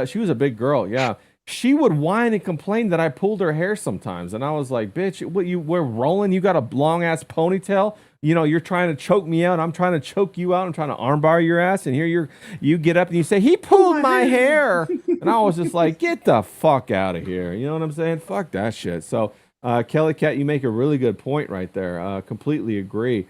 She was a big girl, She would whine and complain that I pulled her hair sometimes, and I was like, "Bitch, we're rolling. You got a long ass ponytail. You know, you're trying to choke me out. I'm trying to choke you out. I'm trying to armbar your ass, and here you get up and you say he pulled my hair, and I was just like, get the fuck out of here. You know what I'm saying? Fuck that shit. So, Kelly Cat, you make a really good point right there. Completely agree.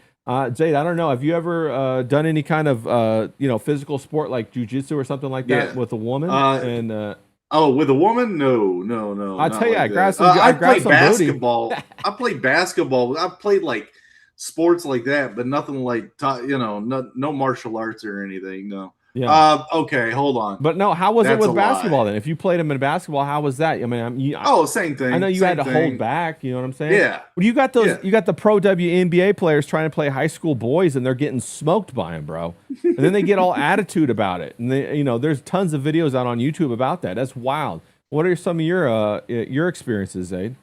Jade, I don't know. Have you ever done any kind of physical sport like jujitsu or something like that with a woman? With a woman? No. I tell you, like I grabbed some. I played some basketball. I played basketball. I played like sports like that, but nothing like no martial arts or anything. No. Yeah. Okay, hold on. But no, how was it with basketball then? If you played them in basketball, how was that? I mean, same thing. I know you had to hold back. You know what I'm saying? Yeah. Well, you got those. Yeah. You got the pro WNBA players trying to play high school boys, and they're getting smoked by them, bro. And then they get all attitude about it, and they, there's tons of videos out on YouTube about that. That's wild. What are some of your experiences, Zaid?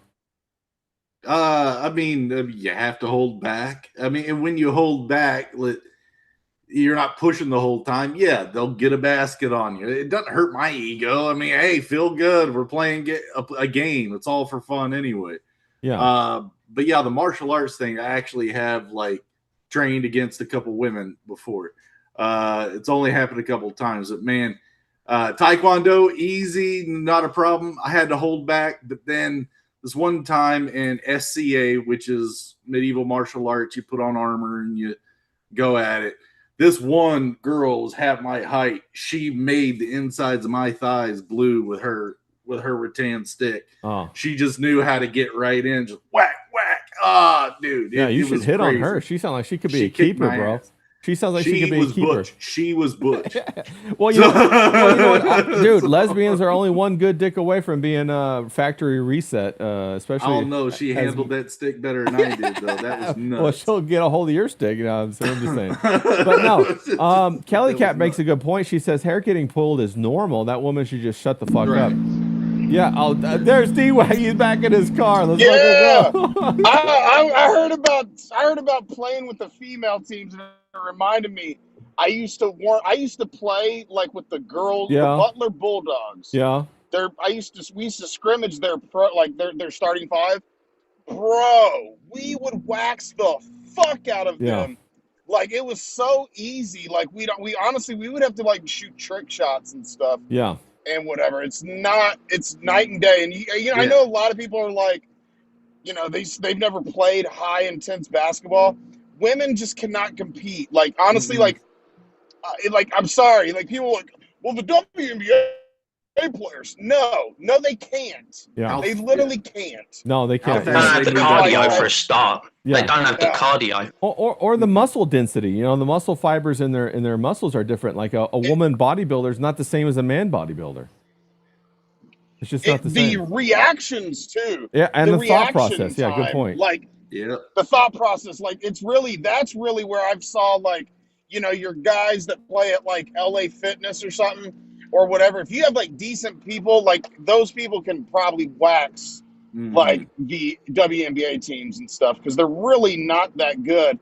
I mean, you have to hold back. I mean, and when you hold back, you're not pushing the whole time. Yeah, they'll get a basket on you. It doesn't hurt my ego. I mean, hey, feel good. We're playing a game. It's all for fun anyway. Yeah. But yeah, the martial arts thing, I actually have trained against a couple women before. It's only happened a couple of times. But man, Taekwondo, easy, not a problem. I had to hold back, but then this one time in SCA, which is medieval martial arts, you put on armor and you go at it. This one girl was half my height. She made the insides of my thighs blue with her rattan stick. Oh. She just knew how to get right in, just whack, whack. Ah, dude. Yeah, you should hit crazy. On her. She sounds like she could be a keeper, bro. Ass. She sounds like she could be a keeper. Butch. She was butch. Well, you know what? Dude, lesbians are only one good dick away from being factory reset, especially. Oh, no, she handled that stick better than I did, though. That was nuts. Well, she'll get a hold of your stick, I'm just saying. But no, Kelly Cat makes a good point. She says hair getting pulled is normal. That woman should just shut the fuck up. Yeah, there's D-Wag. He's back in his car. Let's yeah, go. I heard about playing with the female teams, and it reminded me I used to play like with the girls, Yeah. the Butler Bulldogs. Yeah. We used to scrimmage their starting five. Bro, we would wax the fuck out of Yeah. them. Like it was so easy. Like we honestly we would have to like shoot trick shots and stuff Yeah. and whatever. It's night and day. And you know, I know a lot of people are like, you know, they've never played high intense basketball. Women just cannot compete. Like honestly, like I'm sorry, like people are like, well, the WNBA players, no, they can't. Yeah. They literally can't. No, they can't. They don't have the cardio for a start. Yeah. They don't have the cardio. Or the muscle density. You know, the muscle fibers in their muscles are different. Like a woman bodybuilder is not the same as a man bodybuilder. It's just not the same. The reactions too. Yeah, and the thought reaction process. Yeah, good time, point. Like the thought process, like that's really where I've saw like, you know, your guys that play at like LA Fitness or something or whatever. If you have like decent people, like those people can probably wax like the WNBA teams and stuff because they're really not that good.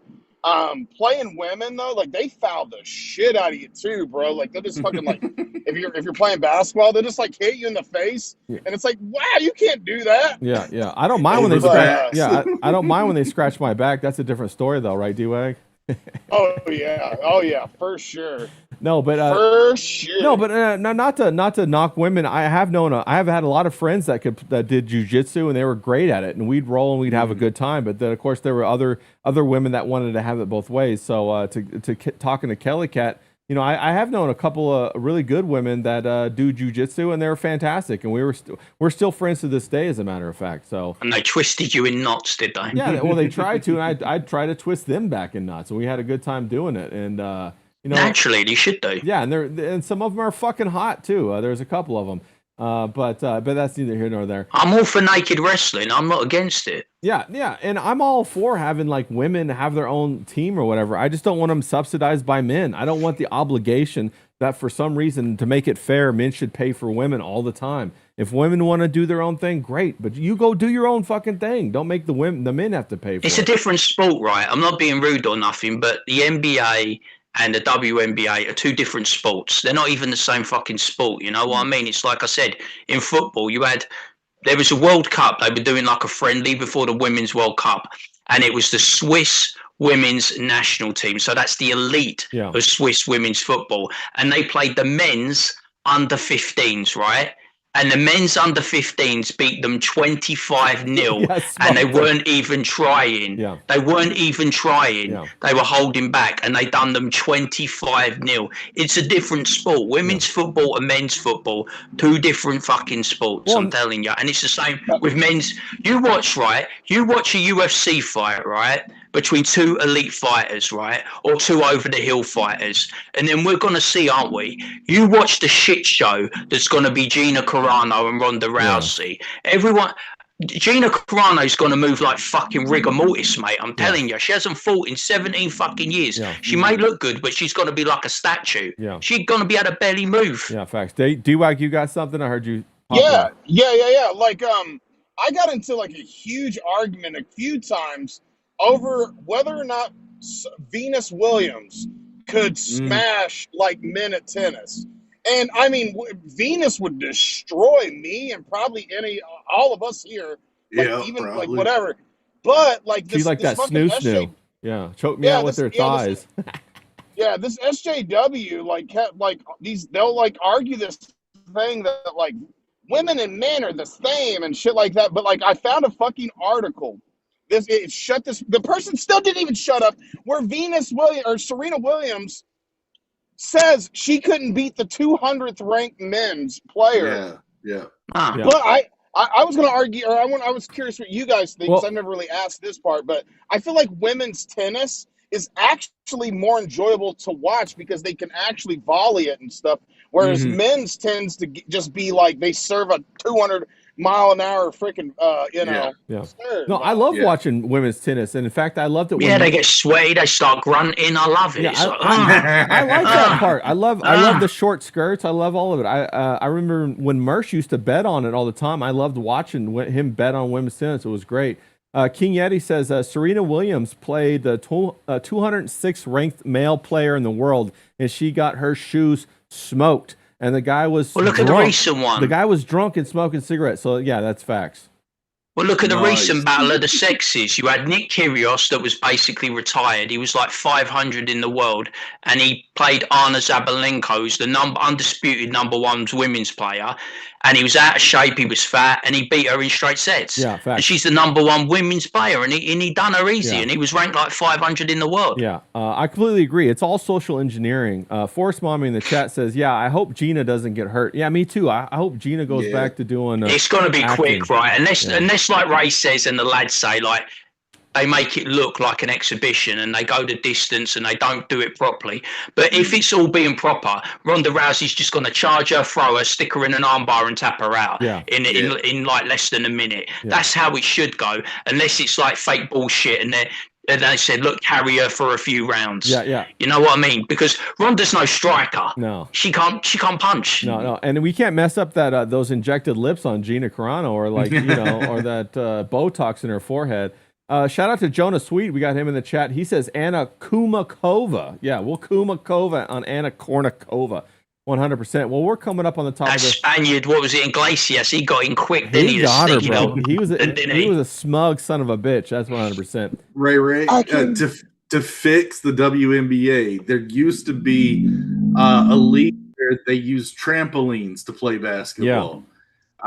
Playing women though, like they foul the shit out of you too, bro. Like they'll just fucking like if you're playing basketball, they'll just like hit you in the face, and it's like, wow, you can't do that. Yeah. I don't mind when they scratch. Yeah, I don't mind when they scratch my back. That's a different story though, right, D-Wag? Oh yeah, for sure. No, but for sure. No, but not to knock women. I have had a lot of friends that did jujitsu and they were great at it, and we'd roll and we'd have a good time. But then of course there were other women that wanted to have it both ways. So talking to Kelly Cat, you know, I have known a couple of really good women that do jujitsu and they were fantastic, and we're still friends to this day, as a matter of fact. So and they twisted you in knots, did they? Yeah, well they tried to, and I'd try to twist them back in knots, and we had a good time doing it. And you know, naturally, they should do. Yeah, and some of them are fucking hot too. There's a couple of them, but that's neither here nor there. I'm all for naked wrestling. I'm not against it. Yeah, and I'm all for having like women have their own team or whatever. I just don't want them subsidized by men. I don't want the obligation that for some reason to make it fair, men should pay for women all the time. If women want to do their own thing, great, but you go do your own fucking thing. Don't make the men have to pay for it. It's a different sport, right? I'm not being rude or nothing, but the NBA and the WNBA are two different sports. They're not even the same fucking sport. You know what I mean? It's like I said, in football, there was a World Cup. They were doing like a friendly before the Women's World Cup, and it was the Swiss women's national team. So that's the elite of Swiss women's football. And they played the men's under 15s, right? And the men's under 15s beat them 25-0, and they weren't even trying. Yeah. They weren't even trying. Yeah. They were holding back, and they done them 25-0. It's a different sport. Women's football and men's football, two different fucking sports, I'm telling you. And it's the same with men's. You watch a UFC fight, right? Between two elite fighters, right? Or two over-the-hill fighters. And then we're going to see, aren't we? You watch the shit show that's going to be Gina Carano and Ronda Rousey. Gina Carano's going to move like fucking rigor mortis, mate. I'm telling you. She hasn't fought in 17 fucking years. Yeah. She may look good, but she's going to be like a statue. Yeah. She's going to be able to barely move. Yeah, facts. D-Wag, you got something? I heard you. Yeah. Like, I got into like a huge argument a few times over whether or not Venus Williams could smash like men at tennis. And I mean, Venus would destroy me and probably all of us here, like even probably. Like whatever. But like she's like that snoo. Yeah, choke me out with their thighs. This SJW they'll like argue this thing that like women and men are the same and shit like that. But like I found a fucking article. The person still didn't even shut up. Where Serena Williams says she couldn't beat the 200th ranked men's player. Yeah. But I was going to argue, or I was curious what you guys think. Because I've never really asked this part, but I feel like women's tennis is actually more enjoyable to watch because they can actually volley it and stuff. Whereas men's tends to just be like they serve a 200-mile-an-hour freaking, No, I love watching women's tennis, and in fact, I loved it. When they get sweaty, they start grunting. I love it. Yeah, I like that part. I love the short skirts. I love all of it. I remember when Mersh used to bet on it all the time. I loved watching him bet on women's tennis. It was great. King Yeti says Serena Williams played the 206th ranked male player in the world, and she got her shoes smoked. And the guy was look drunk. at the recent one. The guy was drunk and smoking cigarettes. So yeah, that's facts. Well, look at the Nice. recent battle of the sexes. You had Nick Kyrgios that was basically retired. He was like 500 in the world, and he played Anna Zabalenka, who's the undisputed number one women's player. And he was out of shape, he was fat, and he beat her in straight sets. Yeah, facts. And she's the number one women's player, and he done her easy, and he was ranked like 500 in the world. Yeah, I completely agree. It's all social engineering. Force Mommy in the chat says, yeah, I hope Gina doesn't get hurt. Yeah, me too. I hope Gina goes back to doing It's going to be acting. quick, right? Unless like Ray says and the lads say, like, they make it look like an exhibition and they go the distance and they don't do it properly. But if it's all being proper, Ronda Rousey's just going to charge her, throw her, stick her in an armbar and tap her out in like less than a minute. Yeah. That's how it should go, unless it's like fake bullshit and they said, look, carry her for a few rounds. Yeah. You know what I mean? Because Ronda's no striker. No. She can't punch. No. And we can't mess up that those injected lips on Gina Carano or like, you know, or that Botox in her forehead. Shout out to Jonah Sweet. We got him in the chat. He says Anna Kumakova. Yeah, we'll Kumakova on Anna Kournikova. 100%. Well, we're coming up on the top of the Spaniard. What was it? Iglesias. He got in quick, didn't he? Got her, bro. He was a smug son of a bitch. That's 100%. Ray, to fix the WNBA, there used to be a league where they used trampolines to play basketball. Yeah.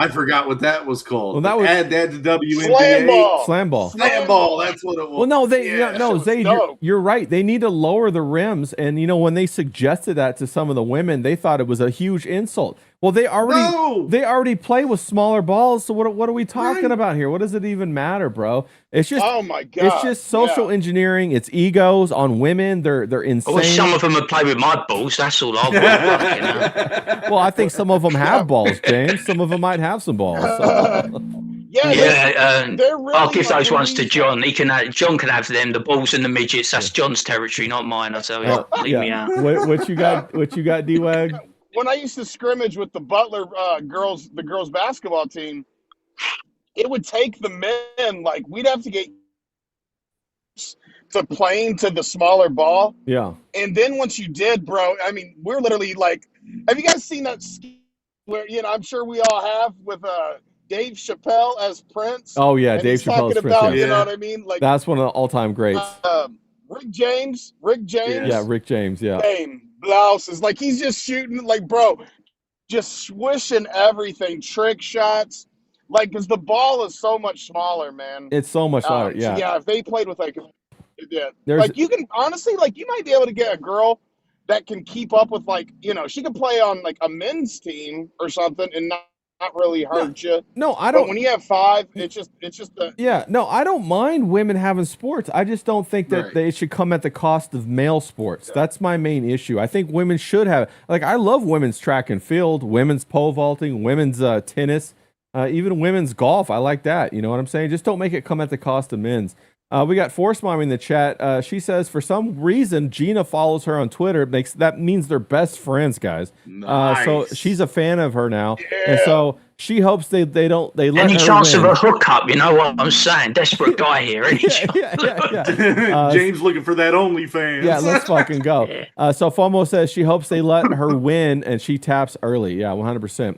I forgot what that was called. Well, that was add that to WNBA. Slam ball. That's what it was. Well, no, Zayd, you're right. They need to lower the rims, and you know when they suggested that to some of the women, they thought it was a huge insult. Well, they already play with smaller balls. So what are we talking about here? What does it even matter, bro? It's just oh my god, it's just social engineering. It's egos on women. They're insane. Well, some of them have played with my balls. That's all I've got. You know? Well, I think some of them have balls, James. Some of them might have some balls. So. Really I'll give those ones to John. John can have them. The balls and the midgets. That's John's territory, not mine. I tell you. Leave me out. What you got, D-Wag? When I used to scrimmage with the Butler girls basketball team, it would take the men, like, we'd have to get to playing to the smaller ball. Yeah. And then once you did, bro, I mean, we're literally like, have you guys seen that where, you know, I'm sure we all have with Dave Chappelle as Prince? Oh, yeah, and Dave Chappelle's talking Prince. about, Yeah. You know what I mean? Like, that's one of the all-time greats. Rick James. Yeah, Rick James, yeah. Blouses. Like, he's just shooting, like, bro, just swishing everything, trick shots. Like, because the ball is so much smaller, man. It's so much smaller, yeah. So yeah, if they played with, like, like, you can, honestly, like, you might be able to get a girl that can keep up with, like, you know, she could play on, like, a men's team or something and not really hurt you. No, I don't. But when you have five, it's just yeah, no, I don't mind women having sports. I just don't think that they should come at the cost of male sports. That's my main issue. I think women should have, like, I love women's track and field, women's pole vaulting, women's tennis, even women's golf. I like that. You know what I'm saying? Just don't make it come at the cost of men's. We got Force Mom in the chat. She says for some reason Gina follows her on Twitter. That means they're best friends, guys. Nice. So she's a fan of her now, and so she hopes they let any her chance win. of a hookup. You know what I'm saying? Desperate guy here. Yeah. James looking for that OnlyFans. Yeah, let's fucking go. So FOMO says she hopes they let her win and she taps early. Yeah, 100%.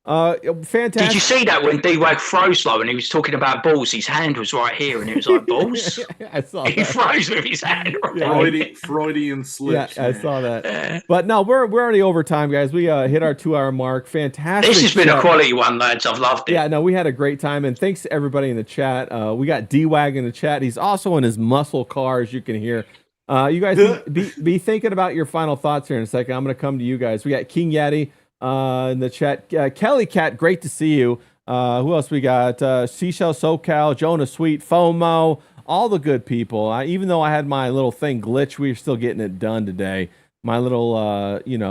Fantastic. Did you see that when D-Wag froze low and he was talking about balls? His hand was right here and it was like, balls? I saw he that. froze with his hand right Freudian slips. Yeah, I saw that. But no, we're already over time, guys. We hit our 2-hour mark. Fantastic. This has been a quality one, lads. I've loved it. Yeah, no, we had a great time. And thanks to everybody in the chat. We got D-Wag in the chat. He's also in his muscle car, as you can hear. You guys be thinking about your final thoughts here in a second. I'm going to come to you guys. We got King Yeti in the chat. Kelly Cat, great to see you. Who else we got? Seashell SoCal, Jonah Sweet, FOMO, all the good people. Even though I had my little thing glitch, we're still getting it done today. My little,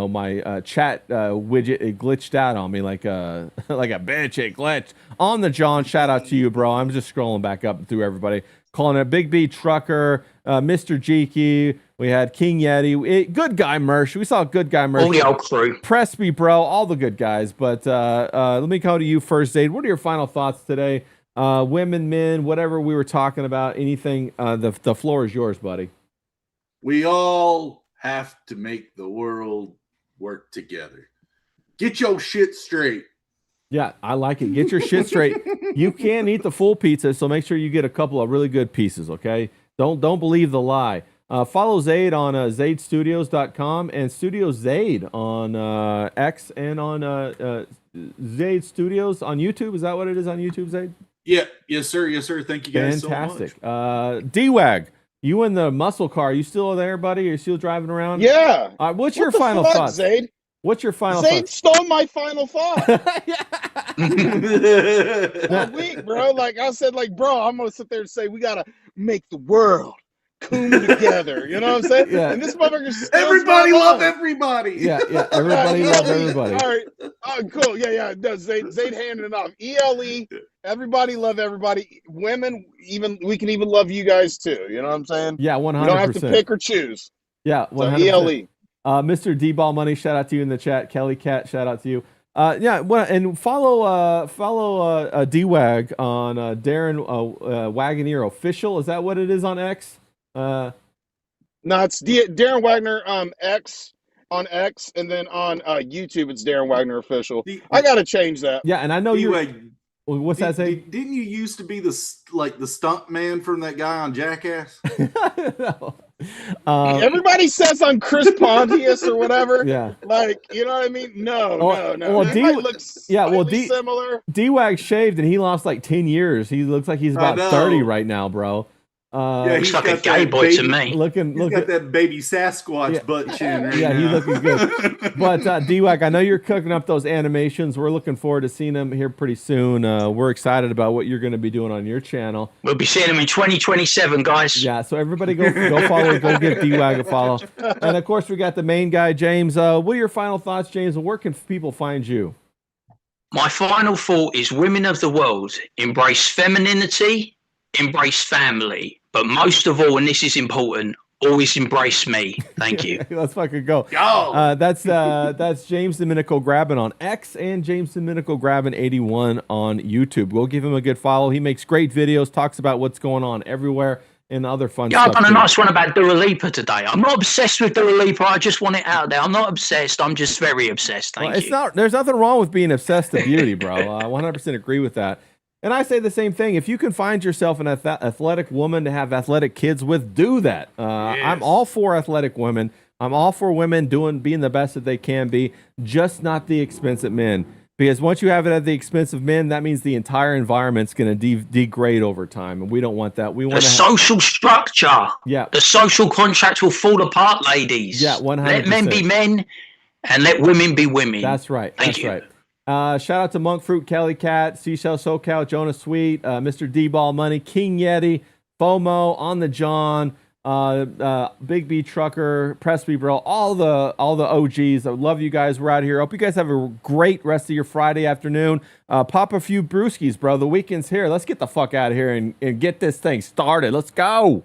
my chat widget, it glitched out on me like a bitch. It glitched. On the John, shout out to you, bro. I'm just scrolling back up through everybody. Calling it Big B Trucker, Mr. Jeeky. We had King Yeti, good guy Mersh. We saw good guy Mersh. All the old crew. Presby, bro, all the good guys. But let me go to you first, Zayd. What are your final thoughts today? women, men, whatever we were talking about, anything. The floor is yours, buddy. We all have to make the world work together. Get your shit straight. Yeah, I like it. Get your shit straight. You can eat the full pizza, so make sure you get a couple of really good pieces, okay? Don't believe the lie. Follow Zaid on zaidstudios.com and Studio Zaid on X and on Zaid Studios on YouTube. Is that what it is on YouTube, Zaid? Yeah, yes, sir. Yes, sir. Thank you guys Fantastic. so much. D-Wag, you in the muscle car. You still there, buddy? Are you still driving around? Yeah. What's your final thoughts? Zaid? What's your final Zaid thoughts? stole my final thought. A week, bro. Like I said, like, bro, I'm gonna sit there and say we gotta make the world come together. You know what I'm saying? Yeah. And this motherfucker steals Everybody my love line. everybody. Yeah. Everybody love everybody. All right. Oh, cool. Yeah. It does. Zaid handing it off. ELE. Everybody love everybody. Women, even we can even love you guys too. You know what I'm saying? Yeah, 100%. You don't have to pick or choose. Yeah, 100%. So ELE. Mr. D-Ball Money, shout out to you in the chat. Kelly Cat, shout out to you. And follow D-Wag on Darren Wagoneer Official. Is that what it is on X? No, it's Darren Wagner X on X, and then on YouTube it's Darren Wagner Official. I gotta change that. Yeah, and I know D-Wag, you. What's that say? Didn't you used to be the stunt man from that guy on Jackass? No. Everybody says I'm Chris Pontius or whatever. Yeah. Like, you know what I mean? No. Well, Similar. D-Wag shaved and he lost like 10 years. He looks like he's about 30 right now, bro. Yeah, he's like a gay boy to me. He's got that baby Sasquatch butt chin right now. He's looking good. But D-Wag, I know you're cooking up those animations. We're looking forward to seeing them here pretty soon. We're excited about what you're going to be doing on your channel. We'll be seeing them in 2027, guys. Yeah, so everybody go follow, go give D-Wag a follow. And of course, we got the main guy, James. What are your final thoughts, James? And where can people find you? My final thought is women of the world, embrace femininity, embrace family, but most of all, and this is important, always embrace me. Thank you. Let's fucking go. Go. That's James Domenico Grabbin on X and James Domenico Grabbin 81 on YouTube. Go give him a good follow. He makes great videos, talks about what's going on everywhere and other fun stuff. I've done a nice one about Dua Lipa today. I'm not obsessed with Dua Lipa. I just want it out there. I'm not obsessed. I'm just very obsessed. Thank you. There's nothing wrong with being obsessed with beauty, bro. I 100% agree with that. And I say the same thing. If you can find yourself an athletic woman to have athletic kids with, do that. Yes. I'm all for athletic women. I'm all for women being the best that they can be, just not the expensive men. Because once you have it at the expense of men, that means the entire environment's going to degrade over time, and we don't want that. We want the social structure. Yeah. The social contract will fall apart, ladies. Yeah, 100%. Let men be men, and let women be women. That's right. Thank you. Right. Shout out to Monk Fruit, Kelly Cat, Seashell SoCal, Jonah Sweet, Mr. D-Ball Money, King Yeti, FOMO, On the John, Big B Trucker, Presby Bro, all the OGs. I love you guys. We're out here. Hope you guys have a great rest of your Friday afternoon. Pop a few brewskis, bro. The weekend's here. Let's get the fuck out of here and get this thing started. Let's go.